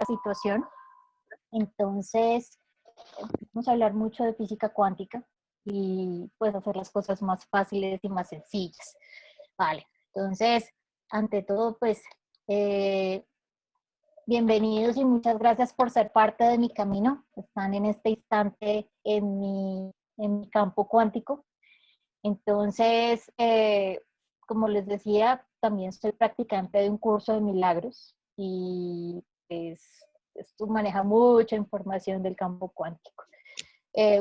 esta situación. Entonces, vamos a hablar mucho de física cuántica y pues hacer las cosas más fáciles y más sencillas. Vale, entonces, ante todo, pues, bienvenidos y muchas gracias por ser parte de mi camino. Están en este instante en mi campo cuántico. Entonces, como les decía, también soy practicante de un curso de milagros y pues, esto maneja mucha información del campo cuántico.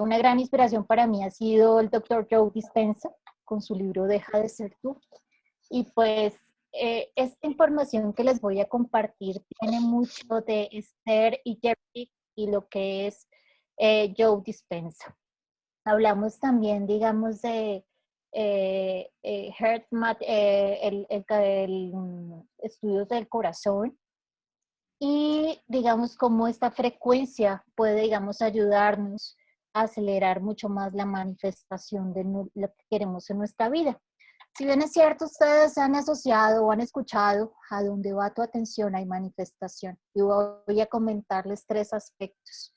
Una gran inspiración para mí ha sido el doctor Joe Dispenza con su libro Deja de ser tú. Y pues esta información que les voy a compartir tiene mucho de Esther y Jerry y lo que es Joe Dispenza. Hablamos también, digamos, de estudios del corazón y, digamos, cómo esta frecuencia puede, digamos, ayudarnos a acelerar mucho más la manifestación de lo que queremos en nuestra vida. Si bien es cierto, ustedes han asociado o han escuchado a dónde va tu atención hay manifestación. Y voy a comentarles 3 aspectos.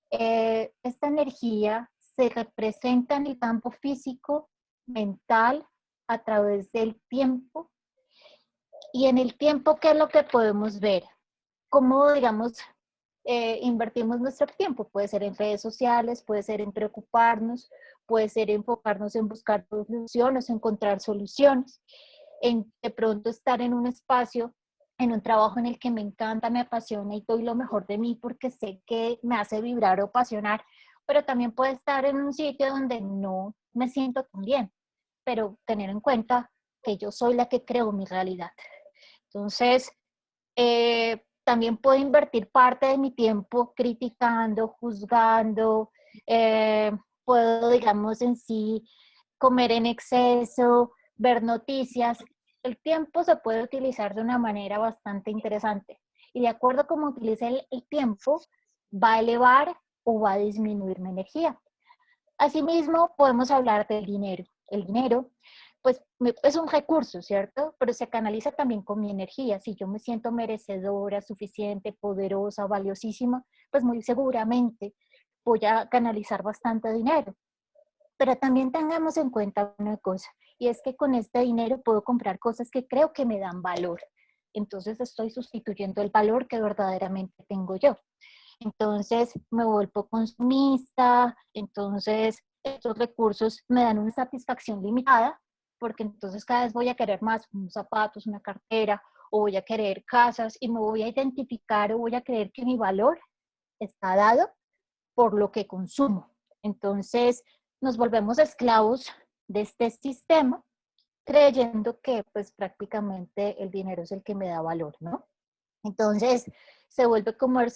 Esta energía se representa en el campo físico, mental, a través del tiempo. Y en el tiempo, ¿qué es lo que podemos ver? Cómo, digamos, invertimos nuestro tiempo. Puede ser en redes sociales, puede ser en preocuparnos, puede ser enfocarnos en buscar soluciones, encontrar soluciones, en de pronto estar en un espacio, en un trabajo en el que me encanta, me apasiona y doy lo mejor de mí porque sé que me hace vibrar o apasionar, pero también puede estar en un sitio donde no me siento tan bien, pero tener en cuenta que yo soy la que creo mi realidad. Entonces, también puedo invertir parte de mi tiempo criticando, juzgando, puedo, digamos, en sí, comer en exceso, ver noticias. El tiempo se puede utilizar de una manera bastante interesante. Y de acuerdo a cómo utilice el tiempo, va a elevar o va a disminuir mi energía. Asimismo, podemos hablar del dinero. El dinero, pues, es un recurso, ¿cierto? Pero se canaliza también con mi energía. Si yo me siento merecedora, suficiente, poderosa, valiosísima, pues muy seguramente voy a canalizar bastante dinero. Pero también tengamos en cuenta una cosa, y es que con este dinero puedo comprar cosas que creo que me dan valor. Entonces estoy sustituyendo el valor que verdaderamente tengo yo. Entonces me vuelvo consumista, entonces estos recursos me dan una satisfacción limitada, porque entonces cada vez voy a querer más, unos zapatos, una cartera, o voy a querer casas, y me voy a identificar o voy a creer que mi valor está dado por lo que consumo. Entonces nos volvemos esclavos de este sistema, creyendo que pues prácticamente el dinero es el que me da valor, ¿no? Entonces se vuelve como el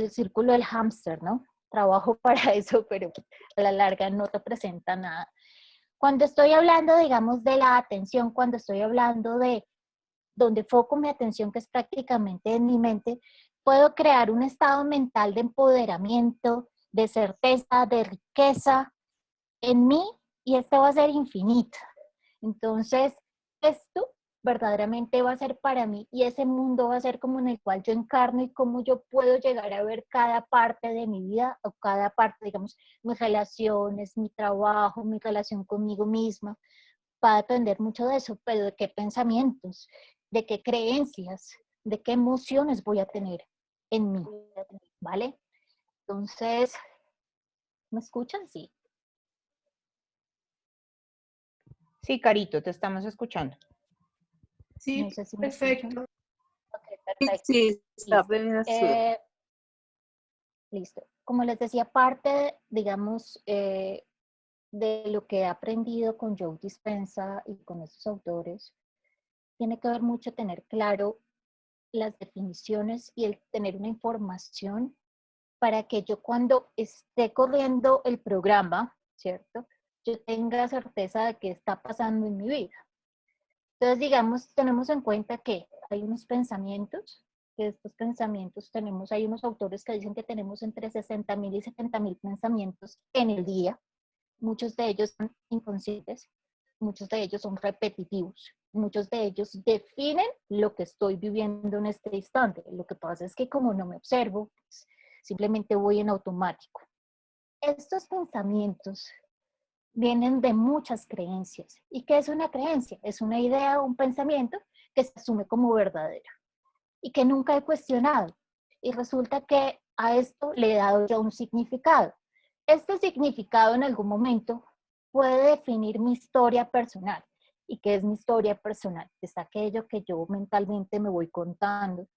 círculo del hámster, ¿no? Trabajo para eso, pero a la larga no te presenta nada. Cuando estoy hablando, digamos, de la atención, cuando estoy hablando de donde foco mi atención, que es prácticamente en mi mente, puedo crear un estado mental de empoderamiento, de certeza, de riqueza en mí, y este va a ser infinito. Entonces, esto verdaderamente va a ser para mí y ese mundo va a ser como en el cual yo encarno y cómo yo puedo llegar a ver cada parte de mi vida o cada parte, digamos, mis relaciones, mi trabajo, mi relación conmigo misma. Va a depender mucho de eso, pero de qué pensamientos, de qué creencias, de qué emociones voy a tener en mí, ¿vale? Entonces, ¿me escuchan? Sí. Sí, Carito, te estamos escuchando. No Sí, sé si me escuchan. perfecto. Ok, perfecto. Sí, está Listo. bien azul. Listo. Como les decía, parte, digamos, de lo que he aprendido con Joe Dispenza y con estos autores, tiene que ver mucho tener claro las definiciones y el tener una información para que yo cuando esté corriendo el programa, ¿cierto? Yo tenga certeza de qué está pasando en mi vida. Entonces, digamos, tenemos en cuenta que hay unos pensamientos, que estos pensamientos tenemos, hay unos autores que dicen que tenemos entre 60.000 y 70.000 pensamientos en el día. Muchos de ellos son inconscientes, muchos de ellos son repetitivos. muchos de ellos definen lo que estoy viviendo en este instante. Lo que pasa es que como no me observo, pues, simplemente voy en automático. Estos pensamientos vienen de muchas creencias. ¿Y qué es una creencia? Es una idea o un pensamiento que se asume como verdadero y que nunca he cuestionado. Y resulta que a esto le he dado ya un significado. Este significado en algún momento puede definir mi historia personal. ¿Y qué es mi historia personal? Es aquello que yo mentalmente me voy contando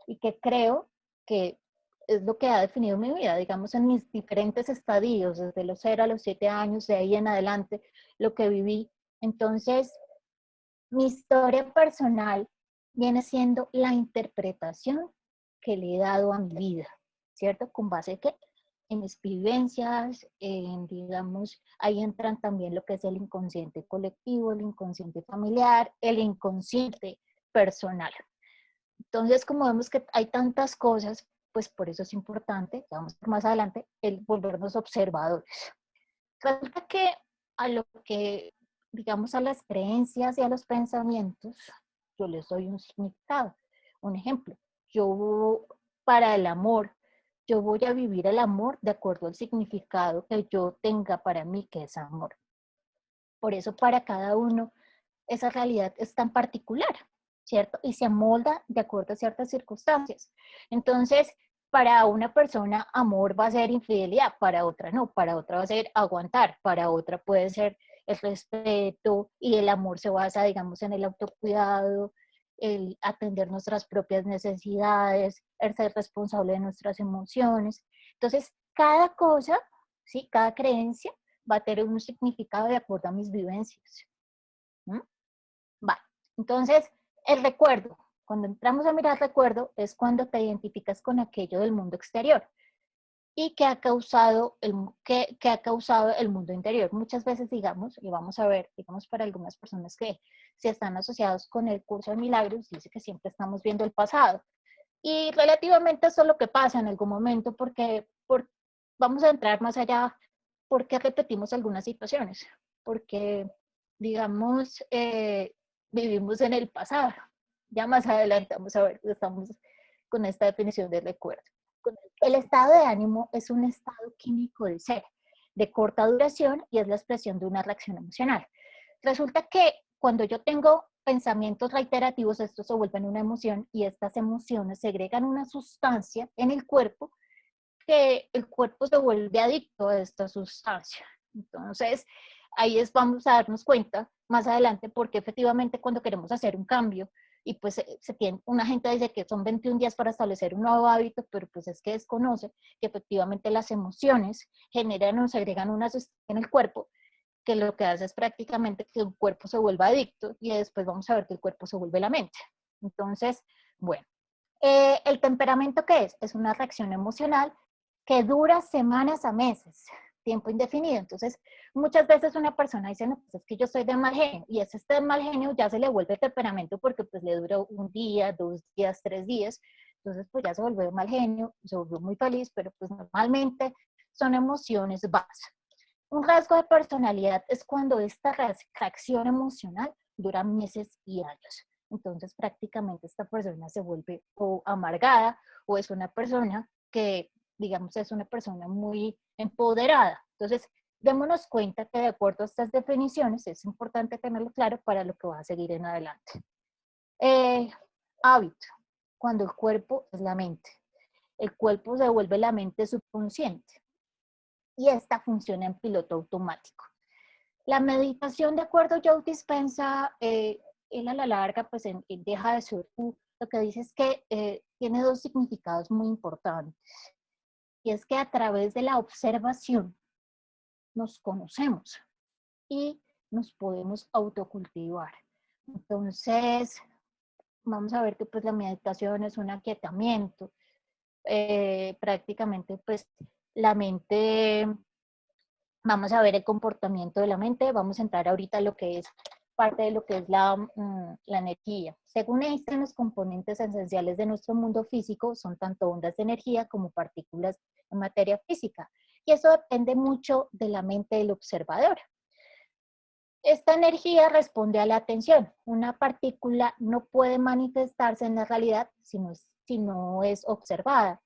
y que creo que es lo que ha definido mi vida, digamos, en mis diferentes estadios, desde los 0 a los 7 años, de ahí en adelante, lo que viví. Entonces, mi historia personal viene siendo la interpretación que le he dado a mi vida, ¿cierto? Con base que en mis vivencias, en, digamos, ahí entran también lo que es el inconsciente colectivo, el inconsciente familiar, el inconsciente personal. Entonces, como vemos que hay tantas cosas, pues por eso es importante, vamos más adelante, el volvernos observadores. Resulta que a lo que, digamos, a las creencias y a los pensamientos, yo les doy un significado. Un ejemplo, yo para el amor, yo voy a vivir el amor de acuerdo al significado que yo tenga para mí que es amor. Por eso para cada uno esa realidad es tan particular, ¿cierto? Y se amolda de acuerdo a ciertas circunstancias. Entonces, para una persona amor va a ser infidelidad, para otra no, para otra va a ser aguantar, para otra puede ser el respeto y el amor se basa, digamos, en el autocuidado, el atender nuestras propias necesidades, el ser responsable de nuestras emociones. Entonces, cada cosa, ¿sí? Cada creencia va a tener un significado de acuerdo a mis vivencias. ¿Mm? Va. Entonces, el recuerdo. Cuando entramos a mirar recuerdo es cuando te identificas con aquello del mundo exterior y que ha causado que ha causado el mundo interior. Muchas veces, digamos, y vamos a ver, digamos, para algunas personas que si están asociados con el curso de milagros, dice que siempre estamos viendo el pasado. Y relativamente eso es lo que pasa en algún momento porque vamos a entrar más allá, porque repetimos algunas situaciones, porque, digamos, vivimos en el pasado. Ya más adelante vamos a ver, estamos con esta definición de recuerdo. El estado de ánimo es un estado químico del ser, de corta duración y es la expresión de una reacción emocional. Resulta que cuando yo tengo pensamientos reiterativos, estos se vuelven una emoción y estas emociones segregan una sustancia en el cuerpo que el cuerpo se vuelve adicto a esta sustancia. Entonces, ahí vamos a darnos cuenta más adelante porque efectivamente cuando queremos hacer un cambio y pues se tiene, una gente dice que son 21 días para establecer un nuevo hábito, pero pues es que desconoce que efectivamente las emociones generan o segregan una sustancia en el cuerpo que lo que hace es prácticamente que el cuerpo se vuelva adicto y después vamos a ver que el cuerpo se vuelve la mente. Entonces, bueno, ¿el temperamento qué es? Es una reacción emocional que dura semanas a meses, tiempo indefinido. Entonces, muchas veces una persona dice, no, pues es que yo soy de mal genio, y este mal genio ya se le vuelve temperamento porque pues le dura un día, 2 días, 3 días, entonces pues ya se volvió mal genio, se volvió muy feliz, pero pues normalmente son emociones bajas. Un rasgo de personalidad es cuando esta reacción emocional dura meses y años. Entonces prácticamente esta persona se vuelve o amargada o es una persona que, digamos, es una persona muy empoderada. Entonces, démonos cuenta que de acuerdo a estas definiciones es importante tenerlo claro para lo que va a seguir en adelante. Hábito, cuando el cuerpo es la mente. El cuerpo se vuelve la mente subconsciente y esta funciona en piloto automático. La meditación, de acuerdo a Joe Dispenza, él a la larga, pues él deja de ser tú, lo que dice es que tiene dos significados muy importantes. Y es que a través de la observación nos conocemos y nos podemos autocultivar. Entonces, vamos a ver que pues la meditación es un aquietamiento. Prácticamente pues la mente, vamos a ver el comportamiento de la mente, vamos a entrar ahorita a lo que es parte de lo que es la energía. Según Einstein, los componentes esenciales de nuestro mundo físico son tanto ondas de energía como partículas en materia física. Y eso depende mucho de la mente del observador. Esta energía responde a la atención. Una partícula no puede manifestarse en la realidad si no es observada.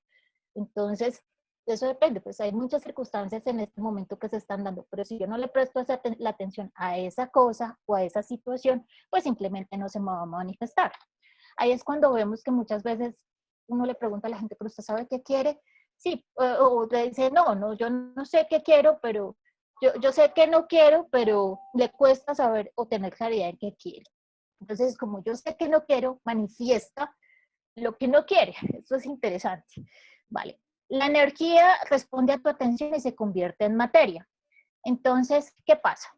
Entonces, eso depende, pues hay muchas circunstancias en este momento que se están dando, pero si yo no le presto la atención a esa cosa o a esa situación, pues simplemente no se me va a manifestar. Ahí es cuando vemos que muchas veces uno le pregunta a la gente, ¿pero usted sabe qué quiere? Sí, o le dice, no, yo no sé qué quiero, pero yo sé que no quiero, pero le cuesta saber o tener claridad en qué quiere. Entonces, como yo sé que no quiero, manifiesta lo que no quiere. Eso es interesante. Vale. La energía responde a tu atención y se convierte en materia. Entonces, ¿qué pasa?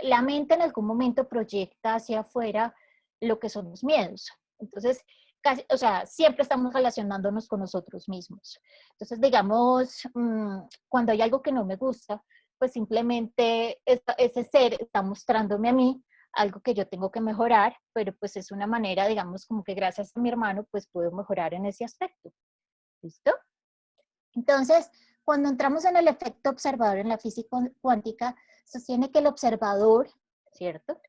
La mente en algún momento proyecta hacia afuera lo que son los miedos. Entonces, casi, o sea, siempre estamos relacionándonos con nosotros mismos. Entonces, digamos, cuando hay algo que no me gusta, pues simplemente ese ser está mostrándome a mí algo que yo tengo que mejorar, pero pues es una manera, digamos, como que gracias a mi hermano, pues puedo mejorar en ese aspecto. ¿Listo? Entonces, cuando entramos en el efecto observador en la física cuántica, sostiene que el observador, ¿cierto?,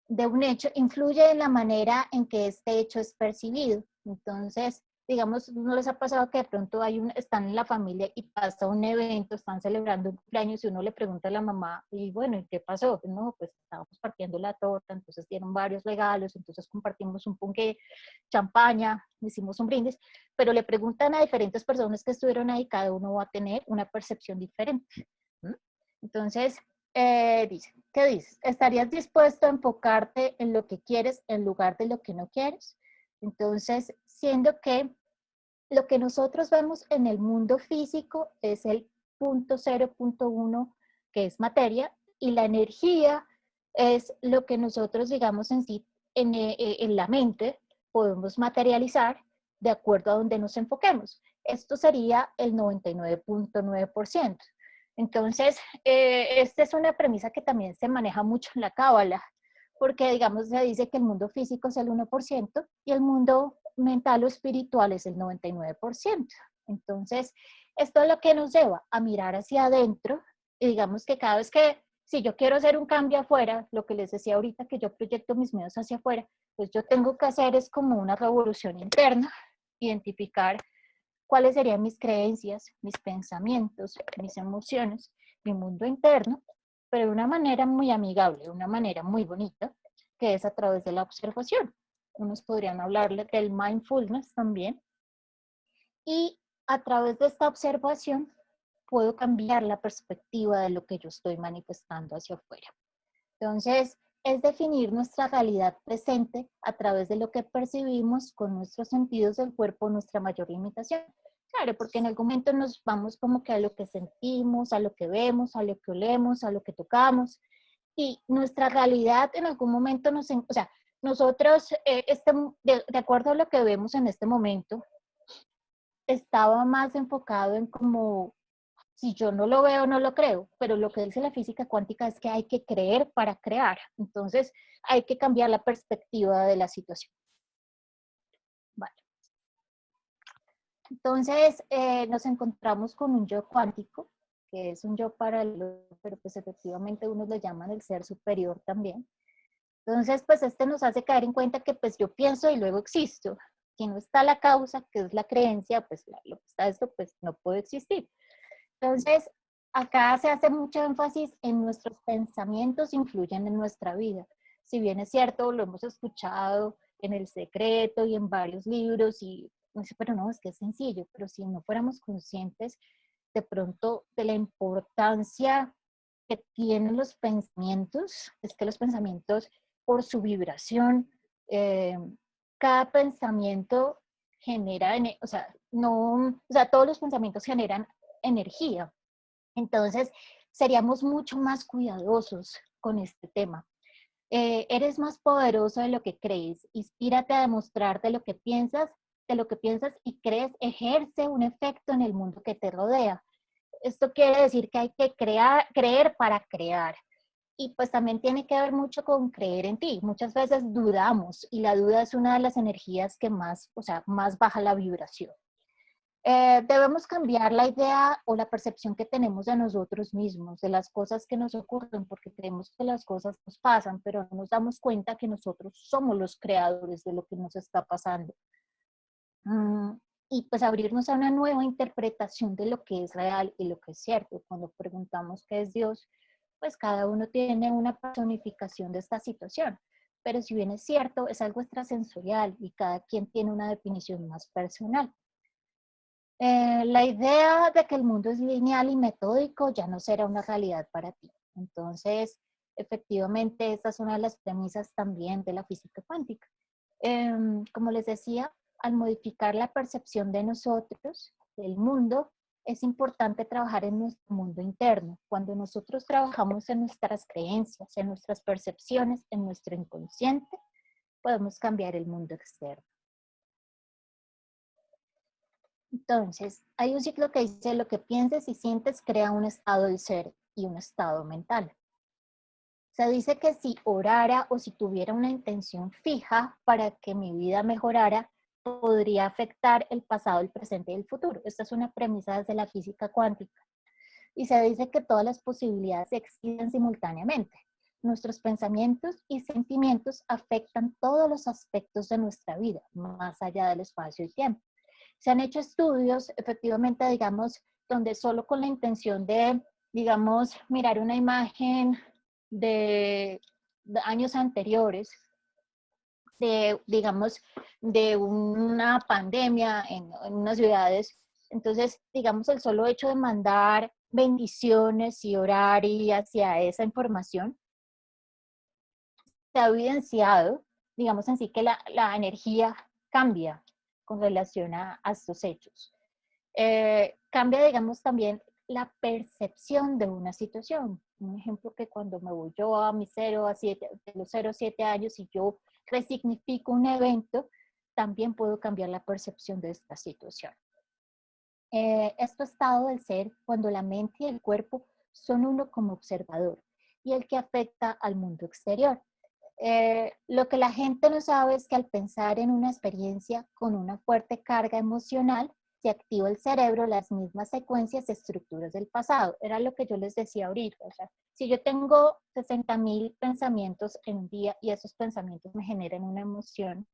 de un hecho influye en la manera en que este hecho es percibido. Entonces, digamos, ¿no les ha pasado que de pronto están en la familia y pasa un evento, están celebrando un cumpleaños y uno le pregunta a la mamá, y bueno, ¿y qué pasó? No, pues estábamos partiendo la torta, entonces dieron varios regalos, entonces compartimos un ponqué, champaña, hicimos un brindis, pero le preguntan a diferentes personas que estuvieron ahí, cada uno va a tener una percepción diferente. ¿Mm? Entonces, dice, ¿qué dices? ¿Estarías dispuesto a enfocarte en lo que quieres en lugar de lo que no quieres? Entonces, siendo que lo que nosotros vemos en el mundo físico es el punto 0.1, que es materia, y la energía es lo que nosotros, digamos, en sí, en la mente, podemos materializar de acuerdo a donde nos enfoquemos. Esto sería el 99.9%. Entonces, esta es una premisa que también se maneja mucho en la cábala, porque, digamos, se dice que el mundo físico es el 1% y el mundo mental o espiritual es el 99%. Entonces, esto es lo que nos lleva a mirar hacia adentro y digamos que cada vez que, si yo quiero hacer un cambio afuera, lo que les decía ahorita, que yo proyecto mis miedos hacia afuera, pues yo tengo que hacer es como una revolución interna, identificar cuáles serían mis creencias, mis pensamientos, mis emociones, mi mundo interno, pero de una manera muy amigable, de una manera muy bonita, que es a través de la observación. Unos podrían hablarle del mindfulness también. Y a través de esta observación puedo cambiar la perspectiva de lo que yo estoy manifestando hacia afuera. Entonces, es definir nuestra realidad presente a través de lo que percibimos con nuestros sentidos del cuerpo, nuestra mayor limitación. Claro, porque en algún momento nos vamos como que a lo que sentimos, a lo que vemos, a lo que olemos, a lo que tocamos. Y nuestra realidad en algún momento o sea, nosotros, de acuerdo a lo que vemos en este momento, estaba más enfocado en como, si yo no lo veo, no lo creo, pero lo que dice la física cuántica es que hay que creer para crear. Entonces, hay que cambiar la perspectiva de la situación. Vale. Entonces, nos encontramos con un yo cuántico, que es un yo paralelo, pero pues efectivamente unos le llaman el ser superior también. Entonces, pues este nos hace caer en cuenta que pues yo pienso y luego existo. Si no está la causa, que es la creencia, pues lo que está esto, pues no puede existir. Entonces, acá se hace mucho énfasis en nuestros pensamientos influyen en nuestra vida. Si bien es cierto, lo hemos escuchado en El Secreto y en varios libros, y pero no, es que es sencillo, pero si no fuéramos conscientes de pronto de la importancia que tienen los pensamientos, es que los pensamientos por su vibración, eh, cada pensamiento genera, o sea, no, o sea, todos los pensamientos generan energía. Entonces, seríamos mucho más cuidadosos con este tema. Eres más poderoso de lo que crees. Inspírate a demostrarte de lo que piensas y crees ejerce un efecto en el mundo que te rodea. Esto quiere decir que hay que creer para crear. Y pues también tiene que ver mucho con creer en ti. Muchas veces dudamos y la duda es una de las energías que más, o sea, más baja la vibración. Debemos cambiar la idea o la percepción que tenemos de nosotros mismos, de las cosas que nos ocurren, porque creemos que las cosas nos pasan, pero no nos damos cuenta que nosotros somos los creadores de lo que nos está pasando. Mm, y pues abrirnos a una nueva interpretación de lo que es real y lo que es cierto. Cuando preguntamos qué es Dios, pues cada uno tiene una personificación de esta situación. Pero si bien es cierto, es algo extrasensorial y cada quien tiene una definición más personal. La idea de que el mundo es lineal y metódico ya no será una realidad para ti. Entonces, efectivamente, esta es una de las premisas también de la física cuántica. Como les decía, al modificar la percepción de nosotros, del mundo, es importante trabajar en nuestro mundo interno. Cuando nosotros trabajamos en nuestras creencias, en nuestras percepciones, en nuestro inconsciente, podemos cambiar el mundo externo. Entonces, hay un ciclo que dice: lo que pienses y sientes crea un estado del ser y un estado mental. Se dice que si orara o si tuviera una intención fija para que mi vida mejorara, podría afectar el pasado, el presente y el futuro. Esta es una premisa desde la física cuántica. Y se dice que todas las posibilidades existen simultáneamente. Nuestros pensamientos y sentimientos afectan todos los aspectos de nuestra vida, más allá del espacio y tiempo. Se han hecho estudios, efectivamente, digamos, donde solo con la intención de, digamos, mirar una imagen de años anteriores, digamos, de una pandemia en unas ciudades, entonces, digamos, el solo hecho de mandar bendiciones y orar y hacia esa información, se ha evidenciado, digamos en sí, que la energía cambia con relación a estos hechos. Cambia, digamos, también la percepción de una situación. Un ejemplo, que cuando me voy yo a mis 0 a 7, de los 0 a 7 años y yo resignifico un evento, también puedo cambiar la percepción de esta situación. Esto estado del ser cuando la mente y el cuerpo son uno como observador y el que afecta al mundo exterior. Lo que la gente no sabe es que al pensar en una experiencia con una fuerte carga emocional, se activa el cerebro las mismas secuencias y estructuras del pasado. Era lo que yo les decía ahorita. O sea, si yo tengo 60,000 pensamientos en un día y esos pensamientos me generan una emoción,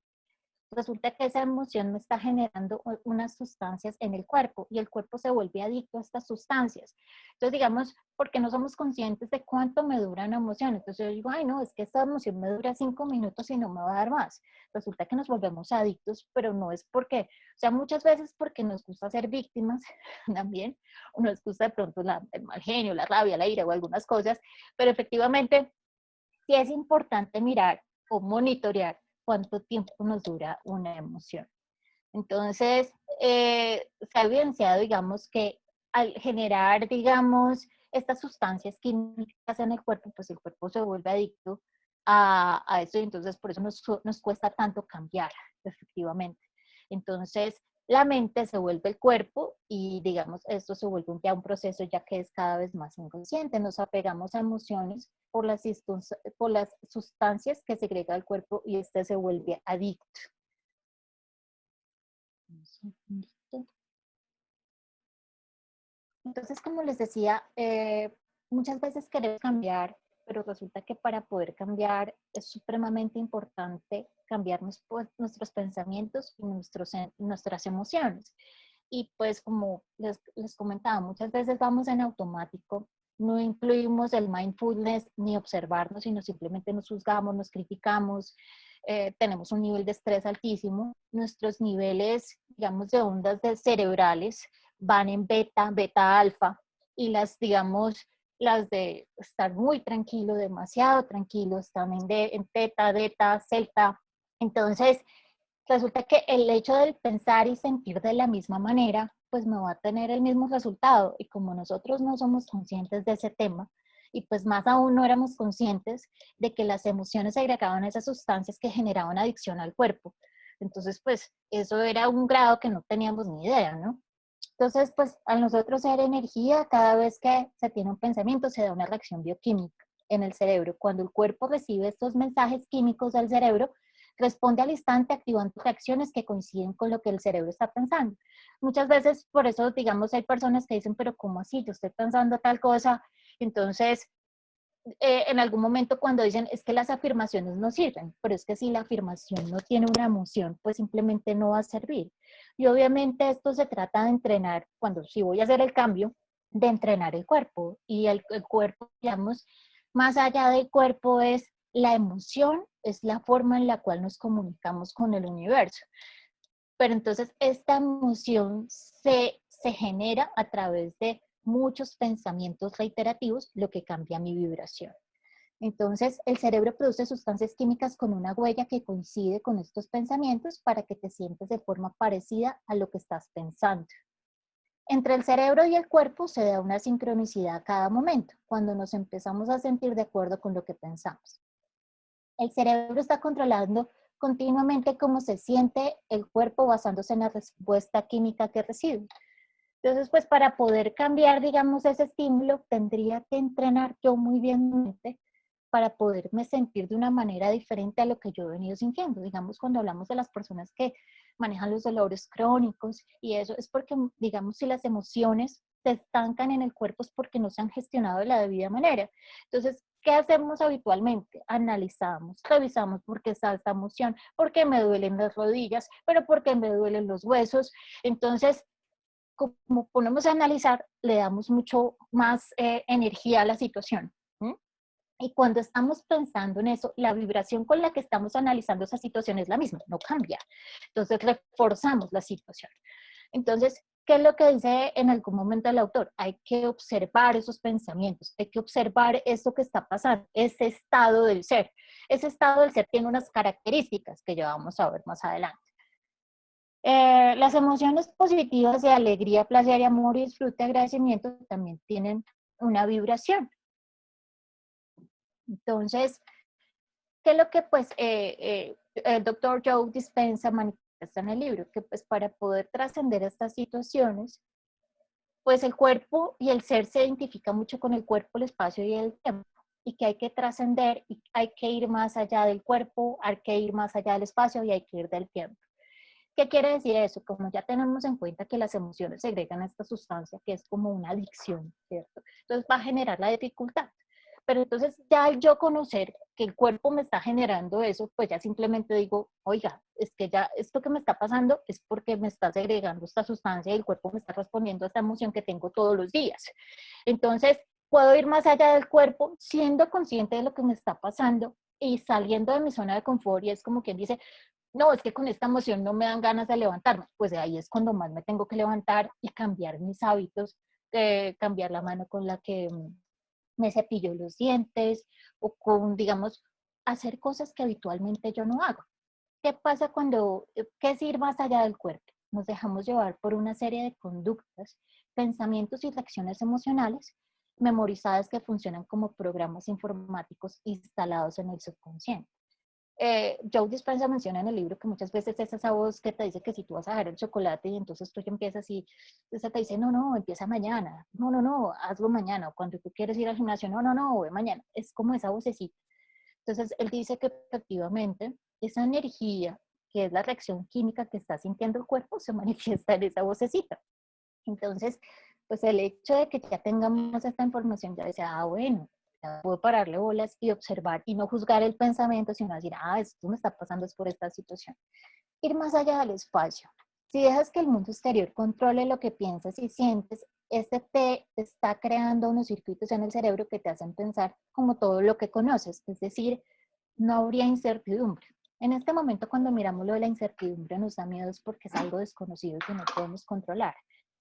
resulta que esa emoción me está generando unas sustancias en el cuerpo y el cuerpo se vuelve adicto a estas sustancias. Entonces, digamos, porque no somos conscientes de cuánto me dura una emoción. Entonces yo digo: ay, no, es que esta emoción me dura 5 minutos y no me va a dar más. Resulta que nos volvemos adictos, pero no es porque, o sea, muchas veces porque nos gusta ser víctimas también, o nos gusta de pronto el mal genio, la rabia, la ira o algunas cosas, pero efectivamente sí es importante mirar o monitorear cuánto tiempo nos dura una emoción. Entonces, se ha evidenciado, digamos, que al generar, digamos, estas sustancias químicas en el cuerpo, pues el cuerpo se vuelve adicto a eso, y entonces por eso nos cuesta tanto cambiar, efectivamente. Entonces, la mente se vuelve el cuerpo y, digamos, esto se vuelve ya un proceso ya que es cada vez más inconsciente. Nos apegamos a emociones por las sustancias que segrega el cuerpo y este se vuelve adicto. Entonces, como les decía, muchas veces queremos cambiar, pero resulta que para poder cambiar es supremamente importante cambiar nuestros pensamientos y nuestras emociones. Y pues como les comentaba, muchas veces vamos en automático, no incluimos el mindfulness ni observarnos, sino simplemente nos juzgamos, nos criticamos, tenemos un nivel de estrés altísimo, nuestros niveles, digamos, de ondas cerebrales van en beta, beta alfa, y digamos, las de estar muy tranquilo, demasiado tranquilo, están en teta, delta, celta. Entonces, resulta que el hecho de pensar y sentir de la misma manera, pues me va a tener el mismo resultado. Y como nosotros no somos conscientes de ese tema, y pues más aún no éramos conscientes de que las emociones agregaban esas sustancias que generaban adicción al cuerpo. Entonces, pues eso era un grado que no teníamos ni idea, ¿no? Entonces, pues al nosotros ser energía, cada vez que se tiene un pensamiento se da una reacción bioquímica en el cerebro. Cuando el cuerpo recibe estos mensajes químicos del cerebro, responde al instante activando reacciones que coinciden con lo que el cerebro está pensando. Muchas veces, por eso, digamos, hay personas que dicen, pero ¿cómo así? Yo estoy pensando tal cosa. Entonces, en algún momento cuando dicen, es que las afirmaciones no sirven, pero es que si la afirmación no tiene una emoción, pues simplemente no va a servir. Y obviamente esto se trata de entrenar, cuando si voy a hacer el cambio, de entrenar el cuerpo. Y el cuerpo, digamos, más allá del cuerpo es la emoción, es la forma en la cual nos comunicamos con el universo. Pero entonces esta emoción se genera a través de muchos pensamientos reiterativos, lo que cambia mi vibración. Entonces, el cerebro produce sustancias químicas con una huella que coincide con estos pensamientos para que te sientas de forma parecida a lo que estás pensando. Entre el cerebro y el cuerpo se da una sincronicidad a cada momento, cuando nos empezamos a sentir de acuerdo con lo que pensamos. El cerebro está controlando continuamente cómo se siente el cuerpo basándose en la respuesta química que recibe. Entonces, pues para poder cambiar, digamos, ese estímulo, tendría que entrenar yo muy bien mi mente para poderme sentir de una manera diferente a lo que yo he venido sintiendo. Digamos, cuando hablamos de las personas que manejan los dolores crónicos y eso, es porque, digamos, si las emociones se estancan en el cuerpo es porque no se han gestionado de la debida manera. Entonces, ¿qué hacemos habitualmente? Analizamos, revisamos por qué está esta emoción, por qué me duelen las rodillas, pero por qué me duelen los huesos. Entonces, como ponemos a analizar, le damos mucho más energía a la situación. ¿Sí? Y cuando estamos pensando en eso, la vibración con la que estamos analizando esa situación es la misma, no cambia. Entonces reforzamos la situación. Entonces, ¿qué es lo que dice en algún momento el autor? Hay que observar esos pensamientos, hay que observar eso que está pasando, ese estado del ser. Ese estado del ser tiene unas características que ya vamos a ver más adelante. Las emociones positivas de alegría, placer, amor y disfrute, agradecimiento también tienen una vibración. Entonces, ¿qué es lo que pues el doctor Joe Dispenza manifiesta en el libro? Que pues para poder trascender estas situaciones, pues el cuerpo y el ser se identifican mucho con el cuerpo, el espacio y el tiempo, y que hay que trascender y hay que ir más allá del cuerpo, hay que ir más allá del espacio y hay que ir del tiempo. ¿Qué quiere decir eso? Como ya tenemos en cuenta que las emociones segregan esta sustancia que es como una adicción, ¿cierto? Entonces va a generar la dificultad. Pero entonces ya al yo conocer que el cuerpo me está generando eso, pues ya simplemente digo, oiga, es que ya esto que me está pasando es porque me está segregando esta sustancia y el cuerpo me está respondiendo a esta emoción que tengo todos los días. Entonces puedo ir más allá del cuerpo siendo consciente de lo que me está pasando y saliendo de mi zona de confort y es como quien dice, no, es que con esta emoción no me dan ganas de levantarme. Pues de ahí es cuando más me tengo que levantar y cambiar mis hábitos, cambiar la mano con la que me cepillo los dientes o con, digamos, hacer cosas que habitualmente yo no hago. ¿Qué pasa cuando, qué es ir más allá del cuerpo? Nos dejamos llevar por una serie de conductas, pensamientos y reacciones emocionales memorizadas que funcionan como programas informáticos instalados en el subconsciente. Joe Dispenza menciona en el libro que muchas veces es esa voz que te dice que si tú vas a dejar el chocolate y entonces tú ya empiezas y esa te dice, no, no, empieza mañana, no, no, no, hazlo mañana, o cuando tú quieres ir al gimnasio, no, no, no, ve mañana, es como esa vocecita. Entonces él dice que efectivamente esa energía, que es la reacción química que está sintiendo el cuerpo, se manifiesta en esa vocecita. Entonces, pues el hecho de que ya tengamos esta información, ya decía, bueno, ya puedo pararle bolas y observar y no juzgar el pensamiento, sino decir, esto me está pasando es por esta situación. Ir más allá del espacio. Si dejas que el mundo exterior controle lo que piensas y sientes, este te está creando unos circuitos en el cerebro que te hacen pensar como todo lo que conoces, es decir, no habría incertidumbre. En este momento, cuando miramos lo de la incertidumbre, nos da miedo porque es algo desconocido que no podemos controlar.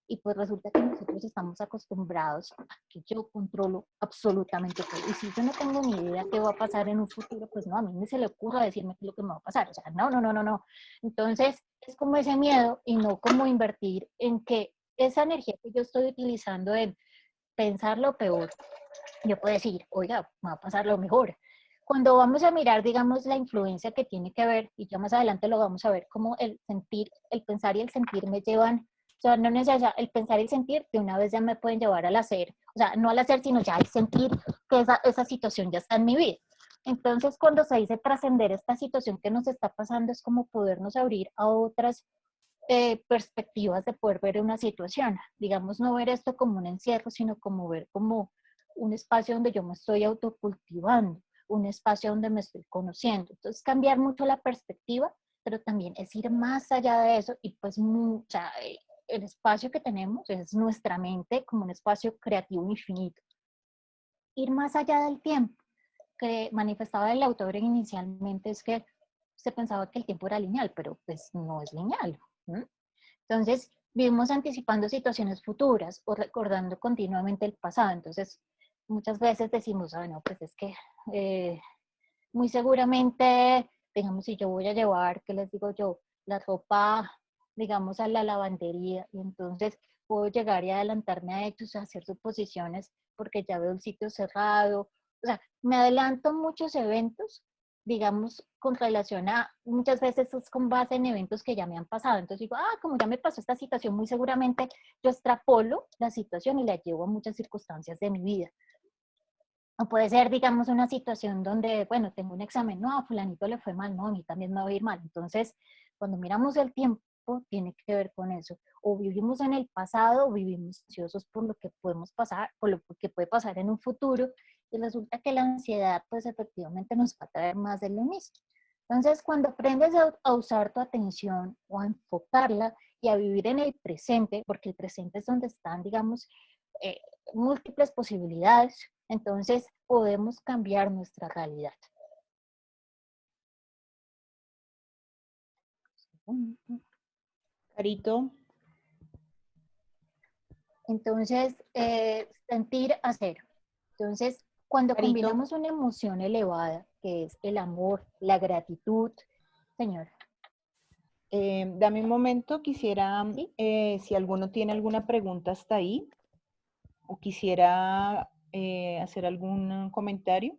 Y pues resulta que nosotros estamos acostumbrados a que yo controlo absolutamente todo. Y si yo no tengo ni idea qué va a pasar en un futuro, pues no, a mí ni se le ocurra decirme qué es lo que me va a pasar. O sea, no, no, no, no, no. Entonces, es como ese miedo y no como invertir en que esa energía que yo estoy utilizando en pensar lo peor, yo puedo decir, oiga, me va a pasar lo mejor. Cuando vamos a mirar, digamos, la influencia que tiene que ver, y ya más adelante lo vamos a ver, cómo el sentir, el pensar y el sentir me llevan, o sea, no necesariamente el pensar y el sentir de una vez ya me pueden llevar al hacer, o sea, no al hacer, sino ya al sentir que esa situación ya está en mi vida. Entonces, cuando se dice trascender esta situación que nos está pasando, es como podernos abrir a otras perspectivas de poder ver una situación. Digamos, no ver esto como un encierro, sino como ver como un espacio donde yo me estoy autocultivando, un espacio donde me estoy conociendo. Entonces, cambiar mucho la perspectiva, pero también es ir más allá de eso y pues mucha, el espacio que tenemos es nuestra mente como un espacio creativo infinito. Ir más allá del tiempo, que manifestaba el autor inicialmente es que se pensaba que el tiempo era lineal, pero pues no es lineal. ¿Mm? Entonces, vivimos anticipando situaciones futuras o recordando continuamente el pasado. Entonces, muchas veces decimos, ah, no, pues es que muy seguramente, digamos, si yo voy a llevar, ¿qué les digo yo? La ropa, digamos, a la lavandería, y entonces puedo llegar y adelantarme a ellos, a hacer suposiciones, porque ya veo el sitio cerrado. O sea, me adelanto muchos eventos, digamos, con relación a, muchas veces es con base en eventos que ya me han pasado. Entonces digo, ah, como ya me pasó esta situación, muy seguramente yo extrapolo la situación y la llevo a muchas circunstancias de mi vida. O puede ser, digamos, una situación donde, bueno, tengo un examen, no, a fulanito le fue mal, no, a mí también me va a ir mal. Entonces, cuando miramos el tiempo, tiene que ver con eso. O vivimos en el pasado o vivimos ansiosos por lo que podemos pasar, por lo que puede pasar en un futuro. Y resulta que la ansiedad, pues efectivamente nos va a traer más de lo mismo. Entonces, cuando aprendes a usar tu atención o a enfocarla y a vivir en el presente, porque el presente es donde están, digamos, eh, múltiples posibilidades, entonces podemos cambiar nuestra realidad. Carito, Entonces, sentir, hacer. Entonces, cuando Carito, combinamos una emoción elevada, que es el amor, la gratitud, señor, dame un momento, quisiera, ¿sí? si alguno tiene alguna pregunta hasta ahí, o quisiera hacer algún comentario.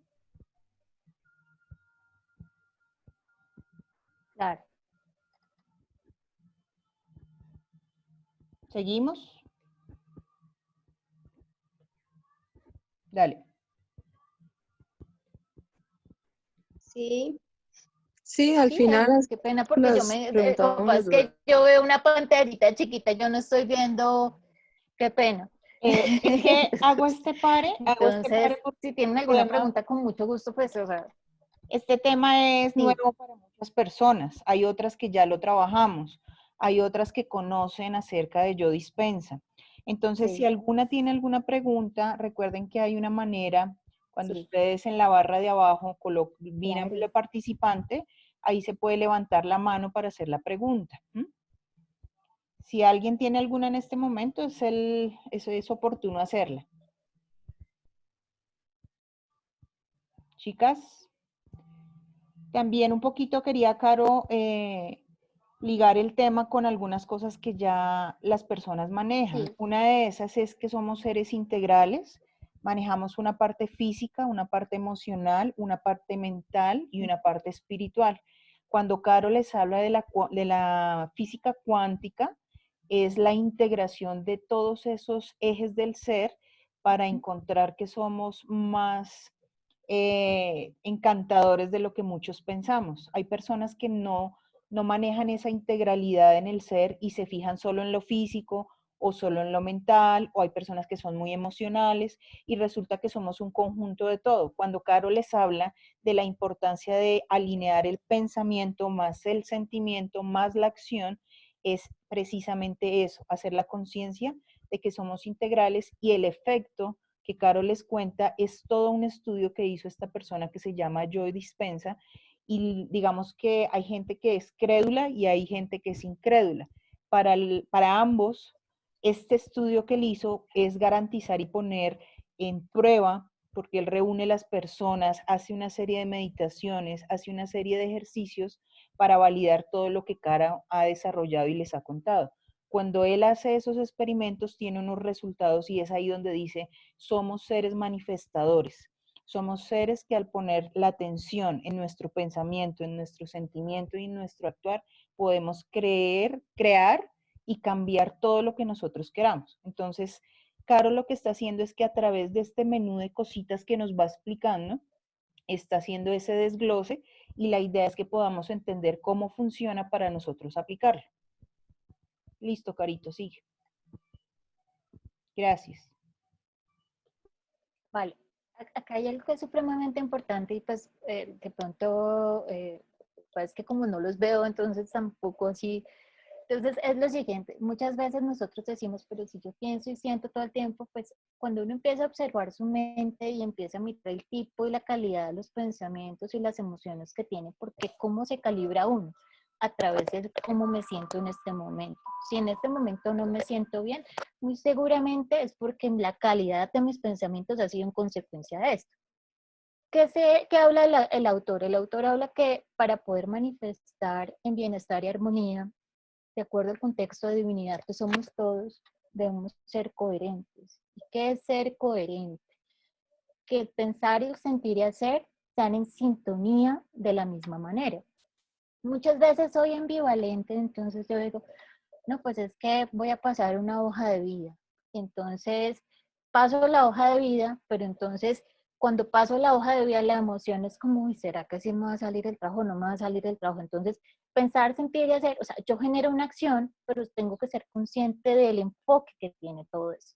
Claro. ¿Seguimos? Dale. Sí, sí, al Sí, final qué pena porque yo las me, preguntábamos las es dudas. que yo veo una pantallita chiquita, yo no estoy viendo, qué pena. Es que hago este Entonces, pare porque si tienen este alguna tema, pregunta, con mucho gusto, pues, o sea, este tema es sí, nuevo para muchas personas. Hay otras que ya lo trabajamos, hay otras que conocen acerca de Yo Dispensa. Entonces, si sí, alguna tiene alguna pregunta, recuerden que hay una manera, cuando sí, ustedes en la barra de abajo miran claro. el participante, ahí se puede levantar la mano para hacer la pregunta. ¿M? Si alguien tiene alguna en este momento, eso es oportuno hacerla. Chicas, también un poquito quería, Caro, ligar el tema con algunas cosas que ya las personas manejan. Sí, Una de esas es que somos seres integrales, manejamos una parte física, una parte emocional, una parte mental y una parte espiritual. Cuando Caro les habla de la física cuántica, es la integración de todos esos ejes del ser para encontrar que somos más encantadores de lo que muchos pensamos. Hay personas que no manejan esa integralidad en el ser y se fijan solo en lo físico o solo en lo mental, o hay personas que son muy emocionales y resulta que somos un conjunto de todo. Cuando Caro les habla de la importancia de alinear el pensamiento más el sentimiento más la acción, es precisamente eso, hacer la conciencia de que somos integrales y el efecto que Caro les cuenta es todo un estudio que hizo esta persona que se llama Joy Dispensa y digamos que hay gente que es crédula y hay gente que es incrédula. Para ambos, este estudio que él hizo es garantizar y poner en prueba, porque él reúne las personas, hace una serie de meditaciones, hace una serie de ejercicios para validar todo lo que Cara ha desarrollado y les ha contado. Cuando él hace esos experimentos, tiene unos resultados y es ahí donde dice, somos seres manifestadores. Somos seres que al poner la atención en nuestro pensamiento, en nuestro sentimiento y en nuestro actuar, podemos crear y cambiar todo lo que nosotros queramos. Entonces, Caro lo que está haciendo es que a través de este menú de cositas que nos va explicando, está haciendo ese desglose y la idea es que podamos entender cómo funciona para nosotros aplicarlo. Listo, Carito, sigue. Gracias. Vale. Acá hay algo que es supremamente importante y pues de pronto, pues que como no los veo, entonces tampoco así. Entonces es lo siguiente, muchas veces nosotros decimos, pero si yo pienso y siento todo el tiempo, pues cuando uno empieza a observar su mente y empieza a mirar el tipo y la calidad de los pensamientos y las emociones que tiene, porque cómo se calibra uno a través de cómo me siento en este momento. Si en este momento no me siento bien, muy seguramente es porque la calidad de mis pensamientos ha sido en consecuencia de esto. ¿Qué habla el autor? El autor habla que para poder manifestar en bienestar y armonía, de acuerdo al contexto de divinidad que somos todos, debemos ser coherentes. ¿Y qué es ser coherente? Que el pensar, el sentir y hacer están en sintonía de la misma manera. Muchas veces soy ambivalente, entonces yo digo, no, pues es que voy a pasar una hoja de vida. Entonces, paso la hoja de vida, pero entonces cuando paso la hoja de vida, la emoción es como, uy, ¿será que sí me va a salir el trabajo? No me va a salir el trabajo. Entonces, pensar, sentir y hacer, o sea, yo genero una acción, pero tengo que ser consciente del enfoque que tiene todo eso.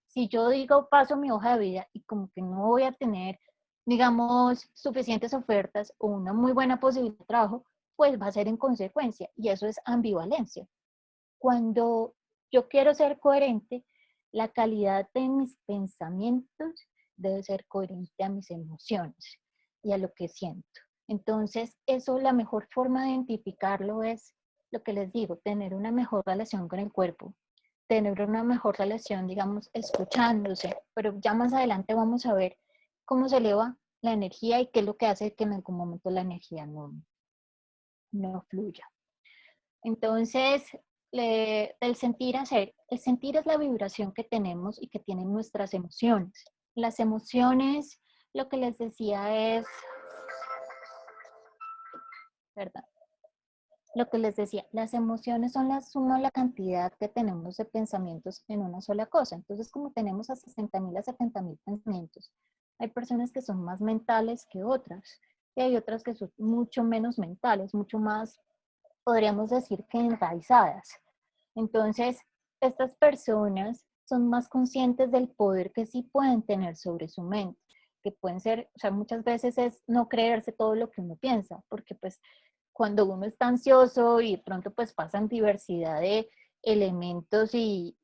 Si yo digo, paso mi hoja de vida y como que no voy a tener, digamos, suficientes ofertas o una muy buena posibilidad de trabajo, pues va a ser en consecuencia. Y eso es ambivalencia. Cuando yo quiero ser coherente, la calidad de mis pensamientos debe ser coherente a mis emociones y a lo que siento. Entonces, eso, la mejor forma de identificarlo es lo que les digo, tener una mejor relación con el cuerpo, tener una mejor relación, digamos, escuchándose, pero ya más adelante vamos a ver cómo se eleva la energía y qué es lo que hace que en algún momento la energía no fluya. Entonces, el sentir hacer, el sentir es la vibración que tenemos y que tienen nuestras emociones. Las emociones, lo que les decía es, ¿verdad? Lo que les decía, las emociones son la suma de la cantidad que tenemos de pensamientos en una sola cosa. Entonces, como tenemos a 60.000 a 70.000 pensamientos, hay personas que son más mentales que otras y hay otras que son mucho menos mentales, mucho más, podríamos decir, que enraizadas. Entonces, estas personas son más conscientes del poder que sí pueden tener sobre su mente, que pueden ser, o sea, muchas veces es no creerse todo lo que uno piensa, porque pues cuando uno está ansioso y de pronto pues pasan diversidad de elementos y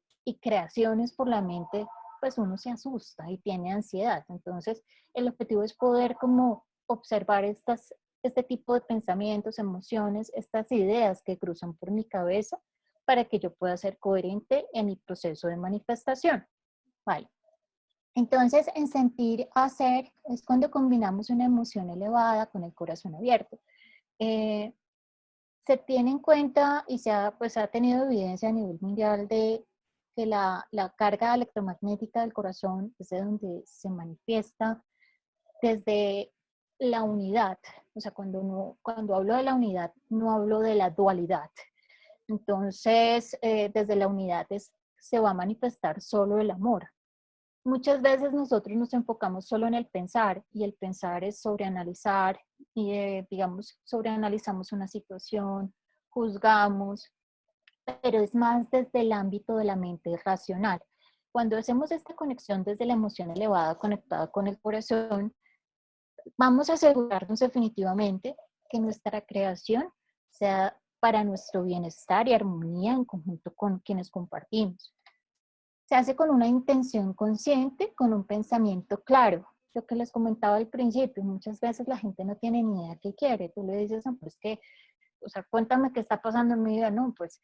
creaciones por la mente, pues uno se asusta y tiene ansiedad. Entonces, el objetivo es poder como observar este tipo de pensamientos, emociones, estas ideas que cruzan por mi cabeza para que yo pueda ser coherente en mi proceso de manifestación. Vale. Entonces, en sentir hacer es cuando combinamos una emoción elevada con el corazón abierto. Se tiene en cuenta y pues, ha tenido evidencia a nivel mundial de que la carga electromagnética del corazón es de donde se manifiesta desde la unidad. O sea, cuando hablo de la unidad, no hablo de la dualidad. Entonces, desde la unidad se va a manifestar solo el amor. Muchas veces nosotros nos enfocamos solo en el pensar y el pensar es sobreanalizar y digamos, sobreanalizamos una situación, juzgamos, pero es más desde el ámbito de la mente racional. Cuando hacemos esta conexión desde la emoción elevada conectada con el corazón, vamos a asegurarnos definitivamente que nuestra creación sea para nuestro bienestar y armonía en conjunto con quienes compartimos. Se hace con una intención consciente, con un pensamiento claro. Lo que les comentaba al principio, muchas veces la gente no tiene ni idea qué quiere. Tú le dices, no, pues que, o sea, cuéntame qué está pasando en mi vida. No, pues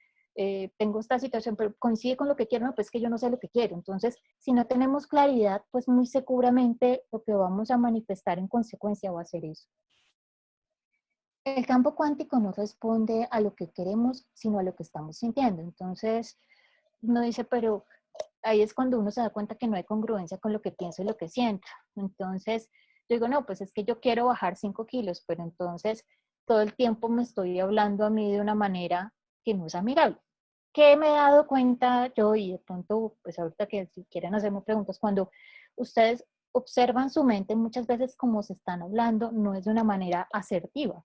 tengo esta situación, pero coincide con lo que quiero. No, pues que yo no sé lo que quiero. Entonces, si no tenemos claridad, pues muy seguramente lo que vamos a manifestar en consecuencia va a ser eso. El campo cuántico no responde a lo que queremos, sino a lo que estamos sintiendo. Entonces, uno dice, pero ahí es cuando uno se da cuenta que no hay congruencia con lo que pienso y lo que siento. Entonces, yo digo, no, pues es que yo quiero bajar 5 kilos, pero entonces todo el tiempo me estoy hablando a mí de una manera que no es amigable. ¿Qué me he dado cuenta yo? Y de pronto, pues ahorita que si quieren hacerme preguntas, cuando ustedes observan su mente muchas veces como se están hablando, no es de una manera asertiva.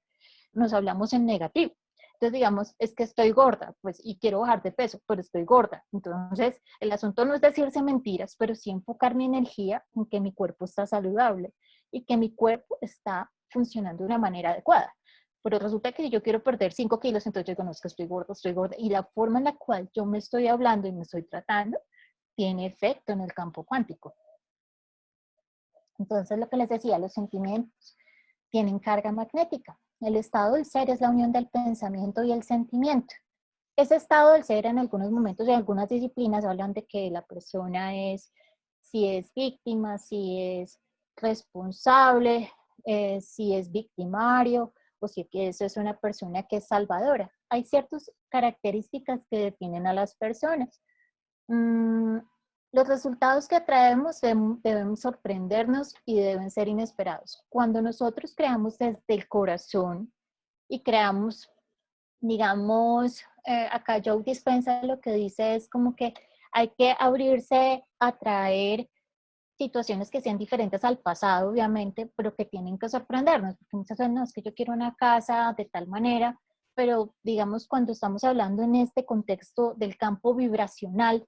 Nos hablamos en negativo. Entonces, digamos, es que estoy gorda, pues, y quiero bajar de peso, pero estoy gorda. Entonces, el asunto no es decirse mentiras, pero sí enfocar mi energía en que mi cuerpo está saludable y que mi cuerpo está funcionando de una manera adecuada. Pero resulta que yo quiero perder 5 kilos, entonces yo digo, no, es que estoy gorda. Y la forma en la cual yo me estoy hablando y me estoy tratando tiene efecto en el campo cuántico. Entonces, lo que les decía, los sentimientos tienen carga magnética. El estado del ser es la unión del pensamiento y el sentimiento. Ese estado del ser en algunos momentos y en algunas disciplinas hablan de que la persona es, si es víctima, si es responsable, si es victimario o si es una persona que es salvadora. Hay ciertas características que definen a las personas. Los resultados que traemos deben sorprendernos y deben ser inesperados. Cuando nosotros creamos desde el corazón y creamos, digamos, acá Joe Dispenza lo que dice es como que hay que abrirse a traer situaciones que sean diferentes al pasado, obviamente, pero que tienen que sorprendernos, porque muchas veces no, es que yo quiero una casa de tal manera, pero digamos cuando estamos hablando en este contexto del campo vibracional,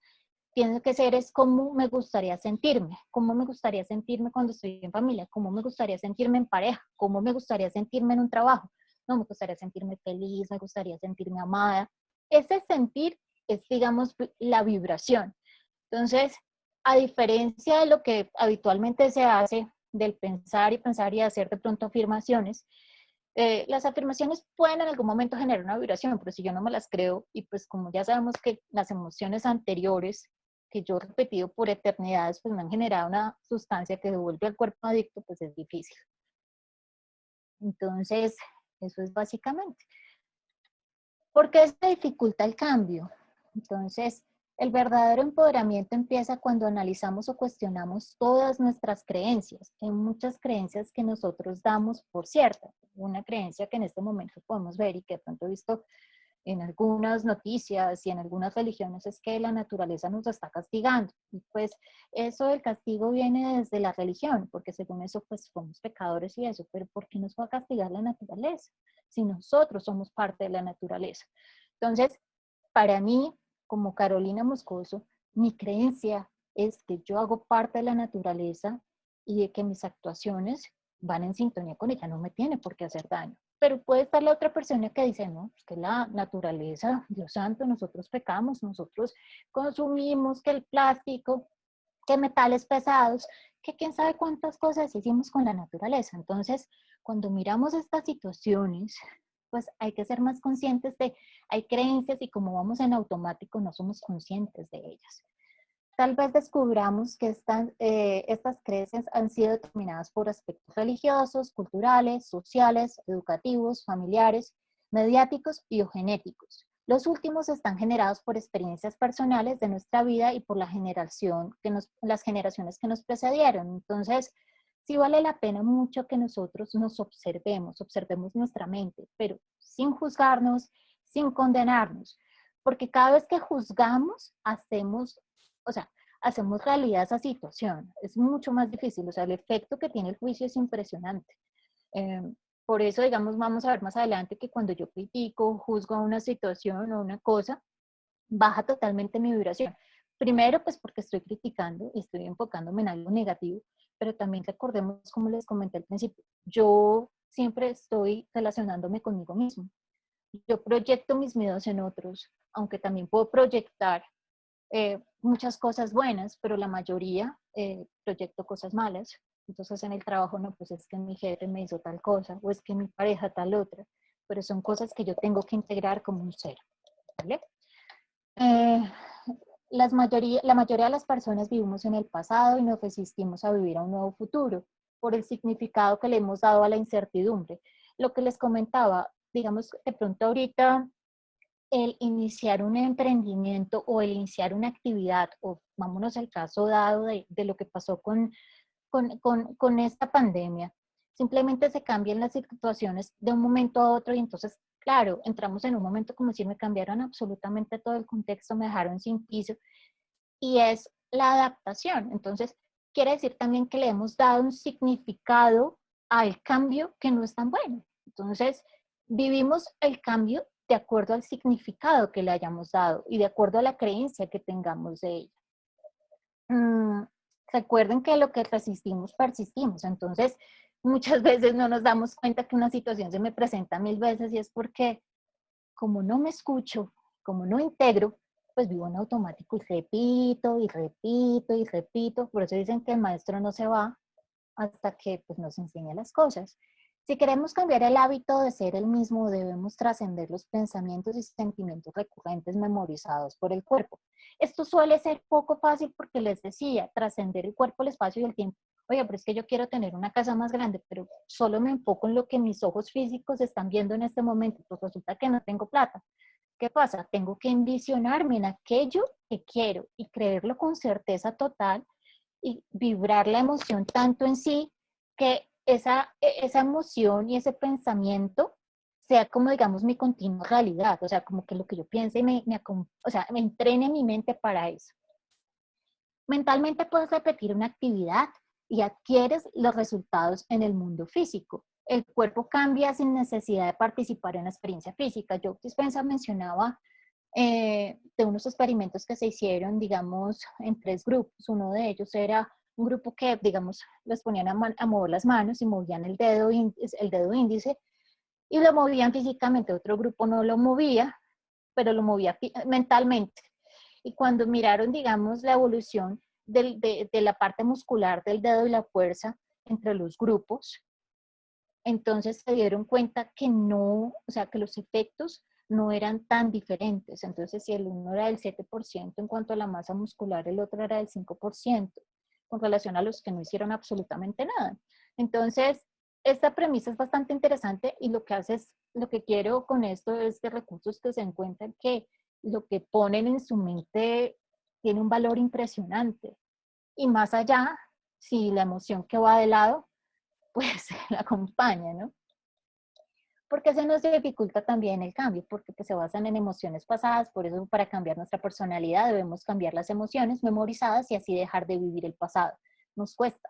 tiene que ser es cómo me gustaría sentirme cuando estoy en familia, cómo me gustaría sentirme en pareja, cómo me gustaría sentirme en un trabajo, no me gustaría sentirme feliz, me gustaría sentirme amada. Ese sentir es, digamos, la vibración. Entonces, a diferencia de lo que habitualmente se hace, del pensar y hacer de pronto afirmaciones, las afirmaciones pueden en algún momento generar una vibración, pero si yo no me las creo, y pues como ya sabemos que las emociones anteriores que yo he repetido por eternidades, pues me han generado una sustancia que devuelve al cuerpo adicto, pues es difícil. Entonces, eso es básicamente. ¿Por qué se dificulta el cambio? Entonces, el verdadero empoderamiento empieza cuando analizamos o cuestionamos todas nuestras creencias. Hay muchas creencias que nosotros damos por ciertas. Una creencia que en este momento podemos ver y que de pronto he visto en algunas noticias y en algunas religiones es que la naturaleza nos está castigando. Y pues eso del castigo viene desde la religión, porque según eso pues somos pecadores y eso, pero ¿por qué nos va a castigar la naturaleza? Si nosotros somos parte de la naturaleza. Entonces, para mí, como Carolina Moscoso, mi creencia es que yo hago parte de la naturaleza y de que mis actuaciones van en sintonía con ella, no me tiene por qué hacer daño. Pero puede estar la otra persona que dice, no, es que la naturaleza, Dios santo, nosotros pecamos, nosotros consumimos que el plástico, que metales pesados, que quién sabe cuántas cosas hicimos con la naturaleza. Entonces, cuando miramos estas situaciones, pues hay que ser más conscientes de, hay creencias y como vamos en automático no somos conscientes de ellas. Tal vez descubramos que estas creencias han sido determinadas por aspectos religiosos, culturales, sociales, educativos, familiares, mediáticos y o genéticos. Los últimos están generados por experiencias personales de nuestra vida y por las generaciones que nos precedieron. Entonces, sí vale la pena mucho que nosotros nos observemos nuestra mente, pero sin juzgarnos, sin condenarnos, porque cada vez que juzgamos, hacemos realidad esa situación. Es mucho más difícil, o sea, el efecto que tiene el juicio es impresionante. Eh, por eso, digamos, vamos a ver más adelante que cuando yo critico, juzgo una situación o una cosa, baja totalmente mi vibración. Primero, pues porque estoy criticando y estoy enfocándome en algo negativo, pero también recordemos, como les comenté al principio, yo siempre estoy relacionándome conmigo mismo. Yo proyecto mis miedos en otros, aunque también puedo proyectar muchas cosas buenas, pero la mayoría proyecto cosas malas. Entonces en el trabajo, no, pues es que mi jefe me hizo tal cosa, o es que mi pareja tal otra, pero son cosas que yo tengo que integrar como un ser, ¿vale? Eh, la mayoría de las personas vivimos en el pasado y nos resistimos a vivir a un nuevo futuro por el significado que le hemos dado a la incertidumbre. Lo que les comentaba, digamos, de pronto ahorita el iniciar un emprendimiento o el iniciar una actividad, o vámonos al caso dado de lo que pasó con esta pandemia, simplemente se cambian las situaciones de un momento a otro y entonces, claro, entramos en un momento como si me cambiaron absolutamente todo el contexto, me dejaron sin piso y es la adaptación. Entonces, quiere decir también que le hemos dado un significado al cambio que no es tan bueno. Entonces, vivimos el cambio de acuerdo al significado que le hayamos dado y de acuerdo a la creencia que tengamos de ella. Recuerden que lo que resistimos, persistimos. Entonces, muchas veces no nos damos cuenta que una situación se me presenta 1000 veces y es porque como no me escucho, como no integro, pues vivo en automático y repito y repito y repito. Por eso dicen que el maestro no se va hasta que pues, nos enseña las cosas. Si queremos cambiar el hábito de ser el mismo, debemos trascender los pensamientos y sentimientos recurrentes memorizados por el cuerpo. Esto suele ser poco fácil porque les decía, trascender el cuerpo, el espacio y el tiempo. Oye, pero es que yo quiero tener una casa más grande, pero solo me enfoco en lo que mis ojos físicos están viendo en este momento, pues resulta que no tengo plata. ¿Qué pasa? Tengo que envisionarme en aquello que quiero y creerlo con certeza total y vibrar la emoción tanto en sí que esa emoción y ese pensamiento sea como, digamos, mi continua realidad, o sea, como que lo que yo piense y o sea, me entrene mi mente para eso. Mentalmente puedes repetir una actividad y adquieres los resultados en el mundo físico. El cuerpo cambia sin necesidad de participar en la experiencia física. Joe Dispenza mencionaba de unos experimentos que se hicieron, digamos, en 3 grupos. Uno de ellos era un grupo que, digamos, les ponían a mover las manos y movían el dedo índice y lo movían físicamente. Otro grupo no lo movía, pero lo movía mentalmente. Y cuando miraron, digamos, la evolución de la parte muscular del dedo y la fuerza entre los grupos, entonces se dieron cuenta que no, o sea, que los efectos no eran tan diferentes. Entonces, si el uno era del 7% en cuanto a la masa muscular, el otro era del 5%, con relación a los que no hicieron absolutamente nada. Entonces, esta premisa es bastante interesante y lo que hace es, lo que quiero con esto es que recursos que se encuentran que lo que ponen en su mente tiene un valor impresionante. Y más allá, si la emoción que va de lado, pues la acompaña, ¿no? Porque se nos dificulta también el cambio, porque pues, se basan en emociones pasadas, por eso para cambiar nuestra personalidad debemos cambiar las emociones memorizadas y así dejar de vivir el pasado. Nos cuesta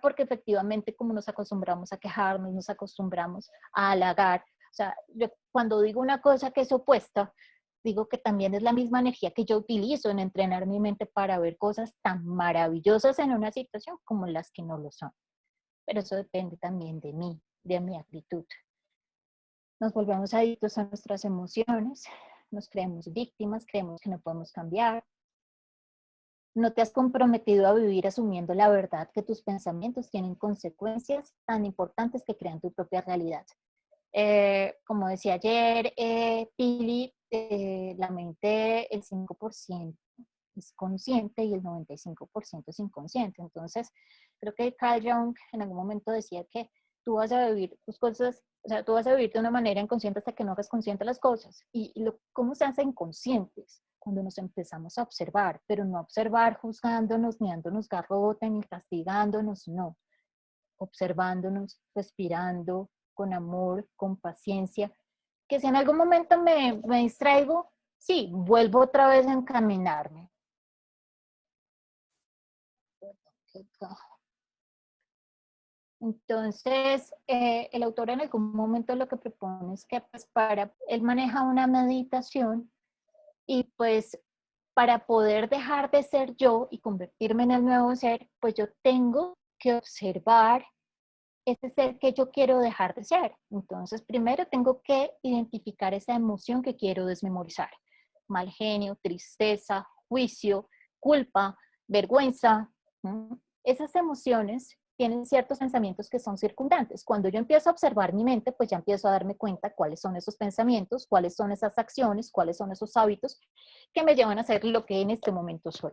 porque efectivamente como nos acostumbramos a quejarnos, nos acostumbramos a halagar, o sea, yo cuando digo una cosa que es opuesta, digo que también es la misma energía que yo utilizo en entrenar mi mente para ver cosas tan maravillosas en una situación como las que no lo son. Pero eso depende también de mí, de mi actitud. Nos volvemos adictos a nuestras emociones, nos creemos víctimas, creemos que no podemos cambiar. No te has comprometido a vivir asumiendo la verdad que tus pensamientos tienen consecuencias tan importantes que crean tu propia realidad. Como decía ayer, Pili, la mente, el 5% es consciente y el 95% es inconsciente. Entonces, creo que Carl Jung en algún momento decía que tú vas a vivir tus cosas, o sea, tú vas a vivir de una manera inconsciente hasta que no hagas consciente las cosas. ¿Cómo se hacen conscientes? Cuando nos empezamos a observar, pero no observar juzgándonos, ni dándonos garrote, ni castigándonos, no. Observándonos, respirando, con amor, con paciencia, que si en algún momento me distraigo, sí, vuelvo otra vez a encaminarme. Entonces, el autor en algún momento lo que propone es que pues, él maneja una meditación y pues para poder dejar de ser yo y convertirme en el nuevo ser, pues yo tengo que observar ese ser que yo quiero dejar de ser. Entonces, primero tengo que identificar esa emoción que quiero desmemorizar. Mal genio, tristeza, juicio, culpa, vergüenza. Esas emociones tienen ciertos pensamientos que son circundantes. Cuando yo empiezo a observar mi mente, pues ya empiezo a darme cuenta cuáles son esos pensamientos, cuáles son esas acciones, cuáles son esos hábitos que me llevan a ser lo que en este momento soy.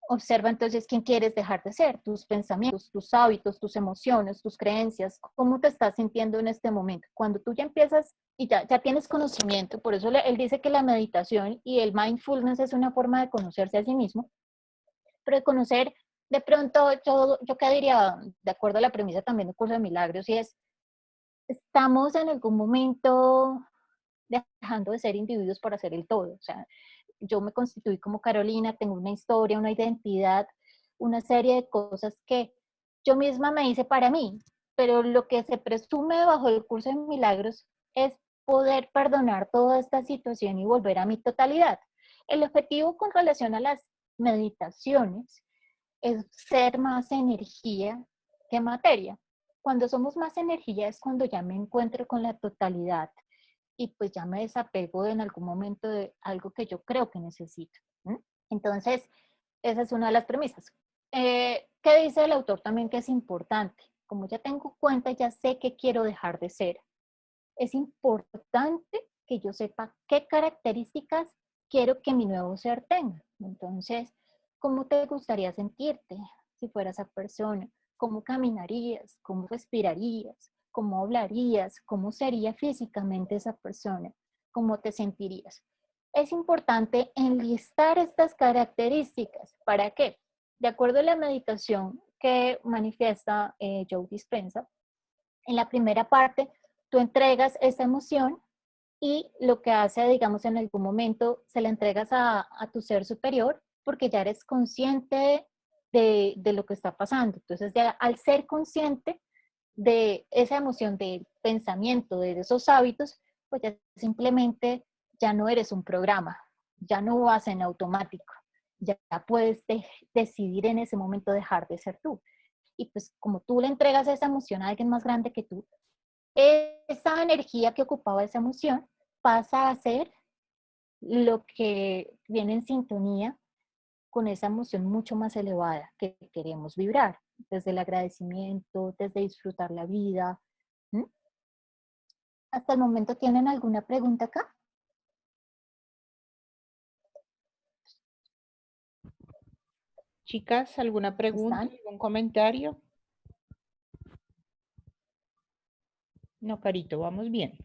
Observa entonces quién quieres dejar de ser, tus pensamientos, tus hábitos, tus emociones, tus creencias, cómo te estás sintiendo en este momento. Cuando tú ya empiezas y ya tienes conocimiento, por eso él dice que la meditación y el mindfulness es una forma de conocerse a sí mismo, pero de conocer, de pronto, yo qué diría, de acuerdo a la premisa también del curso de milagros, y es, estamos en algún momento dejando de ser individuos para ser el todo, o sea, yo me constituí como Carolina, tengo una historia, una identidad, una serie de cosas que yo misma me hice para mí, pero lo que se presume bajo el curso de milagros es poder perdonar toda esta situación y volver a mi totalidad. El objetivo con relación a las meditaciones es ser más energía que materia. Cuando somos más energía es cuando ya me encuentro con la totalidad y pues ya me desapego en algún momento de algo que yo creo que necesito. ¿Mm? Entonces, esa es una de las premisas. ¿Qué dice el autor también que es importante? Como ya tengo cuenta, ya sé que quiero dejar de ser. Es importante que yo sepa qué características quiero que mi nuevo ser tenga. Entonces, ¿cómo te gustaría sentirte si fuera esa persona? ¿Cómo caminarías? ¿Cómo respirarías? ¿Cómo hablarías? ¿Cómo sería físicamente esa persona? ¿Cómo te sentirías? Es importante enlistar estas características. ¿Para qué? De acuerdo a la meditación que manifiesta Joe Dispenza, en la primera parte tú entregas esa emoción y lo que hace, digamos, en algún momento se la entregas a tu ser superior porque ya eres consciente de lo que está pasando. Entonces, ya al ser consciente de esa emoción, del pensamiento, de esos hábitos, pues ya simplemente ya no eres un programa, ya no vas en automático, ya puedes decidir en ese momento dejar de ser tú. Y pues como tú le entregas esa emoción a alguien más grande que tú, esa energía que ocupaba esa emoción pasa a ser lo que viene en sintonía con esa emoción mucho más elevada que queremos vibrar, desde el agradecimiento, desde disfrutar la vida. ¿Mm? ¿Hasta el momento tienen alguna pregunta acá? Chicas, ¿alguna pregunta, ¿Están? algún comentario? No, Carito, vamos bien.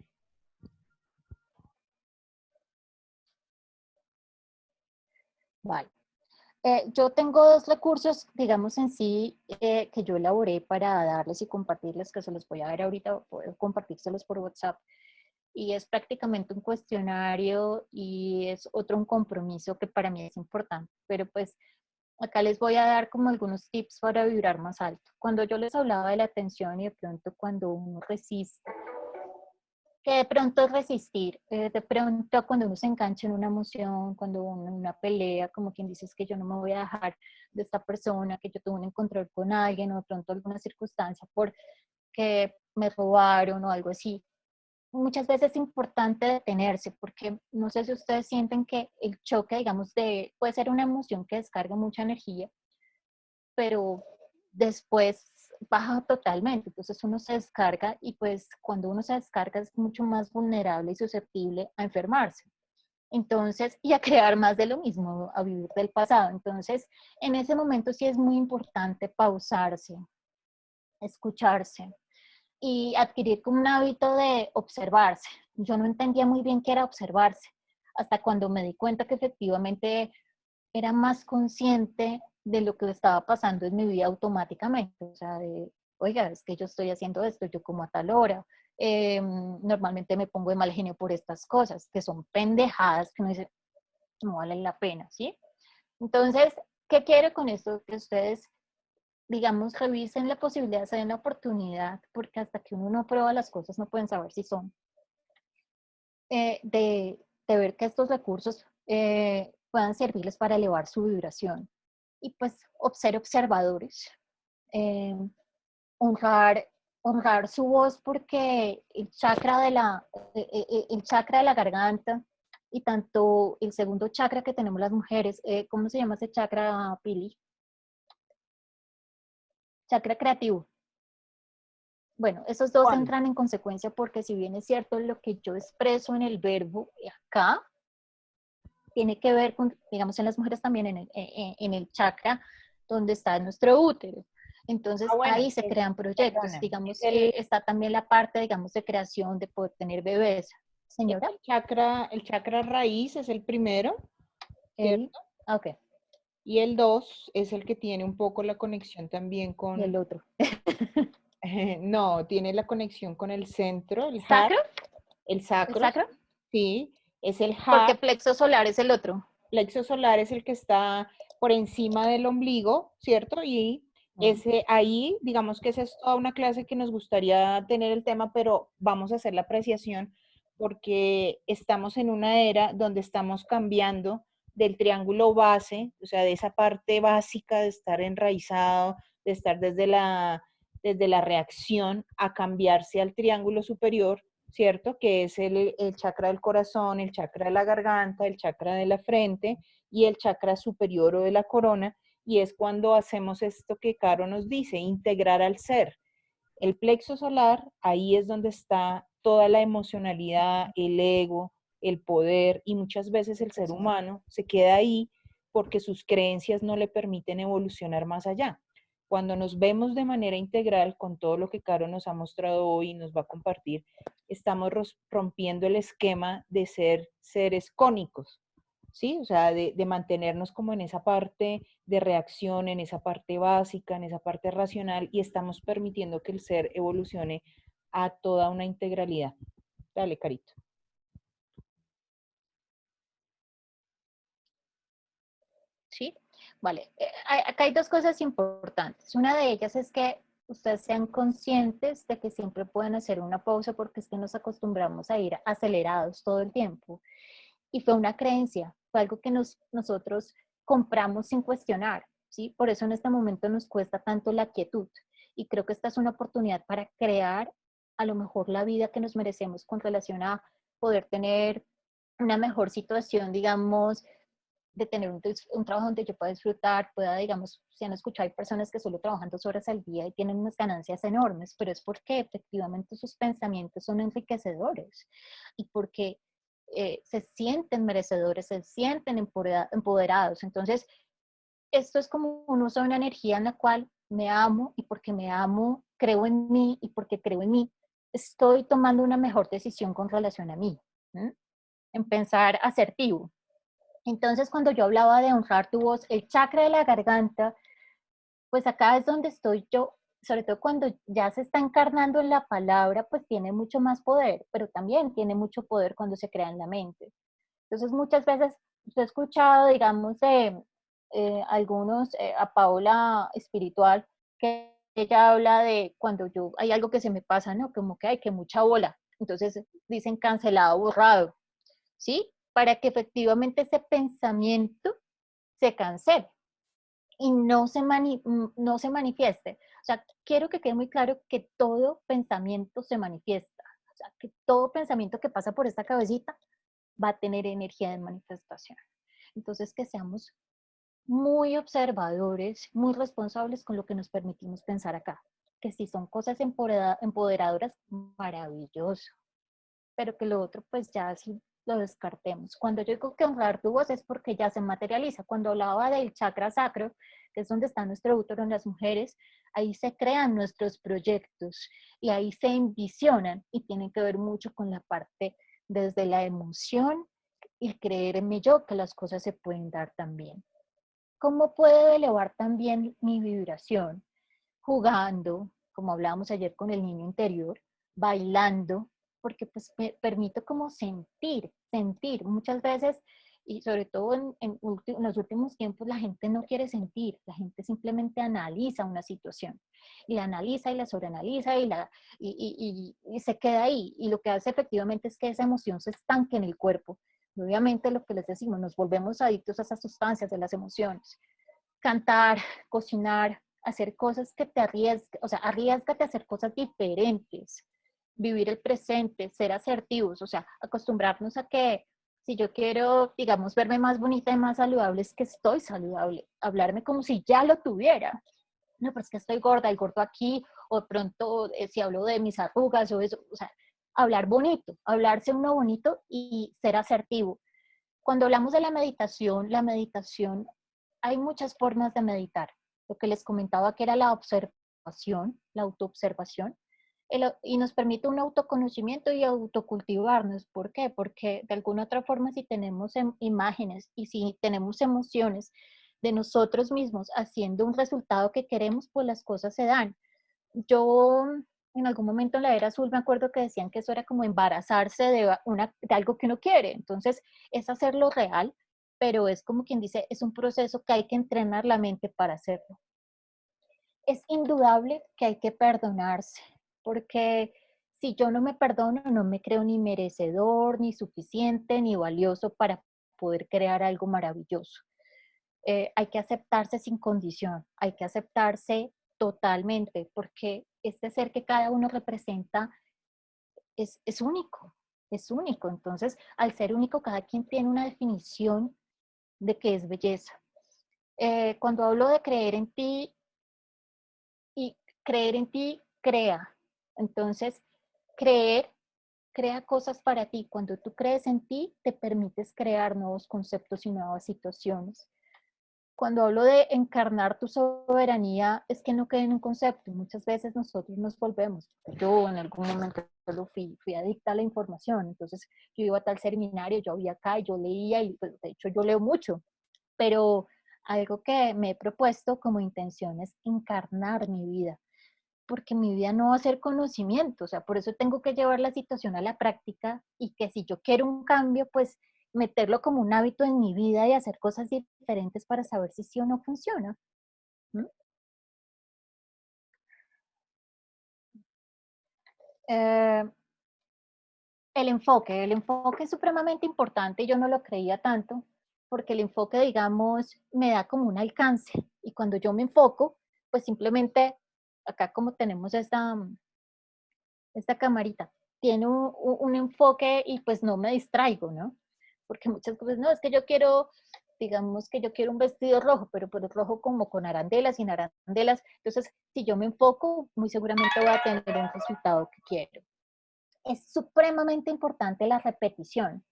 Vale. Yo tengo dos recursos, digamos en sí, que yo elaboré para darles y compartirles, que se los voy a ver ahorita, puedo compartírselos por WhatsApp. Y es prácticamente un cuestionario y es otro un compromiso que para mí es importante. Pero pues acá les voy a dar como algunos tips para vibrar más alto. Cuando yo les hablaba de la atención y de pronto cuando uno resiste, que de pronto es resistir, de pronto cuando uno se engancha en una emoción, cuando uno en una pelea, como quien dice es que yo no me voy a dejar de esta persona, que yo tuve un encuentro con alguien o de pronto alguna circunstancia porque me robaron o algo así. Muchas veces es importante detenerse porque no sé si ustedes sienten que el choque, digamos, puede ser una emoción que descarga mucha energía, pero después baja totalmente. Entonces uno se descarga y pues cuando uno se descarga es mucho más vulnerable y susceptible a enfermarse. Entonces, y a crear más de lo mismo, a vivir del pasado. Entonces, en ese momento sí es muy importante pausarse, escucharse y adquirir como un hábito de observarse. Yo no entendía muy bien qué era observarse, hasta cuando me di cuenta que efectivamente era más consciente de lo que estaba pasando en mi vida automáticamente. O sea, de, oiga, es que yo estoy haciendo esto, yo como a tal hora. Normalmente me pongo de mal genio por estas cosas, que son pendejadas que uno dice, no valen la pena, ¿sí? Entonces, ¿qué quiero con esto? Que ustedes, digamos, revisen la posibilidad, se den la oportunidad, porque hasta que uno no prueba las cosas no pueden saber si son, de ver que estos recursos puedan servirles para elevar su vibración. Y pues ser observadores, eh, honrar, honrar su voz porque el chakra de la garganta y tanto el segundo chakra que tenemos las mujeres, ¿cómo se llama ese chakra, Pili? Chakra creativo. Bueno, esos dos ¿Cuál? entran en consecuencia porque si bien es cierto lo que yo expreso en el verbo acá, tiene que ver con, digamos, en las mujeres también en el chakra donde está nuestro útero. Entonces Bueno, ahí se crean proyectos, perdona, digamos, está también la parte, digamos, de creación, de poder tener bebés. Señora, el chakra raíz es el primero, ¿cierto? Ok, Y el 2 es el que tiene un poco la conexión también y con, el otro. no, tiene la conexión con el centro, el heart, ¿Sacro? el ¿El sacro, sacro? sí, es el Porque heart, plexo solar es el otro. Plexo solar es el que está por encima del ombligo, ¿cierto? Y ese ahí, digamos que esa es toda una clase que nos gustaría tener el tema, pero vamos a hacer la apreciación porque estamos en una era donde estamos cambiando del triángulo base, o sea, de esa parte básica de estar enraizado, de estar desde la reacción, a cambiarse al triángulo superior, ¿cierto? Que es el chakra del corazón, el chakra de la garganta, el chakra de la frente y el chakra superior o de la corona. Y es cuando hacemos esto que Caro nos dice, integrar al ser. El plexo solar, ahí es donde está toda la emocionalidad, el ego, el poder, y muchas veces el ser humano se queda ahí porque sus creencias no le permiten evolucionar más allá. Cuando nos vemos de manera integral con todo lo que Caro nos ha mostrado hoy y nos va a compartir, estamos rompiendo el esquema de ser seres cónicos, ¿sí? O sea, de mantenernos como en esa parte de reacción, en esa parte básica, en esa parte racional, y estamos permitiendo que el ser evolucione a toda una integralidad. Dale, Carito. ¿Sí? Vale. Acá hay dos cosas importantes. Una de ellas es que ustedes sean conscientes de que siempre pueden hacer una pausa porque es que nos acostumbramos a ir acelerados todo el tiempo. Y fue una creencia, fue algo que nosotros compramos sin cuestionar, ¿sí? Por eso en este momento nos cuesta tanto la quietud. Y creo que esta es una oportunidad para crear a lo mejor la vida que nos merecemos con relación a poder tener una mejor situación, digamos, de tener un trabajo donde yo pueda disfrutar, pueda, digamos, si han escuchado, hay personas que solo trabajan 2 horas al día y tienen unas ganancias enormes, pero es porque efectivamente sus pensamientos son enriquecedores y porque se sienten merecedores, se sienten empoderados. Entonces, esto es como un uso de una energía en la cual me amo y porque me amo, creo en mí y porque creo en mí, estoy tomando una mejor decisión con relación a mí, ¿sí? En pensar asertivo. Entonces, cuando yo hablaba de honrar tu voz, el chakra de la garganta, pues acá es donde estoy yo, sobre todo cuando ya se está encarnando en la palabra, pues tiene mucho más poder, pero también tiene mucho poder cuando se crea en la mente. Entonces, muchas veces yo he escuchado, digamos, algunos, a Paola Espiritual, que ella habla de cuando yo, hay algo que se me pasa, ¿no? Como que hay que mucha bola. Entonces dicen cancelado, borrado, ¿sí? Para que efectivamente ese pensamiento se cancele y no se manifieste. O sea, quiero que quede muy claro que todo pensamiento se manifiesta. O sea, que todo pensamiento que pasa por esta cabecita va a tener energía de manifestación. Entonces, que seamos muy observadores, muy responsables con lo que nos permitimos pensar acá. Que si son cosas empoderadoras, maravilloso, pero que lo otro pues ya sí lo descartemos. Cuando yo digo que honrar tu voz es porque ya se materializa. Cuando hablaba del chakra sacro, que es donde está nuestro útero en las mujeres, ahí se crean nuestros proyectos y ahí se envisionan y tienen que ver mucho con la parte desde la emoción y creerme yo que las cosas se pueden dar también. ¿Cómo puedo elevar también mi vibración? Jugando, como hablábamos ayer con el niño interior, bailando, porque pues me permito como sentir. Muchas veces, y sobre todo en los últimos tiempos, la gente no quiere sentir, la gente simplemente analiza una situación, y la analiza y la sobreanaliza y se queda ahí, y lo que hace efectivamente es que esa emoción se estanque en el cuerpo. Y obviamente lo que les decimos, nos volvemos adictos a esas sustancias de las emociones. Cantar, cocinar, hacer cosas que te arriesgues, o sea, arriesgate a hacer cosas diferentes, vivir el presente, ser asertivos, o sea, acostumbrarnos a que si yo quiero, digamos, verme más bonita y más saludable, es que estoy saludable, hablarme como si ya lo tuviera. No, pero es que estoy gorda, el gordo aquí, o de pronto si hablo de mis arrugas o eso, o sea, hablar bonito, hablarse uno bonito y ser asertivo. Cuando hablamos de la meditación, hay muchas formas de meditar. Lo que les comentaba que era la observación, la autoobservación, y nos permite un autoconocimiento y autocultivarnos. ¿Por qué? Porque de alguna otra forma si tenemos imágenes y si tenemos emociones de nosotros mismos haciendo un resultado que queremos, pues las cosas se dan. Yo en algún momento en la era azul me acuerdo que decían que eso era como embarazarse de algo que uno quiere. Entonces es hacerlo real, pero es como quien dice, es un proceso que hay que entrenar la mente para hacerlo. Es indudable que hay que perdonarse, porque si yo no me perdono, no me creo ni merecedor, ni suficiente, ni valioso para poder crear algo maravilloso. Hay que aceptarse sin condición, hay que aceptarse totalmente, porque este ser que cada uno representa es único, es único. Entonces, al ser único, cada quien tiene una definición de qué es belleza. Cuando hablo de creer en ti, y creer en ti crea. Entonces, creer crea cosas para ti. Cuando tú crees en ti, te permites crear nuevos conceptos y nuevas situaciones. Cuando hablo de encarnar tu soberanía, es que no quede en un concepto. Muchas veces nosotros nos volvemos. Yo en algún momento fui adicta a la información. Entonces, yo iba a tal seminario, yo había acá, y yo leía, y pues, de hecho yo leo mucho. Pero algo que me he propuesto como intención es encarnar mi vida, porque mi vida no va a ser conocimiento, o sea, por eso tengo que llevar la situación a la práctica, y que si yo quiero un cambio, pues meterlo como un hábito en mi vida y hacer cosas diferentes para saber si sí o no funciona. ¿Mm? Eh, el enfoque es supremamente importante, yo no lo creía tanto, porque el enfoque, digamos, me da como un alcance, y cuando yo me enfoco, pues simplemente, acá como tenemos esta camarita, tiene un enfoque y pues no me distraigo, ¿no? Porque muchas veces, no, es que yo quiero, digamos que yo quiero un vestido rojo, pero rojo como con arandelas, sin arandelas. Entonces, si yo me enfoco, muy seguramente voy a tener un resultado que quiero. Es supremamente importante la repetición.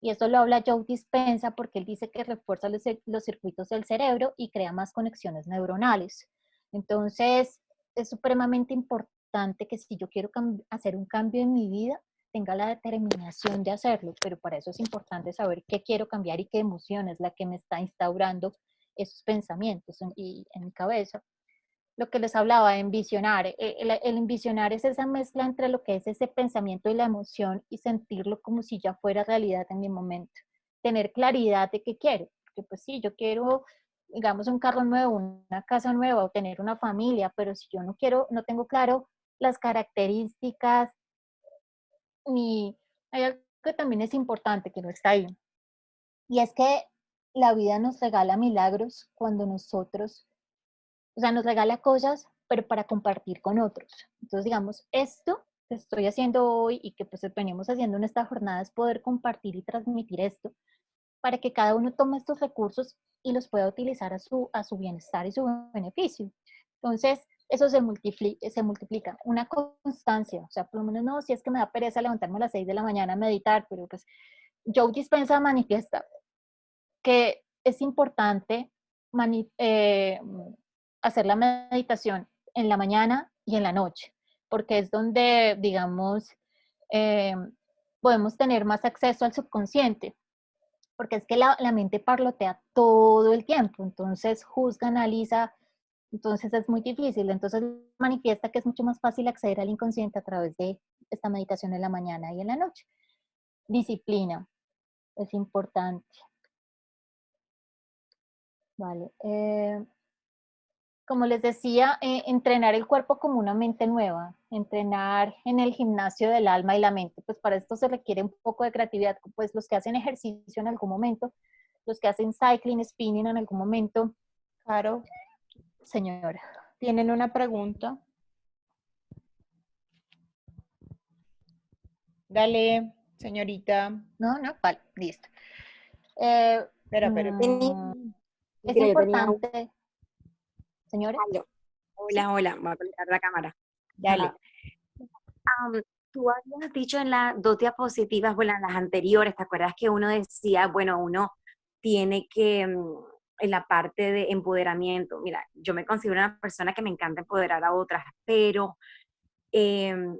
Y eso lo habla Joe Dispenza, porque él dice que refuerza los circuitos del cerebro y crea más conexiones neuronales. Entonces, es supremamente importante que si yo quiero hacer un cambio en mi vida, tenga la determinación de hacerlo, pero para eso es importante saber qué quiero cambiar y qué emoción es la que me está instaurando esos pensamientos en mi cabeza. Lo que les hablaba, envisionar. El envisionar es esa mezcla entre lo que es ese pensamiento y la emoción, y sentirlo como si ya fuera realidad en mi momento. Tener claridad de qué quiero. Porque pues sí, yo quiero, digamos, un carro nuevo, una casa nueva, o tener una familia, pero si yo no quiero, no tengo claro las características, ni hay algo que también es importante que no está ahí. Y es que la vida nos regala milagros cuando nosotros, o sea, nos regala cosas, pero para compartir con otros. Entonces, digamos, esto que estoy haciendo hoy y que pues venimos haciendo en esta jornada es poder compartir y transmitir esto para que cada uno tome estos recursos y los pueda utilizar a su bienestar y su beneficio. Entonces, eso se multiplica. Una constancia, o sea, por lo menos no, si es que me da pereza levantarme a las 6 de la mañana a meditar, pero pues Joe Dispenza manifiesta que es importante hacer la meditación en la mañana y en la noche, porque es donde, digamos, eh, podemos tener más acceso al subconsciente, porque es que la mente parlotea todo el tiempo, entonces juzga, analiza, entonces es muy difícil. Entonces manifiesta que es mucho más fácil acceder al inconsciente a través de esta meditación en la mañana y en la noche. Disciplina es importante. Vale. Como les decía, entrenar el cuerpo como una mente nueva, entrenar en el gimnasio del alma y la mente, pues para esto se requiere un poco de creatividad, pues los que hacen ejercicio en algún momento, los que hacen cycling, spinning en algún momento. Caro, Señora. ¿tienen una pregunta? Dale, señorita. No, no, vale, listo. Espera. Es Mira, yo tenía un... importante, señora. Aló. ¿Sí? Hola, hola, voy a conectar la cámara. Dale. Ajá. Tú habías dicho en las dos diapositivas, bueno, en las anteriores, ¿te acuerdas que uno decía, bueno, uno tiene que, en la parte de empoderamiento, mira, yo me considero una persona que me encanta empoderar a otras, pero em,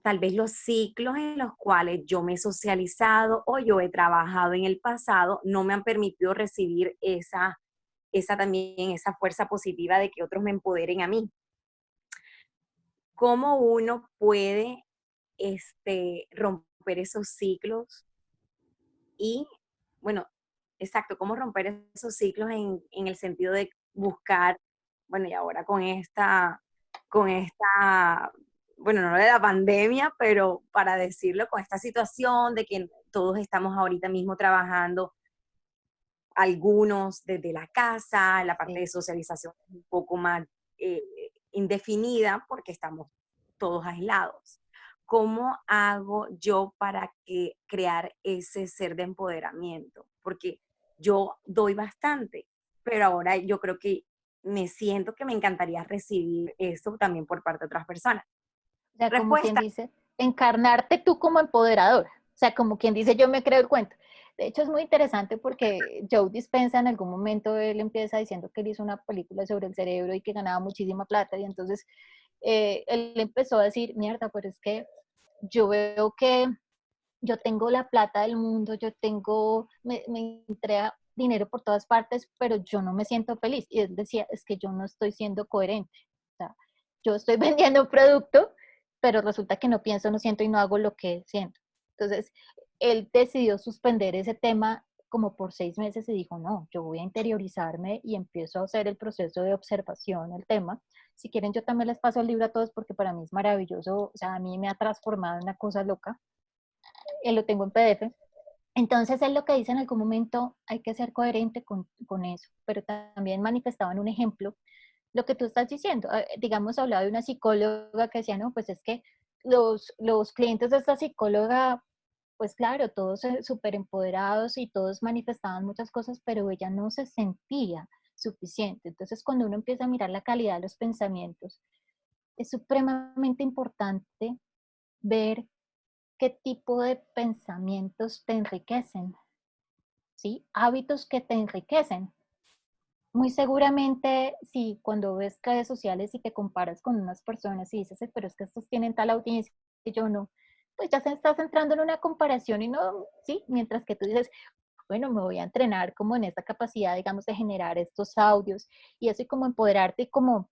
tal vez los ciclos en los cuales yo me he socializado o yo he trabajado en el pasado no me han permitido recibir esa también, esa fuerza positiva de que otros me empoderen a mí. ¿Cómo uno puede romper esos ciclos y, bueno, exacto, cómo romper esos ciclos en el sentido de buscar, bueno, y ahora con esta, bueno, no de la pandemia, pero para decirlo, con esta situación de que todos estamos ahorita mismo trabajando, algunos desde la casa, la parte de Sí. socialización es un poco más eh, indefinida porque estamos todos aislados. ¿Cómo hago yo para crear ese ser de empoderamiento? Porque yo doy bastante, pero ahora yo creo que me siento que me encantaría recibir eso también por parte de otras personas. O sea, como quien Respuesta, dice, encarnarte tú como empoderadora. O sea, como quien dice, yo me creo el cuento. De hecho, es muy interesante porque Joe Dispenza en algún momento él empieza diciendo que él hizo una película sobre el cerebro y que ganaba muchísima plata y entonces él empezó a decir, mierda, pero es que yo veo que yo tengo la plata del mundo, yo tengo, me entrega dinero por todas partes, pero yo no me siento feliz. Y él decía, es que yo no estoy siendo coherente. O sea, yo estoy vendiendo un producto, pero resulta que no pienso, no siento y no hago lo que siento. Entonces, él decidió suspender ese tema como por 6 meses y dijo, no, yo voy a interiorizarme y empiezo a hacer el proceso de observación, el tema. Si quieren, yo también les paso el libro a todos porque para mí es maravilloso, o sea, a mí me ha transformado en una cosa loca. Lo tengo en PDF. Entonces, él lo que dice en algún momento, hay que ser coherente con eso, pero también manifestaba en un ejemplo lo que tú estás diciendo. Digamos, hablaba de una psicóloga que decía, no, pues es que los clientes de esta psicóloga, pues claro, todos súper empoderados y todos manifestaban muchas cosas, pero ella no se sentía suficiente. Entonces, cuando uno empieza a mirar la calidad de los pensamientos, es supremamente importante ver qué tipo de pensamientos te enriquecen, ¿sí? Hábitos que te enriquecen. Muy seguramente, si cuando ves redes sociales y te comparas con unas personas y dices, pero es que estos tienen tal audiencia y yo no, pues ya se estás entrando en una comparación y no, ¿sí? Mientras que tú dices, bueno, me voy a entrenar como en esta capacidad, digamos, de generar estos audios y eso y como empoderarte y como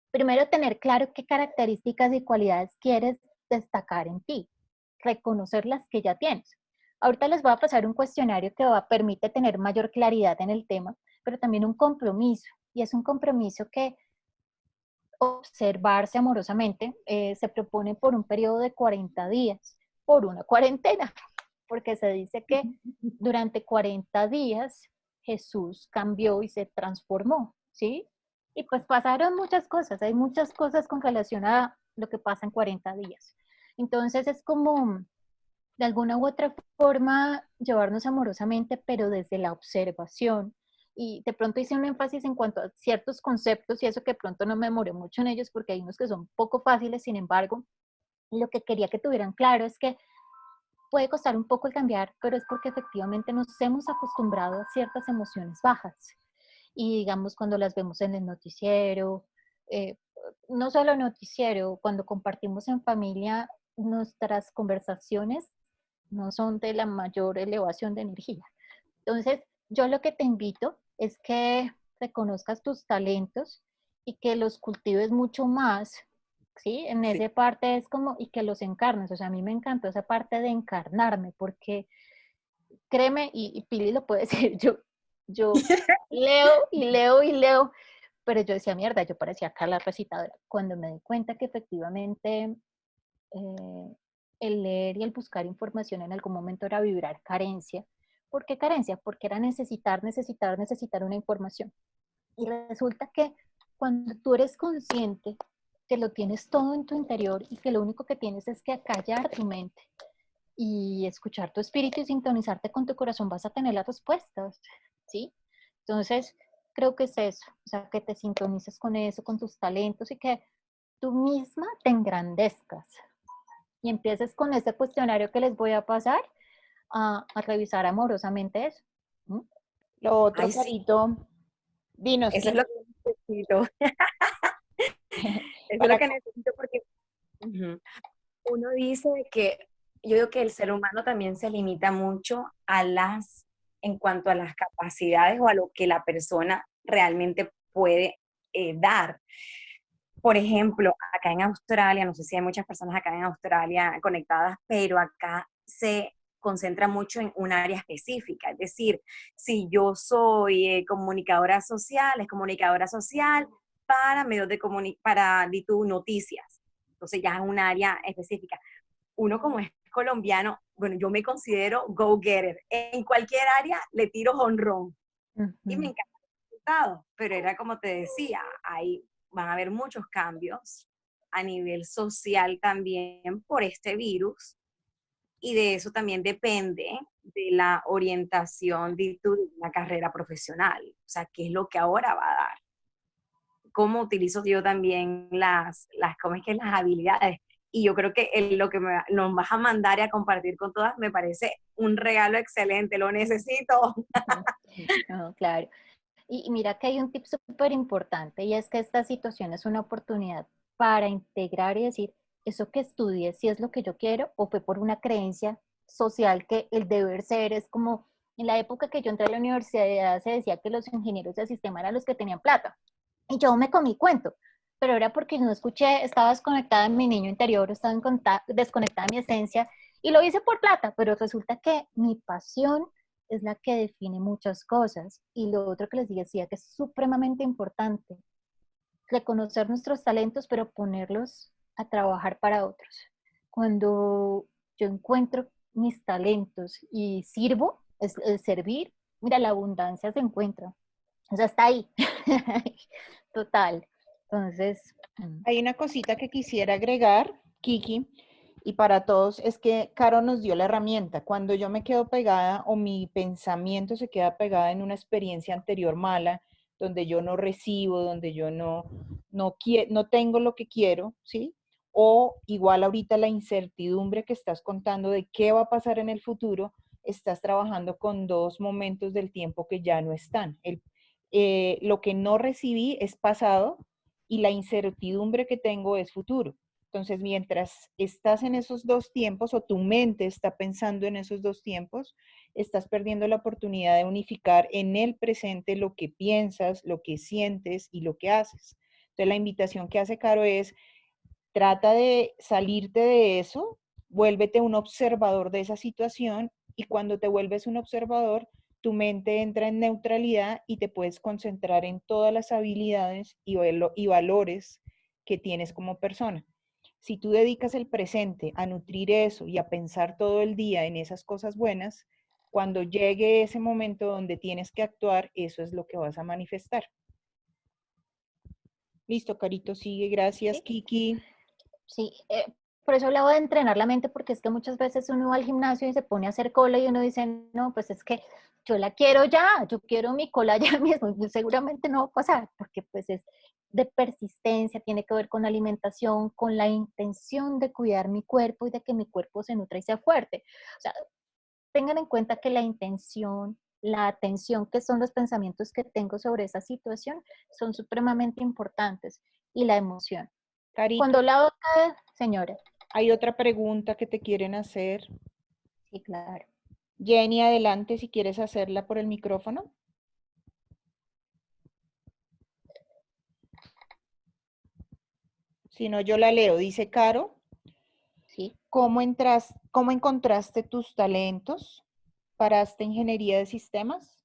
primero tener claro qué características y cualidades quieres destacar en ti, reconocer las que ya tienes. Ahorita les voy a pasar un cuestionario que permite tener mayor claridad en el tema, pero también un compromiso. Y es un compromiso que observarse amorosamente se propone por un periodo de 40 días, por una cuarentena, porque se dice que durante 40 días Jesús cambió y se transformó, ¿sí? Y pues pasaron muchas cosas, hay muchas cosas con relación a lo que pasa en 40 días. Entonces es como de alguna u otra forma llevarnos amorosamente, pero desde la observación. Y de pronto hice un énfasis en cuanto a ciertos conceptos y eso que de pronto no me demoré mucho en ellos porque hay unos que son poco fáciles, sin embargo, lo que quería que tuvieran claro es que puede costar un poco el cambiar, pero es porque efectivamente nos hemos acostumbrado a ciertas emociones bajas. Y digamos, cuando las vemos en el noticiero, eh, no solo noticiero, cuando compartimos en familia, nuestras conversaciones no son de la mayor elevación de energía. Entonces, yo lo que te invito es que reconozcas tus talentos y que los cultives mucho más, ¿sí? En Sí. esa parte es como, y que los encarnes, o sea, a mí me encantó esa parte de encarnarme, porque créeme, y Pili lo puede decir, yo leo y leo y leo, pero yo decía, mierda, yo parecía Carla recitadora. Cuando me di cuenta que efectivamente el leer y el buscar información en algún momento era vibrar carencia. ¿Por qué carencia? Porque era necesitar una información. Y resulta que cuando tú eres consciente que lo tienes todo en tu interior y que lo único que tienes es que acallar tu mente y escuchar tu espíritu y sintonizarte con tu corazón, vas a tener las respuestas, ¿sí? Entonces, creo que es eso, o sea, que te sintonices con eso, con tus talentos y que tú misma te engrandezcas y empieces con ese cuestionario que les voy a pasar a revisar amorosamente eso. ¿Mm? Lo otro, ay, sí, Carito, dinos eso es que lo que necesito. Eso es lo para... que necesito porque ujú, uno dice que yo digo que el ser humano también se limita mucho en cuanto a las capacidades o a lo que la persona realmente puede dar. Por ejemplo, acá en Australia, no sé si hay muchas personas acá en Australia conectadas, pero acá concentra mucho en un área específica. Es decir, si yo soy comunicadora social, es comunicadora social para medios de para YouTube noticias. Entonces ya es un área específica. Uno como es colombiano, bueno, yo me considero go-getter. En cualquier área le tiro jonrón. Y me encanta el resultado. Pero era como te decía, ahí van a haber muchos cambios a nivel social también por este virus. Y de eso también depende de la orientación de una carrera profesional. O sea, qué es lo que ahora va a dar. Cómo utilizo yo también ¿cómo es que las habilidades? Y yo creo que lo que nos vas a mandar y a compartir con todas me parece un regalo excelente, lo necesito. No, claro. Y mira que hay un tip súper importante y es que esta situación es una oportunidad para integrar y decir, eso que estudié, si es lo que yo quiero o fue por una creencia social que el deber ser es como, en la época que yo entré a la universidad se decía que los ingenieros del sistema eran los que tenían plata. Y yo me comí cuento, pero era porque no escuché, estaba desconectada en mi niño interior, estaba desconectada de mi esencia y lo hice por plata, pero resulta que mi pasión es la que define muchas cosas. Y lo otro que les decía que es supremamente importante, reconocer nuestros talentos, pero ponerlos a trabajar para otros. Cuando yo encuentro mis talentos y sirvo, es el servir, mira, la abundancia se encuentra. O sea, está ahí. Total. Entonces. Hay una cosita que quisiera agregar, Kiki, y para todos, es que Caro nos dio la herramienta. Cuando yo me quedo pegada o mi pensamiento se queda pegada en una experiencia anterior mala, donde yo no recibo, donde yo no tengo lo que quiero, ¿sí? O igual ahorita la incertidumbre que estás contando de qué va a pasar en el futuro, estás trabajando con dos momentos del tiempo que ya no están. Lo que no recibí es pasado y la incertidumbre que tengo es futuro. Entonces, mientras estás en esos dos tiempos o tu mente está pensando en esos dos tiempos, estás perdiendo la oportunidad de unificar en el presente lo que piensas, lo que sientes y lo que haces. Entonces, la invitación que hace Caro es, trata de salirte de eso, vuélvete un observador de esa situación y cuando te vuelves un observador, tu mente entra en neutralidad y te puedes concentrar en todas las habilidades y valores que tienes como persona. Si tú dedicas el presente a nutrir eso y a pensar todo el día en esas cosas buenas, cuando llegue ese momento donde tienes que actuar, eso es lo que vas a manifestar. Listo, Carito, sigue. Gracias, Sí, Kiki. sí, por eso hablaba de entrenar la mente, porque es que muchas veces uno va al gimnasio y se pone a hacer cola y uno dice, no, pues es que yo la quiero ya, yo quiero mi cola ya mismo. Y seguramente no va a pasar, porque pues es de persistencia, tiene que ver con alimentación, con la intención de cuidar mi cuerpo y de que mi cuerpo se nutra y sea fuerte. O sea, tengan en cuenta que la intención, la atención, que son los pensamientos que tengo sobre esa situación, son supremamente importantes y la emoción. Carito, Cuando la otra, señora. hay otra pregunta que te quieren hacer. Sí, claro. Jenny, adelante si quieres hacerla por el micrófono. Si no, yo la leo. Dice Caro, Sí. ¿cómo encontraste tus talentos para esta ingeniería de sistemas?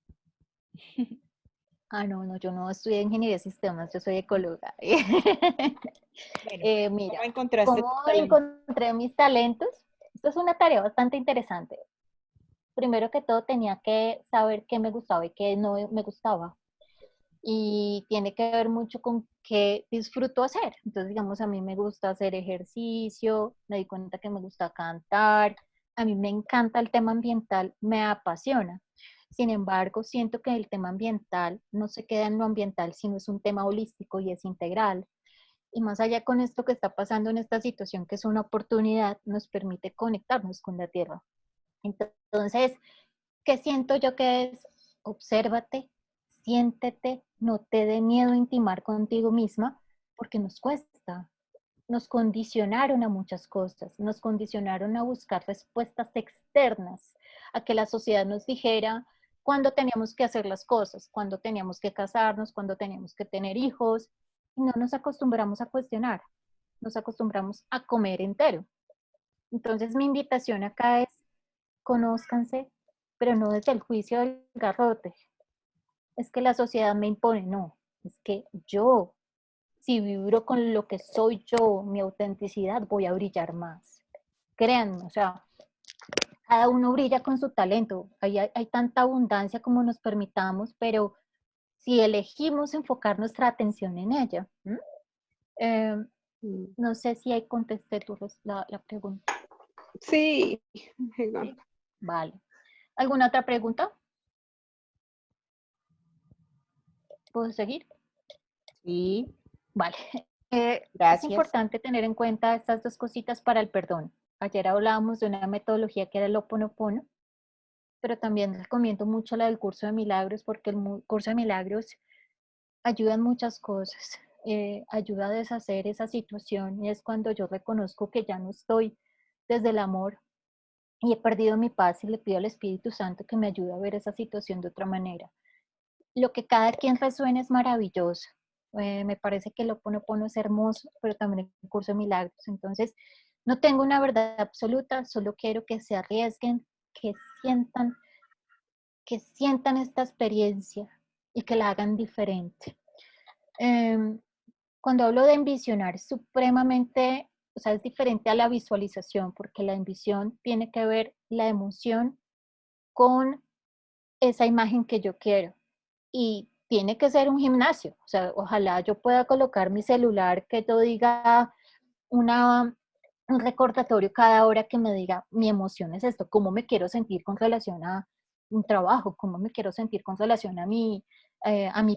Ah, no, yo no estudié ingeniería de sistemas, yo soy ecóloga. Bueno, ¿cómo Mira, encontraste ¿cómo tus talentos? encontré mis talentos? Esto es una tarea bastante interesante. Primero que todo tenía que saber qué me gustaba y qué no me gustaba. Y tiene que ver mucho con qué disfruto hacer. Entonces, digamos, a mí me gusta hacer ejercicio, me di cuenta que me gusta cantar, a mí me encanta el tema ambiental, me apasiona. Sin embargo, siento que el tema ambiental no se queda en lo ambiental, sino es un tema holístico y es integral. Y más allá con esto que está pasando en esta situación, que es una oportunidad, nos permite conectarnos con la tierra. Entonces, ¿qué siento yo que es? Obsérvate, siéntete, no te dé miedo intimar contigo misma, porque nos cuesta. Nos condicionaron a muchas cosas, nos condicionaron a buscar respuestas externas, a que la sociedad nos dijera cuándo teníamos que hacer las cosas, cuándo teníamos que casarnos, cuándo teníamos que tener hijos, y no nos acostumbramos a cuestionar, nos acostumbramos a comer entero. Entonces mi invitación acá es conózcanse, pero no desde el juicio del garrote. Es que la sociedad me impone, no, es que yo, si vibro con lo que soy yo, mi autenticidad, voy a brillar más. Créanme, o sea, cada uno brilla con su talento, hay tanta abundancia como nos permitamos, pero si elegimos enfocar nuestra atención en ella. No sé si ahí contesté la pregunta. Sí. Vale. ¿Alguna otra pregunta? ¿Puedo seguir? Sí, Vale. Es gracias. importante tener en cuenta estas dos cositas para el perdón. Ayer hablábamos de una metodología que era el Ho'oponopono, pero también recomiendo mucho la del curso de milagros, porque el curso de milagros ayuda en muchas cosas. Ayuda a deshacer esa situación, y es cuando yo reconozco que ya no estoy desde el amor y he perdido mi paz, y le pido al Espíritu Santo que me ayude a ver esa situación de otra manera. Lo que cada quien resuene es maravilloso. Me parece que el Ho'oponopono es hermoso, pero también el curso de milagros. Entonces, no tengo una verdad absoluta, solo quiero que se arriesguen, que sientan esta experiencia y que la hagan diferente. Cuando hablo de envisionar, es supremamente, o sea, es diferente a la visualización, porque la envisión tiene que ver la emoción con esa imagen que yo quiero. Y tiene que ser un gimnasio, o sea, ojalá yo pueda colocar mi celular que todo diga un recordatorio cada hora que me diga mi emoción es esto, cómo me quiero sentir con relación a un trabajo, cómo me quiero sentir con relación a mi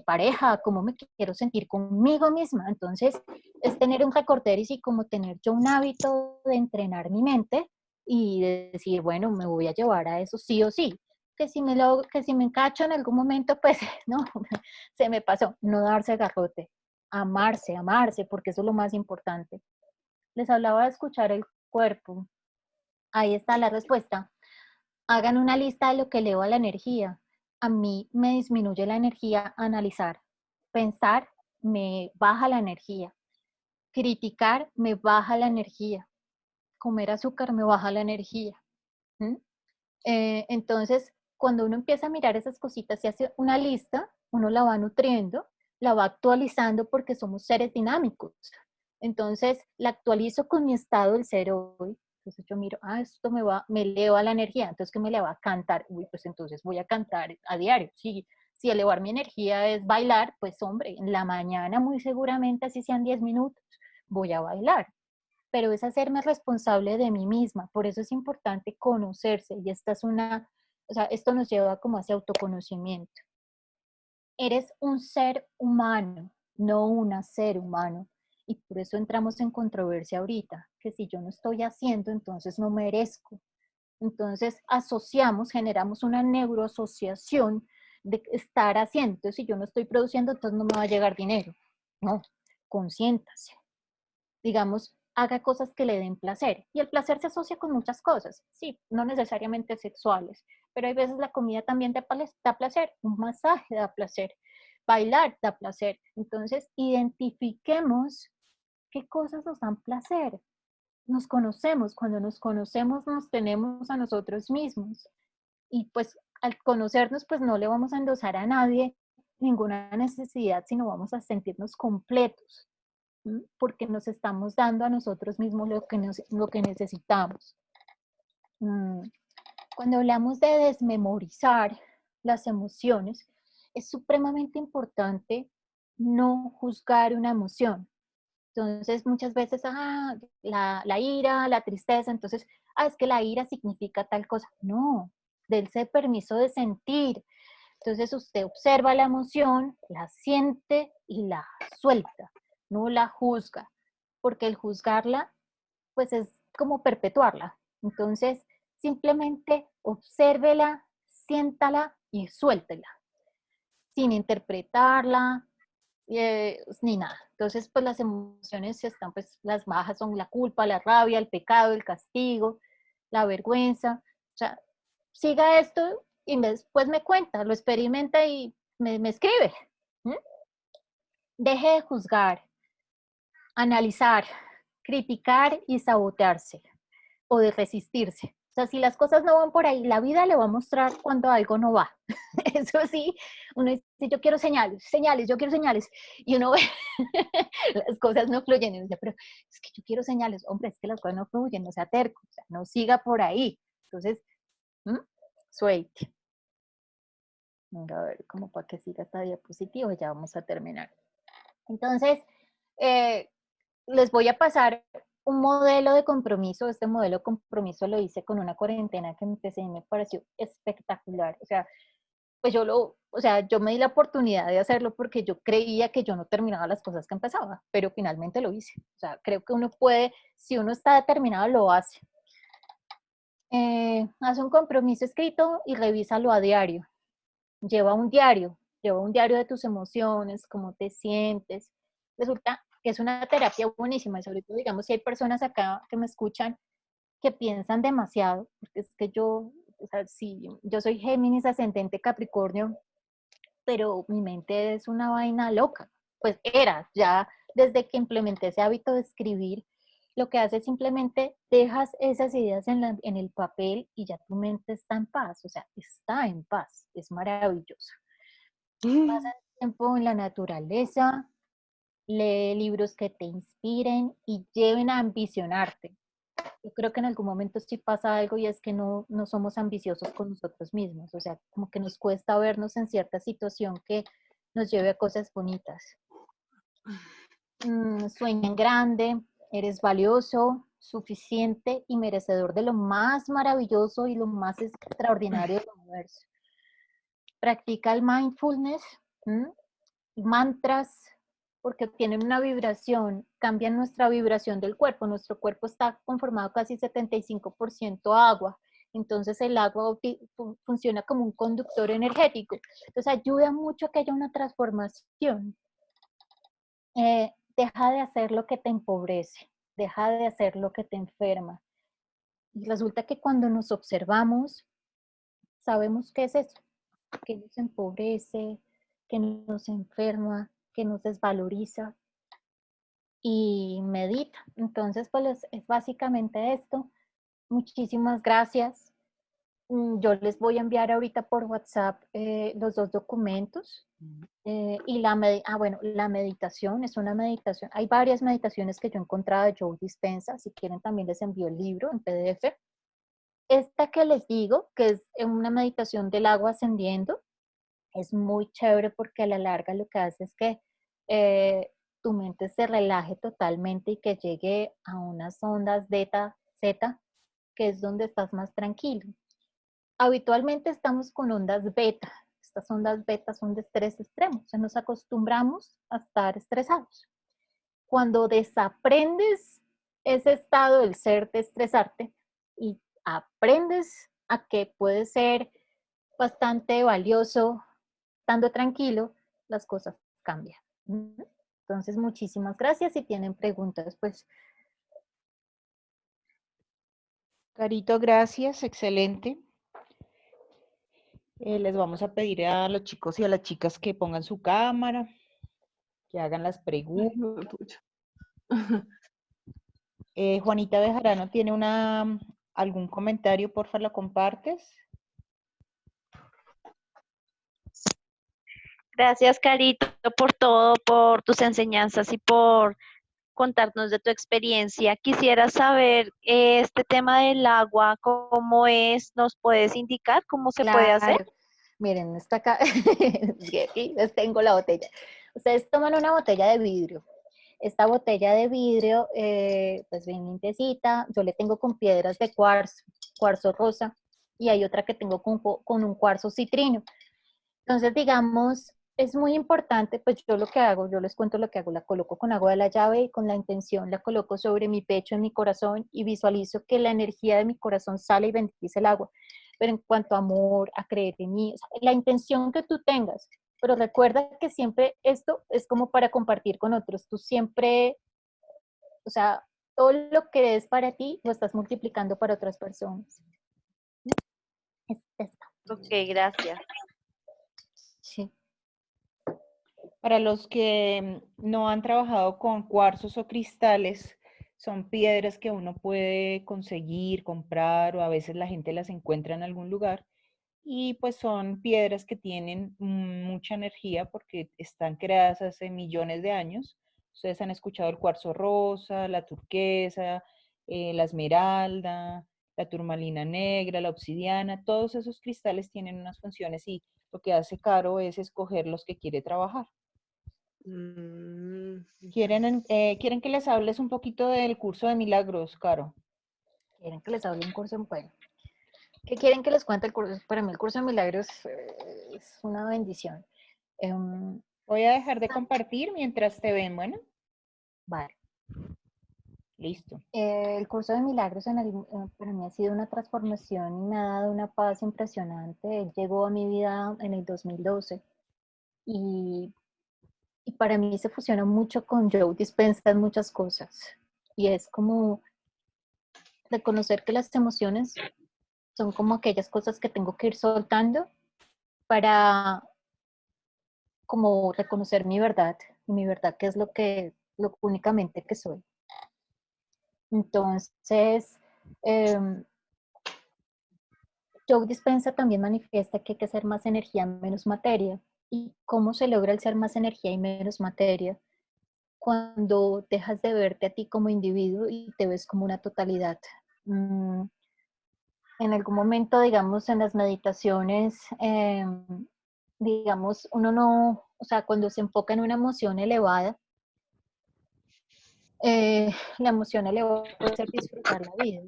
pareja, cómo me quiero sentir conmigo misma. Entonces, es tener un recorderis y como tener yo un hábito de entrenar mi mente y de decir, bueno, me voy a llevar a eso sí o sí. Que si me encacho en algún momento, pues no, se me pasó. No darse garrote, amarse, porque eso es lo más importante. Les hablaba de escuchar el cuerpo. Ahí está la respuesta. Hagan una lista de lo que eleva la energía. A mí me disminuye la energía analizar. Pensar me baja la energía. Criticar me baja la energía. Comer azúcar me baja la energía. ¿Mm? Entonces, cuando uno empieza a mirar esas cositas y hace una lista, uno la va nutriendo, la va actualizando porque somos seres dinámicos. Entonces, la actualizo con mi estado del ser hoy. Entonces yo miro, esto me eleva la energía, entonces ¿qué me le va a cantar? Uy, pues entonces voy a cantar a diario. Si elevar mi energía es bailar, pues hombre, en la mañana muy seguramente, así sean 10 minutos, voy a bailar, pero es hacerme responsable de mí misma. Por eso es importante conocerse, y esto nos lleva como a ese autoconocimiento. Eres un ser humano, no un ser humano, y por eso entramos en controversia ahorita, que si yo no estoy haciendo, entonces no merezco. Entonces generamos una neuroasociación de estar haciendo. Entonces, si yo no estoy produciendo, entonces no me va a llegar dinero. No, consiéntase. Digamos, haga cosas que le den placer. Y el placer se asocia con muchas cosas, sí, no necesariamente sexuales, pero hay veces la comida también da placer, un masaje da placer, bailar da placer. Entonces, identifiquemos qué cosas nos dan placer. Nos conocemos, cuando nos conocemos nos tenemos a nosotros mismos. Y pues al conocernos, pues no le vamos a endosar a nadie ninguna necesidad, sino vamos a sentirnos completos, porque nos estamos dando a nosotros mismos lo que necesitamos. Cuando hablamos de desmemorizar las emociones, es supremamente importante no juzgar una emoción. Entonces, muchas veces, la ira, la tristeza, entonces, es que la ira significa tal cosa. No, dense permiso de sentir. Entonces, usted observa la emoción, la siente y la suelta, no la juzga, porque el juzgarla, pues es como perpetuarla. Entonces, simplemente obsérvela, siéntala y suéltela, sin interpretarla, ni nada. Entonces, pues las emociones están, pues las bajas son la culpa, la rabia, el pecado, el castigo, la vergüenza. O sea, siga esto y después me cuenta, lo experimenta y me escribe. ¿Mm? Deje de juzgar, analizar, criticar y sabotearse o de resistirse. O sea, si las cosas no van por ahí, la vida le va a mostrar cuando algo no va. Eso sí, uno dice, yo quiero señales, señales, yo quiero señales. Y uno ve, las cosas no fluyen. Y uno dice, pero es que yo quiero señales. Hombre, es que las cosas no fluyen, no sea terco, o sea, no siga por ahí. Entonces, suelte. Venga, a ver, como para que siga esta diapositiva, ya vamos a terminar. Entonces, les voy a pasar un modelo de compromiso. Este modelo de compromiso lo hice con una cuarentena que empecé y me pareció espectacular. O sea, pues yo me di la oportunidad de hacerlo porque yo creía que yo no terminaba las cosas que empezaba, pero finalmente lo hice. O sea, creo que uno puede, si uno está determinado, lo hace. Haz un compromiso escrito y revísalo a diario. Lleva un diario de tus emociones, cómo te sientes. Resulta que es una terapia buenísima y sobre todo, digamos, si hay personas acá que me escuchan que piensan demasiado, porque es que yo, o sea, sí, yo soy Géminis ascendente Capricornio, pero mi mente es una vaina loca. Pues era, ya desde que implementé ese hábito de escribir, lo que hace es simplemente dejas esas ideas en el papel y ya tu mente está en paz, o sea, está en paz, es maravilloso. Pasa tiempo en la naturaleza, lee libros que te inspiren y lleven a ambicionarte. Yo creo que en algún momento sí pasa algo y es que no somos ambiciosos con nosotros mismos, o sea, como que nos cuesta vernos en cierta situación que nos lleve a cosas bonitas. Sueña en grande, eres valioso, suficiente y merecedor de lo más maravilloso y lo más extraordinario del universo. Practica el mindfulness, mantras, porque tienen una vibración, cambian nuestra vibración del cuerpo. Nuestro cuerpo está conformado casi 75% agua, entonces el agua funciona como un conductor energético. Entonces ayuda mucho a que haya una transformación. Deja de hacer lo que te empobrece, deja de hacer lo que te enferma. Y resulta que cuando nos observamos, sabemos qué es eso, que nos empobrece, que nos enferma, que nos desvaloriza y medita. Entonces, pues es básicamente esto. Muchísimas gracias. Yo les voy a enviar ahorita por WhatsApp los dos documentos. Y la meditación es una meditación. Hay varias meditaciones que yo he encontrado de Joe Dispenza. Si quieren, también les envío el libro en PDF. Esta que les digo, que es una meditación del agua ascendiendo, es muy chévere porque a la larga lo que hace es que tu mente se relaje totalmente y que llegue a unas ondas beta, zeta, que es donde estás más tranquilo. Habitualmente estamos con ondas beta. Estas ondas beta son de estrés extremo. O sea, nos acostumbramos a estar estresados. Cuando desaprendes ese estado del ser de estresarte y aprendes a que puede ser bastante valioso estando tranquilo, las cosas cambian. Entonces, muchísimas gracias. Si tienen preguntas, pues. Carito, gracias, excelente. Les vamos a pedir a los chicos y a las chicas que pongan su cámara, que hagan las preguntas. Juanita Bejarano tiene algún comentario, porfa, ¿lo compartes? Gracias, Carito, por todo, por tus enseñanzas y por contarnos de tu experiencia. Quisiera saber este tema del agua, ¿cómo es? ¿Nos puedes indicar cómo se puede hacer? Miren, está acá, aquí les tengo la botella. Ustedes toman una botella de vidrio. Esta botella de vidrio, pues bien limpiecita. Yo le tengo con piedras de cuarzo rosa, y hay otra que tengo con un cuarzo citrino. Entonces, digamos, es muy importante, pues yo lo que hago, yo les cuento lo que hago, la coloco con agua de la llave y con la intención la coloco sobre mi pecho, en mi corazón, y visualizo que la energía de mi corazón sale y bendice el agua. Pero en cuanto a amor, a creer en mí, o sea, la intención que tú tengas, pero recuerda que siempre esto es como para compartir con otros. Tú siempre, o sea, todo lo que es para ti lo estás multiplicando para otras personas. Es esto. Ok, gracias. Sí. Para los que no han trabajado con cuarzos o cristales, Son piedras que uno puede conseguir, comprar o a veces la gente las encuentra en algún lugar. Y pues son piedras que tienen mucha energía porque están creadas hace millones de años. Ustedes han escuchado el cuarzo rosa, la turquesa, la esmeralda, la turmalina negra, la obsidiana. Todos esos cristales tienen unas funciones y lo que hace Caro es escoger los que quiere trabajar. Mm, ¿Quieren que les hables un poquito del curso de milagros, Caro? ¿Quieren que les hable un curso? Bueno, ¿qué quieren que les cuente el curso? Para mí el curso de milagros es una bendición. Em, Voy a dejar de compartir mientras te ven, bueno, vale. listo. El curso de milagros para mí ha sido una transformación y me ha dado una paz impresionante. Él llegó a mi vida en el 2012 y, y para mí se fusiona mucho con Joe Dispenza en muchas cosas. Y es como reconocer que las emociones son como aquellas cosas que tengo que ir soltando para como reconocer mi verdad, y mi verdad que es lo únicamente que soy. Entonces, Joe Dispenza también manifiesta que hay que ser más energía, menos materia. ¿Y cómo se logra el ser más energía y menos materia? Cuando dejas de verte a ti como individuo y te ves como una totalidad. En algún momento, digamos, en las meditaciones, digamos, uno no, o sea, cuando se enfoca en una emoción elevada, la emoción elevada puede ser disfrutar la vida,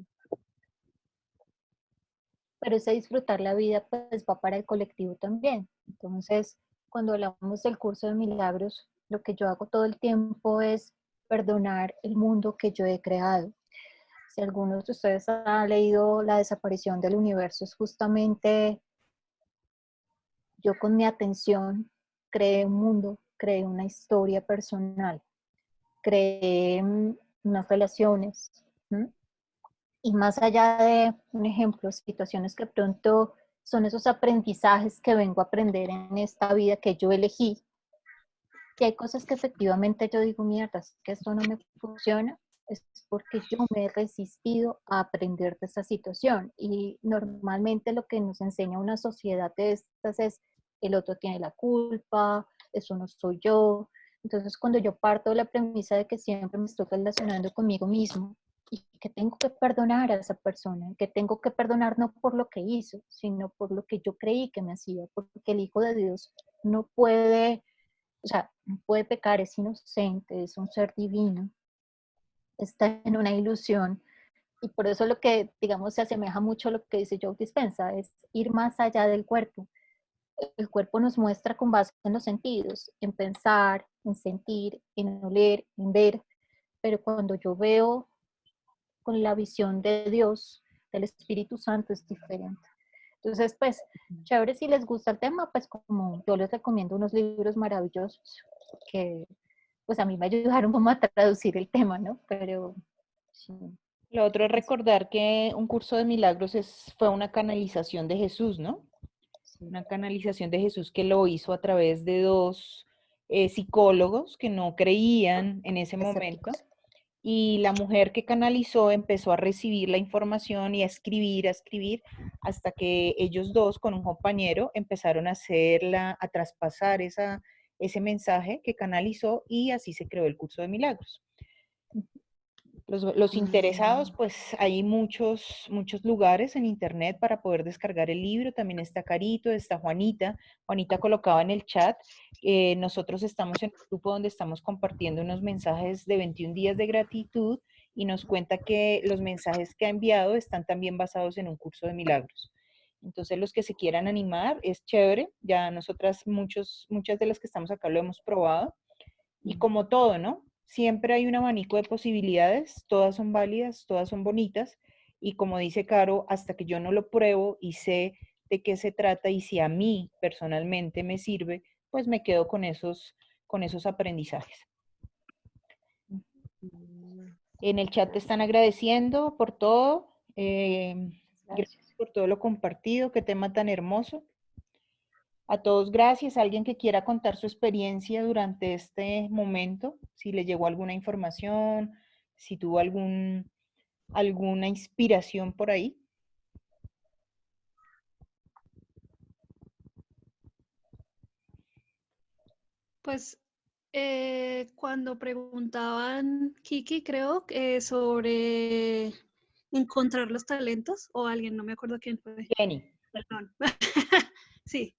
pero ese disfrutar la vida pues va para el colectivo también. Entonces, cuando hablamos del curso de milagros, lo que yo hago todo el tiempo es perdonar el mundo que yo he creado. Si algunos de ustedes han leído La desaparición del universo, es justamente yo con mi atención creé un mundo, creé una historia personal, creé unas relaciones. ¿Mm? Y más allá de un ejemplo, situaciones que pronto son esos aprendizajes que vengo a aprender en esta vida que yo elegí, que hay cosas que efectivamente yo digo, mierda, es que esto no me funciona, es porque yo me he resistido a aprender de esta situación. Y normalmente lo que nos enseña una sociedad de estas es, el otro tiene la culpa, eso no soy yo. Entonces, cuando yo parto de la premisa de que siempre me estoy relacionando conmigo mismo y que tengo que perdonar a esa persona, que tengo que perdonar no por lo que hizo, sino por lo que yo creí que me hacía, porque el Hijo de Dios no puede, o sea, no puede pecar, es inocente, es un ser divino, está en una ilusión. Y por eso lo que, digamos, se asemeja mucho a lo que dice Joe Dispenza, es ir más allá del cuerpo. El cuerpo nos muestra con base en los sentidos, en pensar, en sentir, en oler, en ver, pero cuando yo veo con la visión de Dios, del Espíritu Santo, es diferente. Entonces, pues, chévere si les gusta el tema, pues como yo les recomiendo unos libros maravillosos que pues a mí me ayudaron como a traducir el tema, ¿no? Pero sí. Lo otro es recordar que un curso de milagros fue una canalización de Jesús, ¿no? Sí, Una canalización de Jesús que lo hizo a través de dos psicólogos que no creían en ese momento. escépticos. Y la mujer que canalizó empezó a recibir la información y a escribir, hasta que ellos dos con un compañero empezaron a hacerla, a traspasar ese mensaje que canalizó y así se creó el curso de milagros. Los interesados, pues hay muchos lugares en internet para poder descargar el libro. También está Carito, está Juanita. Juanita colocaba en el chat. Nosotros estamos en un grupo donde estamos compartiendo unos mensajes de 21 días de gratitud y nos cuenta que los mensajes que ha enviado están también basados en un curso de milagros. Entonces, los que se quieran animar, es chévere. Ya nosotras, muchas de las que estamos acá lo hemos probado. Y como todo, ¿no? Siempre hay un abanico de posibilidades, todas son válidas, todas son bonitas, y como dice Caro, hasta que yo no lo pruebo y sé de qué se trata y si a mí personalmente me sirve, pues me quedo con esos aprendizajes. En el chat te están agradeciendo por todo, gracias por todo lo compartido, qué tema tan hermoso. A todos gracias. Alguien que quiera contar su experiencia durante este momento, si le llegó alguna información, si tuvo alguna inspiración por ahí. Pues cuando preguntaban, Kiki, creo, sobre encontrar los talentos, o alguien, no me acuerdo quién fue. Jenny. Perdón. Sí.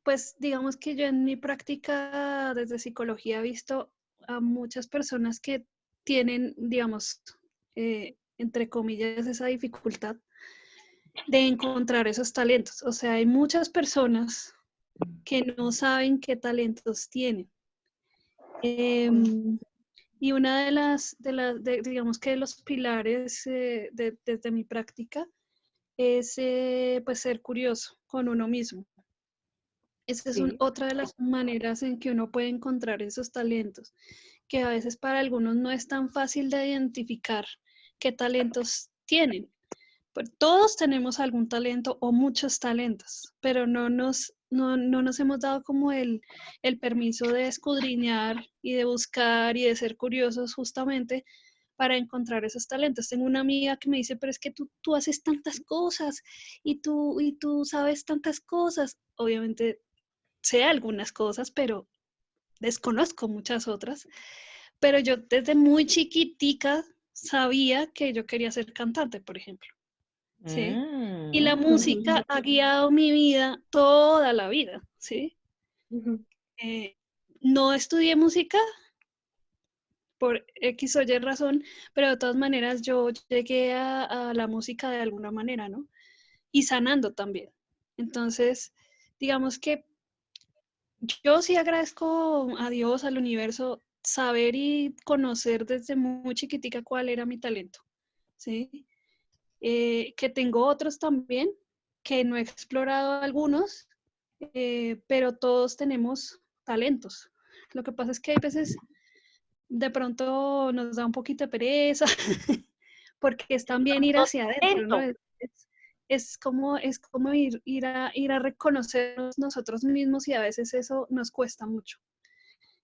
Pues digamos que yo en mi práctica desde psicología he visto a muchas personas que tienen, digamos, entre comillas, esa dificultad de encontrar esos talentos. O sea, hay muchas personas que no saben qué talentos tienen. Y una digamos que los pilares desde mi práctica es pues ser curioso con uno mismo. Esa es Sí. otra de las maneras en que uno puede encontrar esos talentos, que a veces para algunos no es tan fácil de identificar qué talentos tienen. Pues todos tenemos algún talento o muchos talentos, pero no nos hemos dado como el permiso de escudriñar y de buscar y de ser curiosos justamente para encontrar esos talentos. Tengo una amiga que me dice, pero es que tú haces tantas cosas y tú sabes tantas cosas. Obviamente sé algunas cosas, pero desconozco muchas otras. Pero yo desde muy chiquitica sabía que yo quería ser cantante, por ejemplo. ¿Sí? Y la música ha guiado mi vida toda la vida, ¿sí? No estudié música por X o Y razón, pero de todas maneras yo llegué a la música de alguna manera, ¿no? Y sanando también. Entonces, digamos que yo sí agradezco a Dios, al universo, saber y conocer desde muy chiquitica cuál era mi talento, ¿sí? Que tengo otros también, que no he explorado algunos, pero todos tenemos talentos. Lo que pasa es que hay veces de pronto nos da un poquito de pereza, porque es también ir hacia adentro, ¿no? Es como ir a reconocernos nosotros mismos y a veces eso nos cuesta mucho.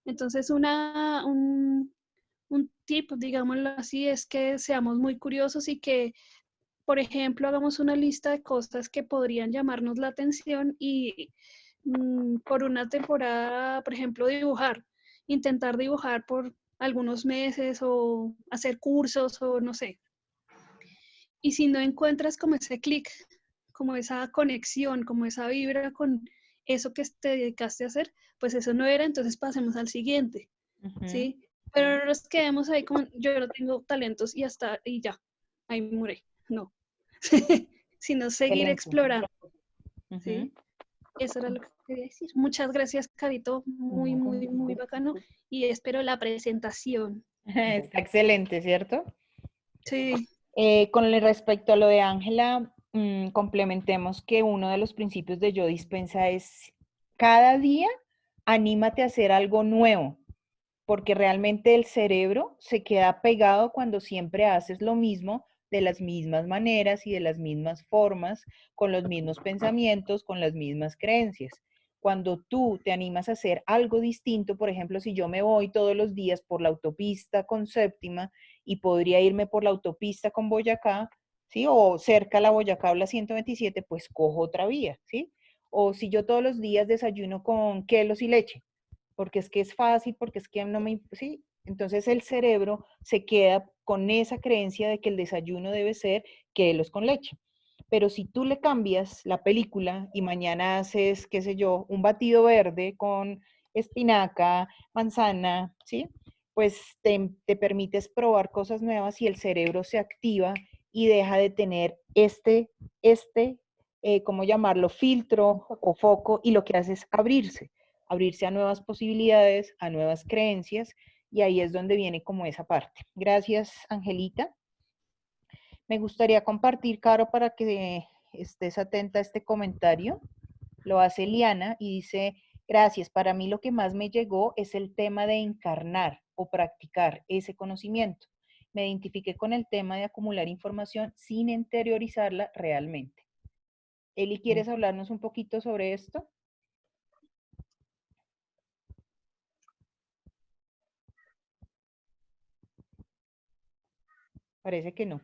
Entonces, un tip, digámoslo así, es que seamos muy curiosos y que, por ejemplo, hagamos una lista de cosas que podrían llamarnos la atención y por una temporada, por ejemplo, intentar dibujar por algunos meses o hacer cursos o no sé. Y si no encuentras como ese clic, como esa conexión, como esa vibra con eso que te dedicaste a hacer, pues eso no era, entonces pasemos al siguiente, ¿sí? Pero no nos quedemos ahí como, yo no tengo talentos y ya, ahí muré. No. Sino seguir Excelente. explorando, ¿sí? Eso era lo que quería decir. Muchas gracias, Carito. Muy, No, con muy, muy gusto. bacano. Y espero la presentación. Está excelente, ¿cierto? Sí. Con respecto a lo de Ángela, complementemos que uno de los principios de Yo Dispensa es cada día anímate a hacer algo nuevo, porque realmente el cerebro se queda pegado cuando siempre haces lo mismo de las mismas maneras y de las mismas formas, con los mismos pensamientos, con las mismas creencias. Cuando tú te animas a hacer algo distinto, por ejemplo, si yo me voy todos los días por la autopista con Séptima y podría irme por la autopista con Boyacá, ¿sí? O cerca a la Boyacá o la 127, pues cojo otra vía, ¿sí? O si yo todos los días desayuno con quelos y leche, porque es que es fácil, porque es que no me... Sí, entonces el cerebro se queda con esa creencia de que el desayuno debe ser quelos con leche. Pero si tú le cambias la película y mañana haces, qué sé yo, un batido verde con espinaca, manzana, ¿sí? Pues te permites probar cosas nuevas y el cerebro se activa y deja de tener ¿cómo llamarlo? Filtro o foco, y lo que hace es abrirse a nuevas posibilidades, a nuevas creencias, y ahí es donde viene como esa parte. Gracias, Angelita. Me gustaría compartir, Caro, para que estés atenta a este comentario. Lo hace Liana y dice, gracias, para mí lo que más me llegó es el tema de encarnar o practicar ese conocimiento. Me identifiqué con el tema de acumular información sin interiorizarla realmente. Eli, ¿quieres hablarnos un poquito sobre esto? Parece que no.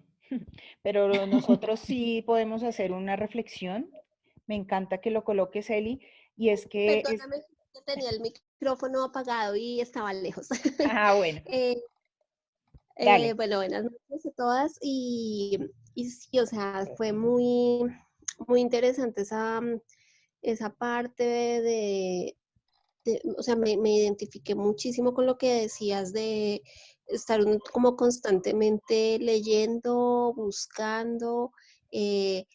Pero nosotros sí podemos hacer una reflexión. Me encanta que lo coloques, Eli, y es que Perdóname que tenía el micrófono apagado y estaba lejos. Ah, bueno, Eh, dale. bueno, buenas noches a todas y sí, o sea, fue muy, muy interesante esa parte o sea, me identifiqué muchísimo con lo que decías de estar uno como constantemente leyendo, buscando, eh,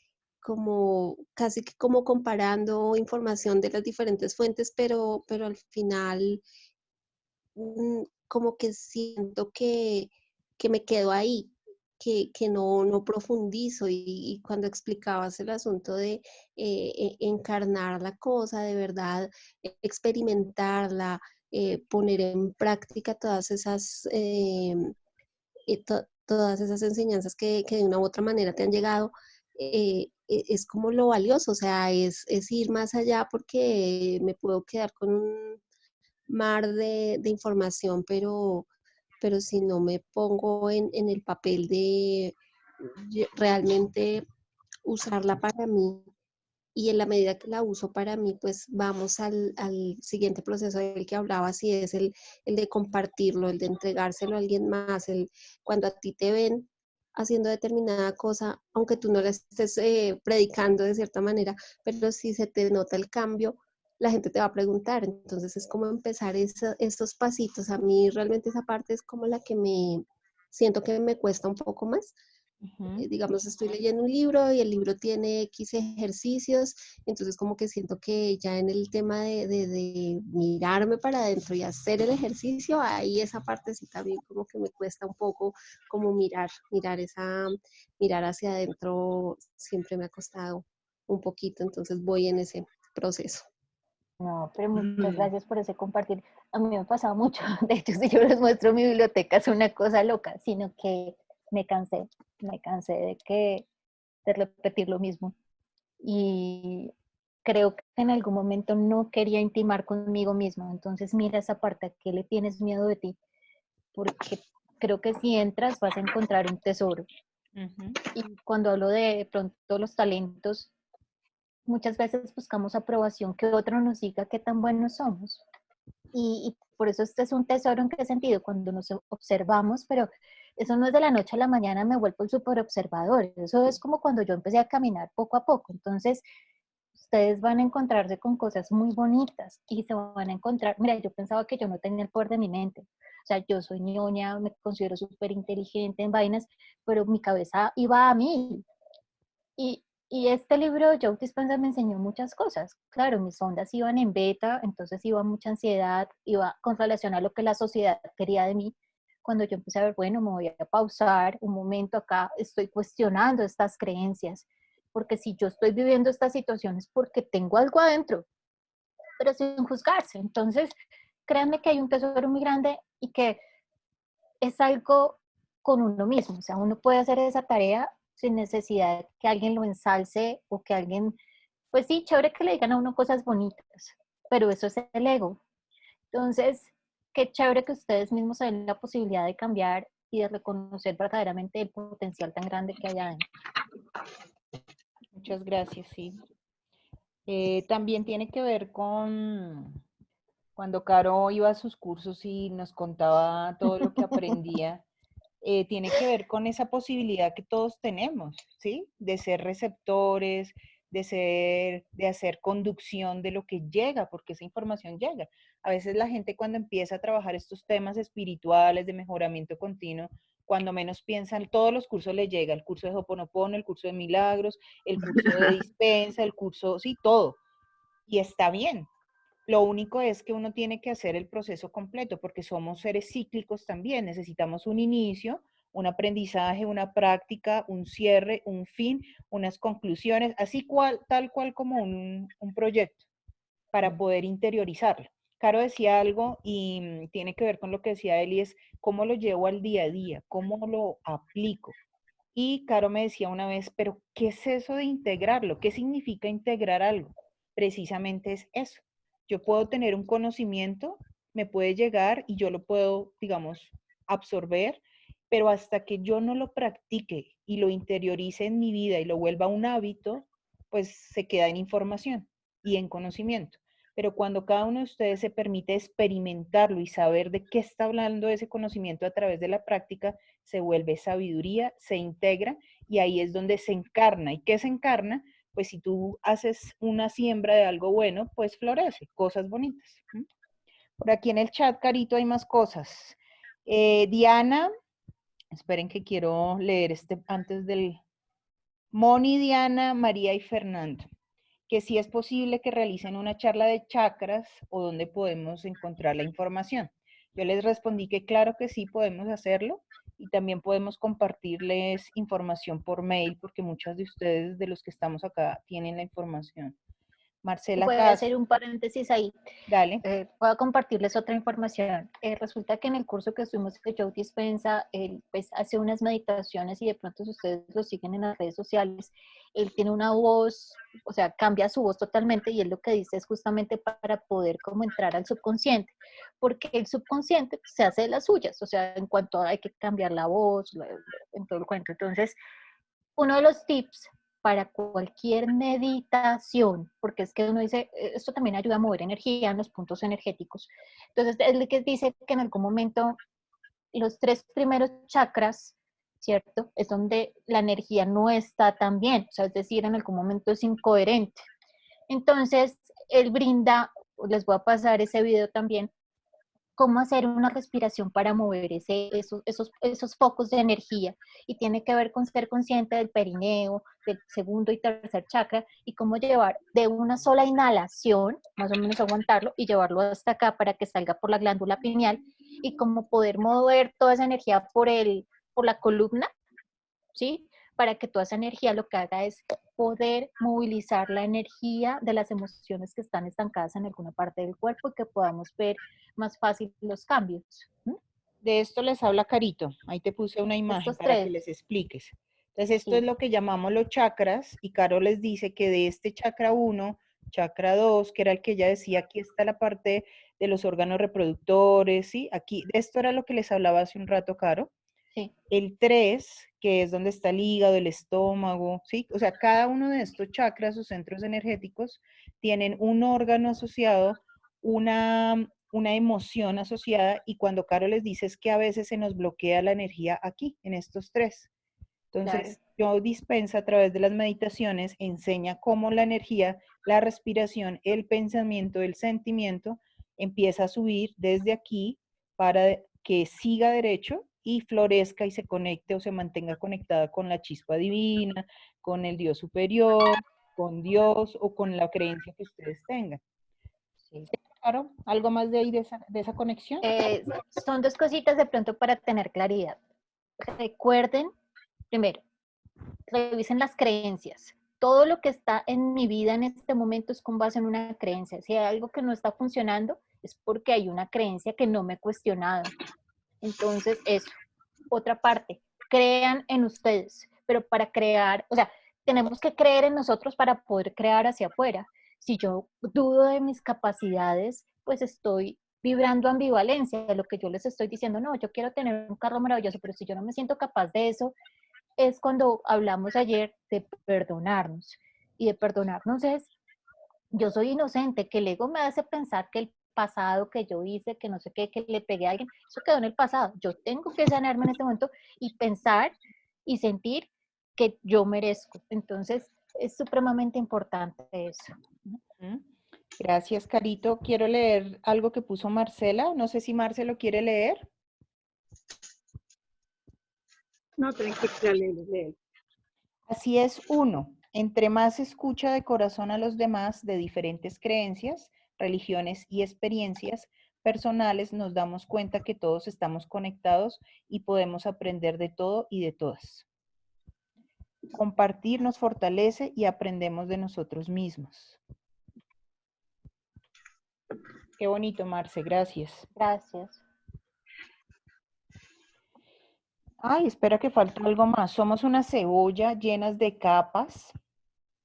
como casi que como comparando información de las diferentes fuentes, pero al final como que siento que me quedo ahí, que no profundizo y cuando explicabas el asunto de encarnar la cosa, de verdad, experimentarla, poner en práctica todas esas enseñanzas que de una u otra manera te han llegado, es como lo valioso, o sea, es ir más allá porque me puedo quedar con un mar de información, pero si no me pongo en el papel de realmente usarla para mí y en la medida que la uso para mí, pues vamos al siguiente proceso del que hablaba, si es el de compartirlo, el de entregárselo a alguien más, cuando a ti te ven haciendo determinada cosa, aunque tú no la estés predicando de cierta manera, pero si se te nota el cambio, la gente te va a preguntar. Entonces es como empezar esos pasitos. A mí realmente esa parte es como la que siento que me cuesta un poco más. Ujú. Digamos, estoy leyendo un libro y el libro tiene X ejercicios, entonces como que siento que ya en el tema de mirarme para adentro y hacer el ejercicio, ahí esa parte sí también como que me cuesta un poco como mirar hacia adentro siempre me ha costado un poquito, entonces voy en ese proceso. No, pero muchas Mm. gracias por ese compartir. A mí me ha pasado mucho. De hecho, si yo les muestro mi biblioteca es una cosa loca, sino que me cansé de repetir lo mismo. Y creo que en algún momento no quería intimar conmigo misma. Entonces mira esa parte, ¿a qué le tienes miedo de ti? Porque creo que si entras vas a encontrar un tesoro. Ujú. Y cuando hablo de pronto los talentos, muchas veces buscamos aprobación, que otro nos diga qué tan buenos somos. Y por eso este es un tesoro. ¿En qué sentido? Cuando nos observamos, pero eso no es de la noche a la mañana me vuelvo el súper observador. Eso es como cuando yo empecé a caminar poco a poco. Entonces, ustedes van a encontrarse con cosas muy bonitas y se van a encontrar, mira, yo pensaba que yo no tenía el poder de mi mente. O sea, yo soy ñoña, me considero súper inteligente en vainas, pero mi cabeza iba a mí. Y este libro, Joe Dispenza, me enseñó muchas cosas. Claro, mis ondas iban en beta, entonces iba mucha ansiedad, iba con relación a lo que la sociedad quería de mí. Cuando yo empecé a ver, bueno, me voy a pausar un momento acá, estoy cuestionando estas creencias, porque si yo estoy viviendo estas situaciones porque tengo algo adentro, pero sin juzgarse. Entonces, créanme que hay un tesoro muy grande y que es algo con uno mismo, o sea, uno puede hacer esa tarea sin necesidad que alguien lo ensalce o que alguien, pues sí, chévere que le digan a uno cosas bonitas, pero eso es el ego. Entonces, qué chévere que ustedes mismos se den la posibilidad de cambiar y de reconocer verdaderamente el potencial tan grande que hay adentro. Muchas gracias, sí. También tiene que ver con cuando Caro iba a sus cursos y nos contaba todo lo que aprendía, tiene que ver con esa posibilidad que todos tenemos, ¿sí? De ser receptores, de hacer conducción de lo que llega, porque esa información llega. A veces la gente cuando empieza a trabajar estos temas espirituales de mejoramiento continuo, cuando menos piensan, todos los cursos le llega, el curso de Ho'oponopono, el curso de milagros, el curso de dispensa, el curso, sí, todo. Y está bien. Lo único es que uno tiene que hacer el proceso completo porque somos seres cíclicos también. Necesitamos un inicio, un aprendizaje, una práctica, un cierre, un fin, unas conclusiones, tal cual como un proyecto para poder interiorizarlo. Caro decía algo y tiene que ver con lo que decía Eli, es cómo lo llevo al día a día, cómo lo aplico. Y Caro me decía una vez, pero ¿qué es eso de integrarlo? ¿Qué significa integrar algo? Precisamente es eso. Yo puedo tener un conocimiento, me puede llegar y yo lo puedo, digamos, absorber pero hasta que yo no lo practique y lo interiorice en mi vida y lo vuelva un hábito, pues se queda en información y en conocimiento. Pero cuando cada uno de ustedes se permite experimentarlo y saber de qué está hablando ese conocimiento a través de la práctica, se vuelve sabiduría, se integra y ahí es donde se encarna. ¿Y qué se encarna? Pues si tú haces una siembra de algo bueno, pues florece, cosas bonitas. Por aquí en el chat, Carito, hay más cosas. Diana, esperen que quiero leer este antes del... Moni, Diana, María y Fernando, que si es posible que realicen una charla de chakras o donde podemos encontrar la información. Yo les respondí que claro que sí podemos hacerlo y también podemos compartirles información por mail porque muchos de ustedes de los que estamos acá tienen la información. Marcela Voy a Castro, hacer un paréntesis ahí. dale. Voy a compartirles otra información. Resulta que en el curso que estuvimos de Joe Dispensa, él pues hace unas meditaciones y de pronto si ustedes lo siguen en las redes sociales, él tiene una voz, o sea, cambia su voz totalmente y él lo que dice es justamente para poder como entrar al subconsciente, porque el subconsciente pues, se hace de las suyas, o sea, en cuanto a hay que cambiar la voz, en todo el cuento. Entonces, uno de los tips para cualquier meditación, porque es que uno dice, esto también ayuda a mover energía en los puntos energéticos. Entonces, es que dice que en algún momento los 3 primeros chakras, ¿cierto? Es donde la energía no está tan bien, o sea, es decir, en algún momento es incoherente. Entonces, él brinda, les voy a pasar ese video también, cómo hacer una respiración para mover esos focos de energía. Y tiene que ver con ser consciente del perineo, del segundo y tercer chakra, y cómo llevar de una sola inhalación, más o menos aguantarlo, y llevarlo hasta acá para que salga por la glándula pineal, y cómo poder mover toda esa energía por la columna, ¿sí? Para que toda esa energía lo que haga es poder movilizar la energía de las emociones que están estancadas en alguna parte del cuerpo y que podamos ver más fácil los cambios. De esto les habla Carito. Ahí te puse una imagen Estos para que 3. les expliques. Entonces, esto es Sí. lo que llamamos los chakras y Caro les dice que de este chakra 1, chakra 2, que era el que ella decía, aquí está la parte de los órganos reproductores, ¿sí? Aquí, de esto era lo que les hablaba hace un rato, Caro. Sí. El 3, que es donde está el hígado, el estómago, ¿sí? O sea, cada uno de estos chakras o centros energéticos tienen un órgano asociado, una emoción asociada, y cuando Caro les dice es que a veces se nos bloquea la energía aquí, en estos 3. Claro. Entonces, Joe Dispensa a través de las meditaciones enseña cómo la energía, la respiración, el pensamiento, el sentimiento empieza a subir desde aquí para que siga derecho y florezca y se conecte o se mantenga conectada con la chispa divina, con el Dios superior, con Dios o con la creencia que ustedes tengan. Sí. Claro, ¿algo más de ahí de esa conexión? Son 2 cositas de pronto para tener claridad. Recuerden, primero, revisen las creencias. Todo lo que está en mi vida en este momento es con base en una creencia. Si hay algo que no está funcionando, es porque hay una creencia que no me he cuestionado. Entonces, eso. Otra parte, crean en ustedes, pero para crear, o sea, tenemos que creer en nosotros para poder crear hacia afuera. Si yo dudo de mis capacidades, pues estoy vibrando ambivalencia, de lo que yo les estoy diciendo, no, yo quiero tener un carro maravilloso, pero si yo no me siento capaz de eso, es cuando hablamos ayer de perdonarnos. Y de perdonarnos es, yo soy inocente, que el ego me hace pensar que el pasado que yo hice, que no sé qué, que le pegué a alguien, eso quedó en el pasado. Yo tengo que sanarme en este momento y pensar y sentir que yo merezco. Entonces, es supremamente importante eso. Gracias, Carito. Quiero leer algo que puso Marcela. No sé si Marcelo quiere leer. No, tranquila, léelo. Así es, 1. Entre más escucha de corazón a los demás de diferentes creencias, religiones y experiencias personales, nos damos cuenta que todos estamos conectados y podemos aprender de todo y de todas. Compartir nos fortalece y aprendemos de nosotros mismos. Qué bonito, Marce, gracias. Gracias. Ay, espera que falta algo más. Somos una cebolla llenas de capas.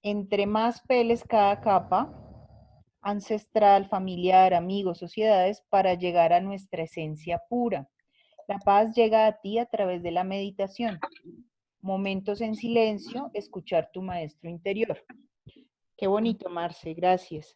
Entre más peles cada capa, ancestral, familiar, amigos, sociedades, para llegar a nuestra esencia pura. La paz llega a ti a través de la meditación. Momentos en silencio, escuchar tu maestro interior. Qué bonito, Marce, gracias.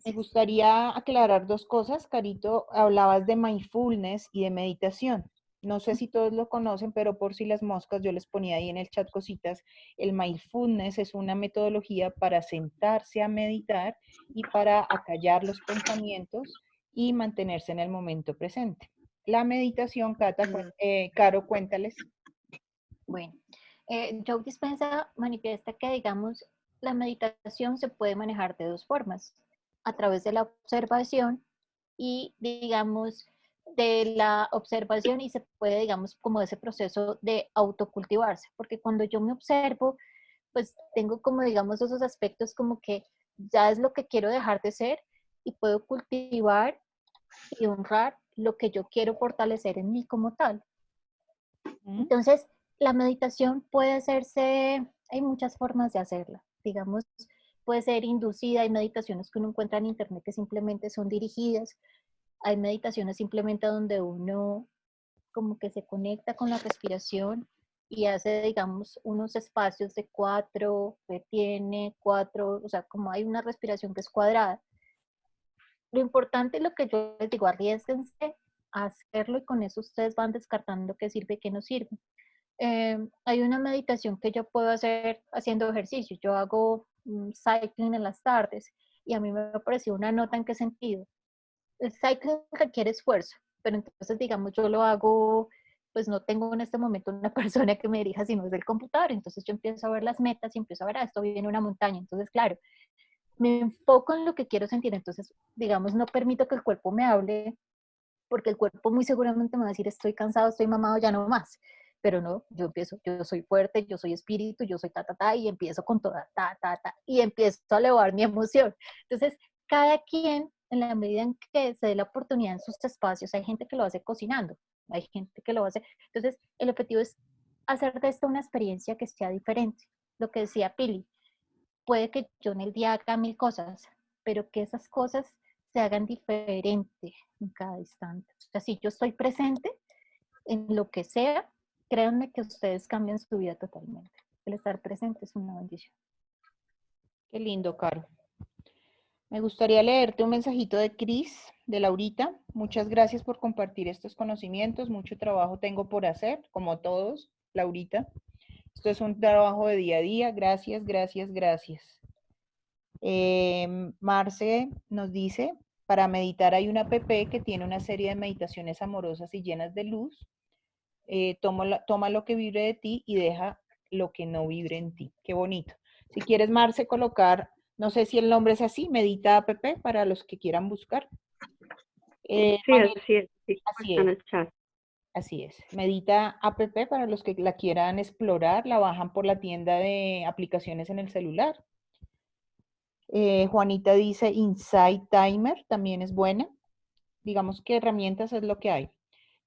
Me gustaría aclarar dos cosas. Carito, hablabas de mindfulness y de meditación. No sé si todos lo conocen, pero por si las moscas, yo les ponía ahí en el chat cositas. El mindfulness es una metodología para sentarse a meditar y para acallar los pensamientos y mantenerse en el momento presente. La meditación, Caro, cuéntales. Bueno, Joe Dispenza manifiesta que, digamos, la meditación se puede manejar de dos formas, a través de la observación y, digamos, de la observación y se puede, digamos, como ese proceso de autocultivarse, porque cuando yo me observo, pues tengo como, digamos, esos aspectos como que ya es lo que quiero dejar de ser y puedo cultivar y honrar lo que yo quiero fortalecer en mí como tal. Entonces, la meditación puede hacerse, hay muchas formas de hacerla. Digamos, puede ser inducida, hay meditaciones que uno encuentra en internet que simplemente son dirigidas, hay meditaciones simplemente donde uno como que se conecta con la respiración y hace, digamos, unos espacios de 4, retiene 4, o sea, como hay una respiración que es cuadrada. Lo importante es lo que yo les digo, arriésguense a hacerlo y con eso ustedes van descartando qué sirve y qué no sirve. Hay una meditación que yo puedo hacer haciendo ejercicio. Yo hago cycling en las tardes y a mí me pareció una nota en qué sentido. El cycling requiere esfuerzo, pero entonces, digamos, yo lo hago, pues no tengo en este momento una persona que me dirija sino desde el computador, entonces yo empiezo a ver las metas y empiezo a ver, esto viene una montaña, entonces, claro, me enfoco en lo que quiero sentir, entonces, digamos, no permito que el cuerpo me hable, porque el cuerpo muy seguramente me va a decir, estoy cansado, estoy mamado, ya no más. Pero no, yo empiezo, yo soy fuerte, yo soy espíritu, yo soy y empiezo con toda y empiezo a elevar mi emoción. Entonces, cada quien, en la medida en que se dé la oportunidad en sus espacios, hay gente que lo hace cocinando, hay gente que lo hace. Entonces, el objetivo es hacer de esto una experiencia que sea diferente. Lo que decía Pili, puede que yo en el día haga 1000 cosas, pero que esas cosas se hagan diferente en cada instante. O sea, si yo estoy presente en lo que sea, créanme que ustedes cambian su vida totalmente. El estar presente es una bendición. Qué lindo, Caro. Me gustaría leerte un mensajito de Cris, de Laurita. Muchas gracias por compartir estos conocimientos. Mucho trabajo tengo por hacer, como todos, Laurita. Esto es un trabajo de día a día. Gracias, gracias, gracias. Marce nos dice, para meditar hay una app que tiene una serie de meditaciones amorosas y llenas de luz. Toma lo que vibre de ti y deja lo que no vibre en ti. Qué bonito. Si quieres, Marce, colocar, no sé si el nombre es así, Medita app, para los que quieran buscar. Sí, así es. Sí, así está en es. el chat. Así es. Medita app para los que la quieran explorar, la bajan por la tienda de aplicaciones en el celular. Juanita dice Insight Timer, también es buena. Digamos que herramientas es lo que hay.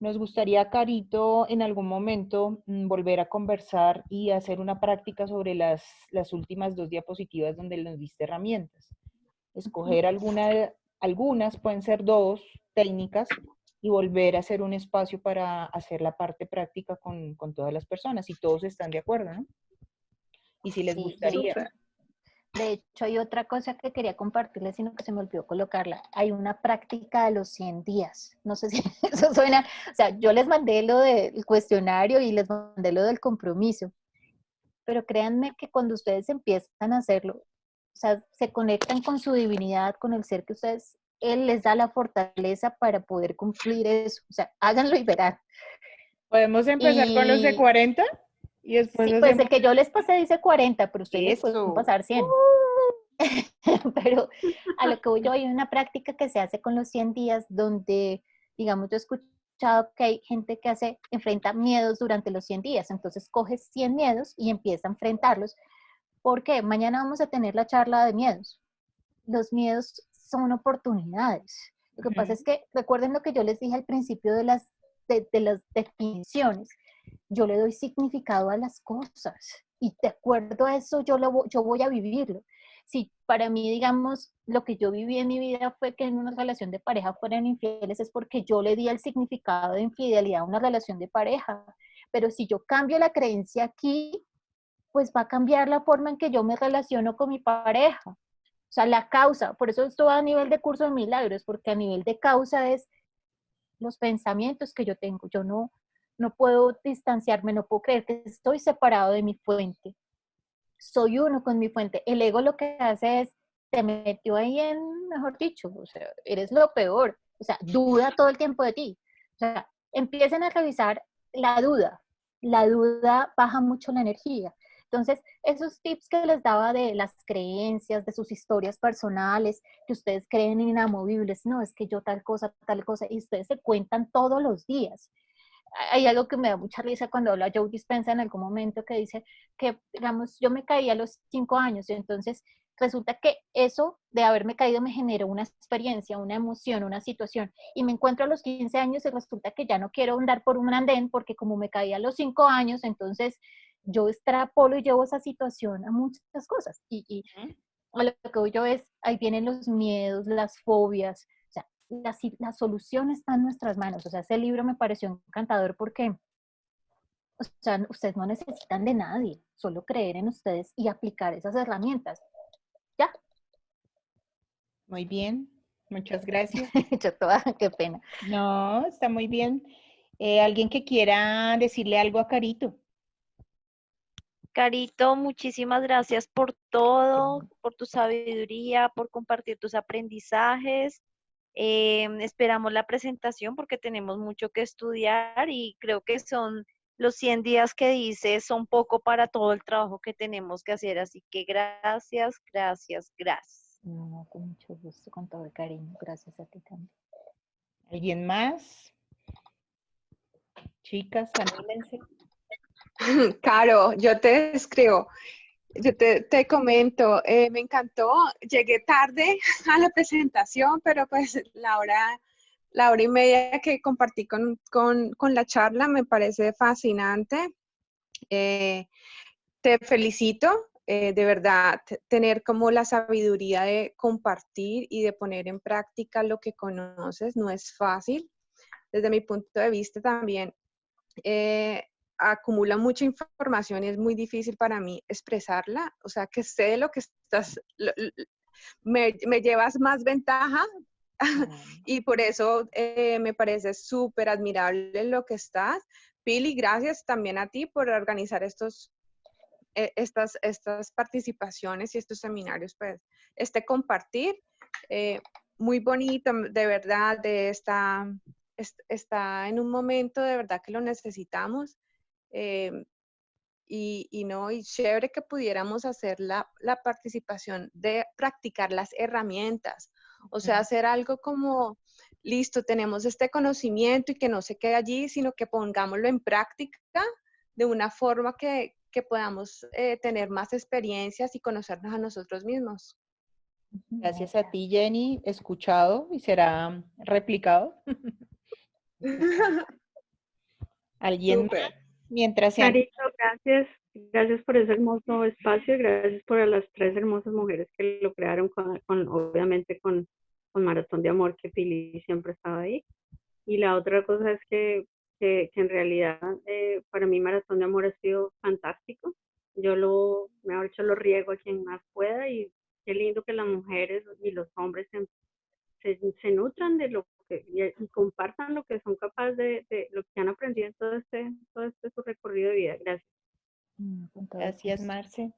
Nos gustaría, Carito, en algún momento volver a conversar y hacer una práctica sobre las últimas 2 diapositivas donde nos diste herramientas. Escoger algunas, pueden ser 2 técnicas, y volver a hacer un espacio para hacer la parte práctica con todas las personas, si todos están de acuerdo, ¿no? Y si les gustaría. De hecho, hay otra cosa que quería compartirles, sino que se me olvidó colocarla. Hay una práctica de los 100 días. No sé si eso suena, o sea, yo les mandé lo del cuestionario y les mandé lo del compromiso, pero créanme que cuando ustedes empiezan a hacerlo, o sea, se conectan con su divinidad, con el ser que ustedes, él les da la fortaleza para poder cumplir eso. O sea, háganlo y verán. ¿Podemos empezar con los de 40? Y después sí, pues el que yo les pasé dice 40, pero ustedes les pueden pasar 100. Pero a lo que voy yo, hay una práctica que se hace con los 100 días donde, digamos, yo he escuchado que hay gente que enfrenta miedos durante los 100 días, entonces coges 100 miedos y empieza a enfrentarlos. ¿Por qué? Mañana vamos a tener la charla de miedos. Los miedos son oportunidades. Lo que pasa es que, recuerden lo que yo les dije al principio de las definiciones, yo le doy significado a las cosas y de acuerdo a eso yo voy a vivirlo. si para mí, digamos, lo que yo viví en mi vida fue que en una relación de pareja fueran infieles, es porque yo le di el significado de infidelidad a una relación de pareja. Pero si yo cambio la creencia aquí, pues va a cambiar la forma en que yo me relaciono con mi pareja. O sea, la causa, por eso esto va a nivel de curso de milagros, porque a nivel de causa es los pensamientos que yo tengo. Yo no puedo distanciarme, no puedo creer que estoy separado de mi fuente. Soy uno con mi fuente. El ego lo que hace es, te metió ahí en, mejor dicho, o sea, eres lo peor. O sea, duda todo el tiempo de ti. O sea, empiecen a revisar la duda. La duda baja mucho la energía. Entonces, esos tips que les daba de las creencias, de sus historias personales, que ustedes creen inamovibles, no, es que yo tal cosa, y ustedes se cuentan todos los días. Hay algo que me da mucha risa cuando habla Joe Dispenza en algún momento que dice que, digamos, yo me caí a los 5 años y entonces resulta que eso de haberme caído me generó una experiencia, una emoción, una situación y me encuentro a los 15 años y resulta que ya no quiero andar por un andén porque como me caí a los 5 años, entonces yo extrapolo y llevo esa situación a muchas cosas y a lo que yo es, ahí vienen los miedos, las fobias, o sea, la solución está en nuestras manos. O sea, ese libro me pareció encantador porque, o sea, ustedes no necesitan de nadie, solo creer en ustedes y aplicar esas herramientas. Ya. Muy bien, muchas gracias. Yo toda, qué pena. No, está muy bien. ¿Alguien que quiera decirle algo a Carito? Carito, muchísimas gracias por todo, por tu sabiduría, por compartir tus aprendizajes. Esperamos la presentación porque tenemos mucho que estudiar y creo que son los 100 días que dices, son poco para todo el trabajo que tenemos que hacer. Así que gracias, gracias, gracias. No, con mucho gusto, con todo el cariño. Gracias a ti también. ¿Alguien más? Chicas, anímense. Caro, yo te escribo, yo te comento, me encantó, llegué tarde a la presentación, pero pues la hora y media que compartí con la charla me parece fascinante. Te felicito, de verdad, tener como la sabiduría de compartir y de poner en práctica lo que conoces no es fácil. Desde mi punto de vista también, acumula mucha información y es muy difícil para mí expresarla, o sea, que sé lo que estás, me llevas más ventaja y por eso me parece súper admirable lo que estás. Pili, gracias también a ti por organizar estas participaciones y estos seminarios, pues, compartir, muy bonito, de verdad, está en un momento de verdad que lo necesitamos, y chévere que pudiéramos hacer la participación de practicar las herramientas, o sea, hacer algo como, listo, tenemos este conocimiento y que no se quede allí, sino que pongámoslo en práctica de una forma que podamos tener más experiencias y conocernos a nosotros mismos. Gracias a ti, Jenny, escuchado y será replicado. ¿Alguien Súper. más? Mientras sean... Carito, gracias. Gracias por ese hermoso espacio. Gracias por las 3 hermosas mujeres que lo crearon obviamente con Maratón de Amor, que Pili siempre estaba ahí. Y la otra cosa es que en realidad para mí Maratón de Amor ha sido fantástico. Mejor dicho, lo riego a quien más pueda y qué lindo que las mujeres y los hombres se nutran de lo que y compartan lo que son capaces de lo que han aprendido en todo este su recorrido de vida. Gracias. Gracias, Marce.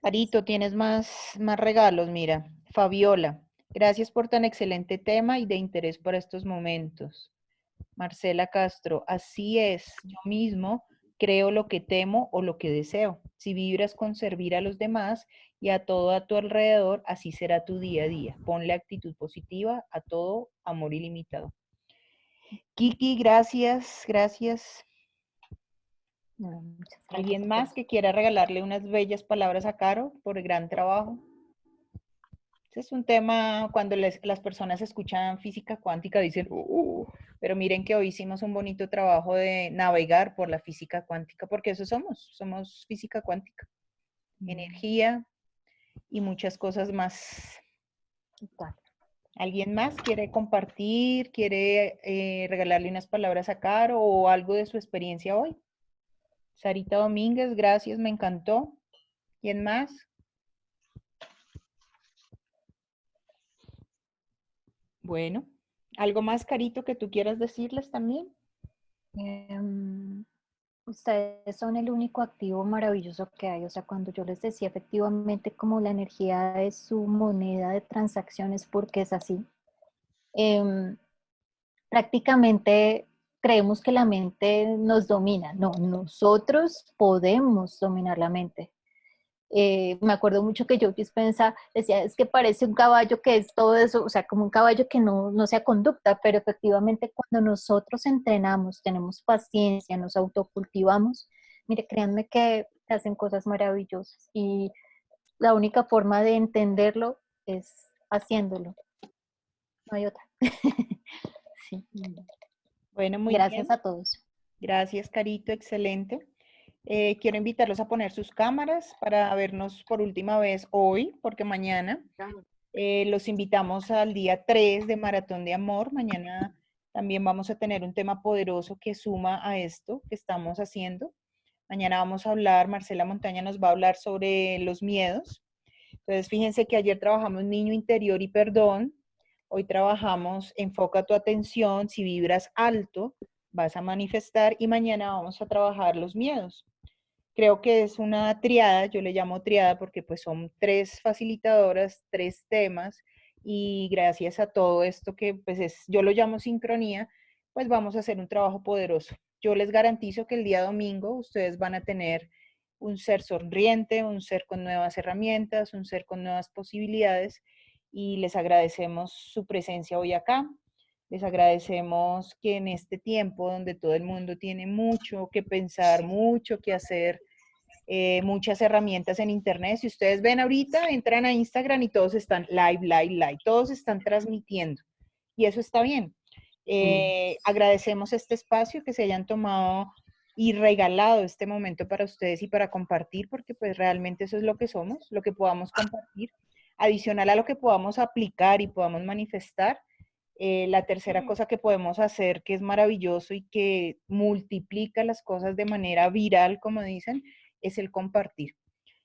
Carito, tienes más regalos, mira. Fabiola, gracias por tan excelente tema y de interés para estos momentos. Marcela Castro, así es, yo mismo creo lo que temo o lo que deseo. Si vibras con servir a los demás y a todo a tu alrededor, así será tu día a día. Ponle actitud positiva a todo, amor ilimitado. Kiki, gracias, gracias. No, muchas gracias. ¿Alguien más que quiera regalarle unas bellas palabras a Caro por el gran trabajo? Ese es un tema, cuando las personas escuchan física cuántica, dicen, pero miren que hoy hicimos un bonito trabajo de navegar por la física cuántica, porque eso somos física cuántica. Energía, y muchas cosas más. Total. ¿Alguien más quiere compartir, quiere regalarle unas palabras a Caro o algo de su experiencia hoy? Sarita Domínguez, gracias, me encantó. ¿Quién más? Bueno, ¿algo más, Carito, que tú quieras decirles también? Ustedes son el único activo maravilloso que hay. O sea, cuando yo les decía efectivamente como la energía es su moneda de transacciones, porque es así. Prácticamente creemos que la mente nos domina. No, nosotros podemos dominar la mente. Me acuerdo mucho que Joe Dispenza decía, es que parece un caballo que es todo eso, o sea, como un caballo que no sea conducta, pero efectivamente cuando nosotros entrenamos, tenemos paciencia, nos autocultivamos, mire, créanme que hacen cosas maravillosas y la única forma de entenderlo es haciéndolo, no hay otra. Sí. Bueno, muy Gracias bien. a todos. Gracias, Carito, excelente. Quiero invitarlos a poner sus cámaras para vernos por última vez hoy, porque mañana los invitamos al día 3 de Maratón de Amor. Mañana también vamos a tener un tema poderoso que suma a esto que estamos haciendo. Mañana vamos a hablar, Marcela Montaña nos va a hablar sobre los miedos. Entonces, fíjense que ayer trabajamos niño interior y perdón. Hoy trabajamos enfoca tu atención. Si vibras alto, vas a manifestar. Y mañana vamos a trabajar los miedos. Creo que es una triada, yo le llamo triada porque pues son 3 facilitadoras, 3 temas y gracias a todo esto que pues yo lo llamo sincronía, pues vamos a hacer un trabajo poderoso. Yo les garantizo que el día domingo ustedes van a tener un ser sonriente, un ser con nuevas herramientas, un ser con nuevas posibilidades y les agradecemos su presencia hoy acá. Les agradecemos que en este tiempo donde todo el mundo tiene mucho que pensar, mucho que hacer, muchas herramientas en internet. Si ustedes ven ahorita, entran a Instagram y todos están live, todos están transmitiendo y eso está bien. Agradecemos este espacio que se hayan tomado y regalado este momento para ustedes y para compartir, porque pues realmente eso es lo que somos, lo que podamos compartir, adicional a lo que podamos aplicar y podamos manifestar. La tercera cosa que podemos hacer, que es maravilloso y que multiplica las cosas de manera viral, como dicen, es el compartir.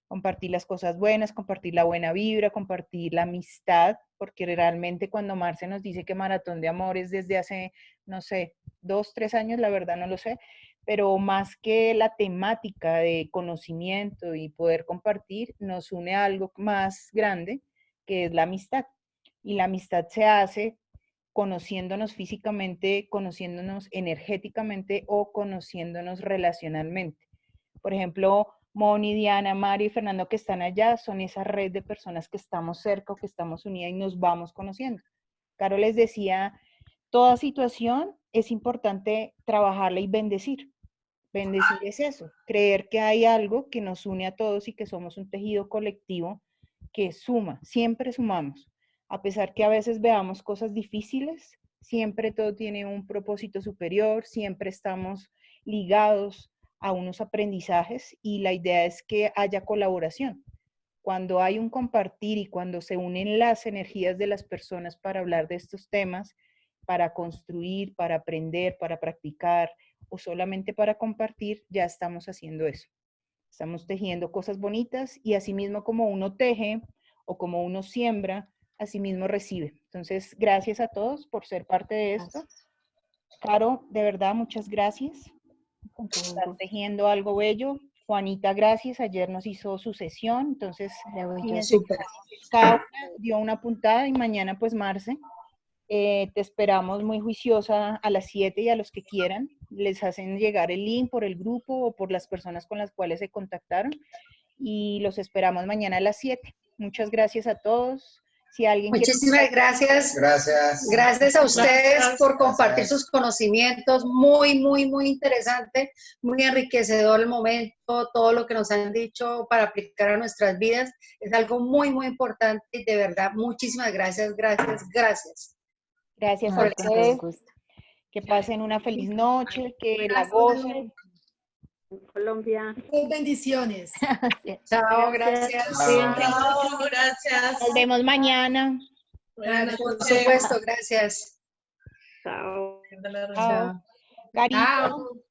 Compartir las cosas buenas, compartir la buena vibra, compartir la amistad, porque realmente cuando Marce nos dice que Maratón de Amor es desde hace, no sé, 2, 3 años, la verdad no lo sé, pero más que la temática de conocimiento y poder compartir, nos une a algo más grande, que es la amistad. Y la amistad se hace conociéndonos físicamente, conociéndonos energéticamente o conociéndonos relacionalmente. Por ejemplo, Moni, Diana, Mari y Fernando que están allá son esa red de personas que estamos cerca o que estamos unidas y nos vamos conociendo. Caro les decía, toda situación es importante trabajarla y bendecir. Bendecir es eso, creer que hay algo que nos une a todos y que somos un tejido colectivo que suma, siempre sumamos. A pesar que a veces veamos cosas difíciles, siempre todo tiene un propósito superior, siempre estamos ligados a unos aprendizajes y la idea es que haya colaboración. Cuando hay un compartir y cuando se unen las energías de las personas para hablar de estos temas, para construir, para aprender, para practicar o solamente para compartir, ya estamos haciendo eso. Estamos tejiendo cosas bonitas y así mismo como uno teje o como uno siembra, así mismo recibe. Entonces, gracias a todos por ser parte de esto. Gracias. Caro, de verdad, muchas gracias. Estás tejiendo algo bello. Juanita, gracias. Ayer nos hizo su sesión, entonces fíjense, cada una dio una puntada y mañana pues Marce, te esperamos muy juiciosa a las 7 y a los que quieran. Les hacen llegar el link por el grupo o por las personas con las cuales se contactaron y los esperamos mañana a las 7. Muchas gracias a todos. Si alguien Muchísimas gracias. Gracias a ustedes por compartir sus conocimientos. Muy, muy, muy interesante, muy enriquecedor el momento, todo lo que nos han dicho para aplicar a nuestras vidas. Es algo muy, muy importante y de verdad, muchísimas gracias, gracias, gracias. Gracias a ustedes. Que pasen una feliz noche, que la gocen. Colombia. Bendiciones. Chao, gracias. Chao, gracias. Nos vemos mañana. Buenas Por noches. supuesto, gracias. Chao. Chao. Carito. Chao.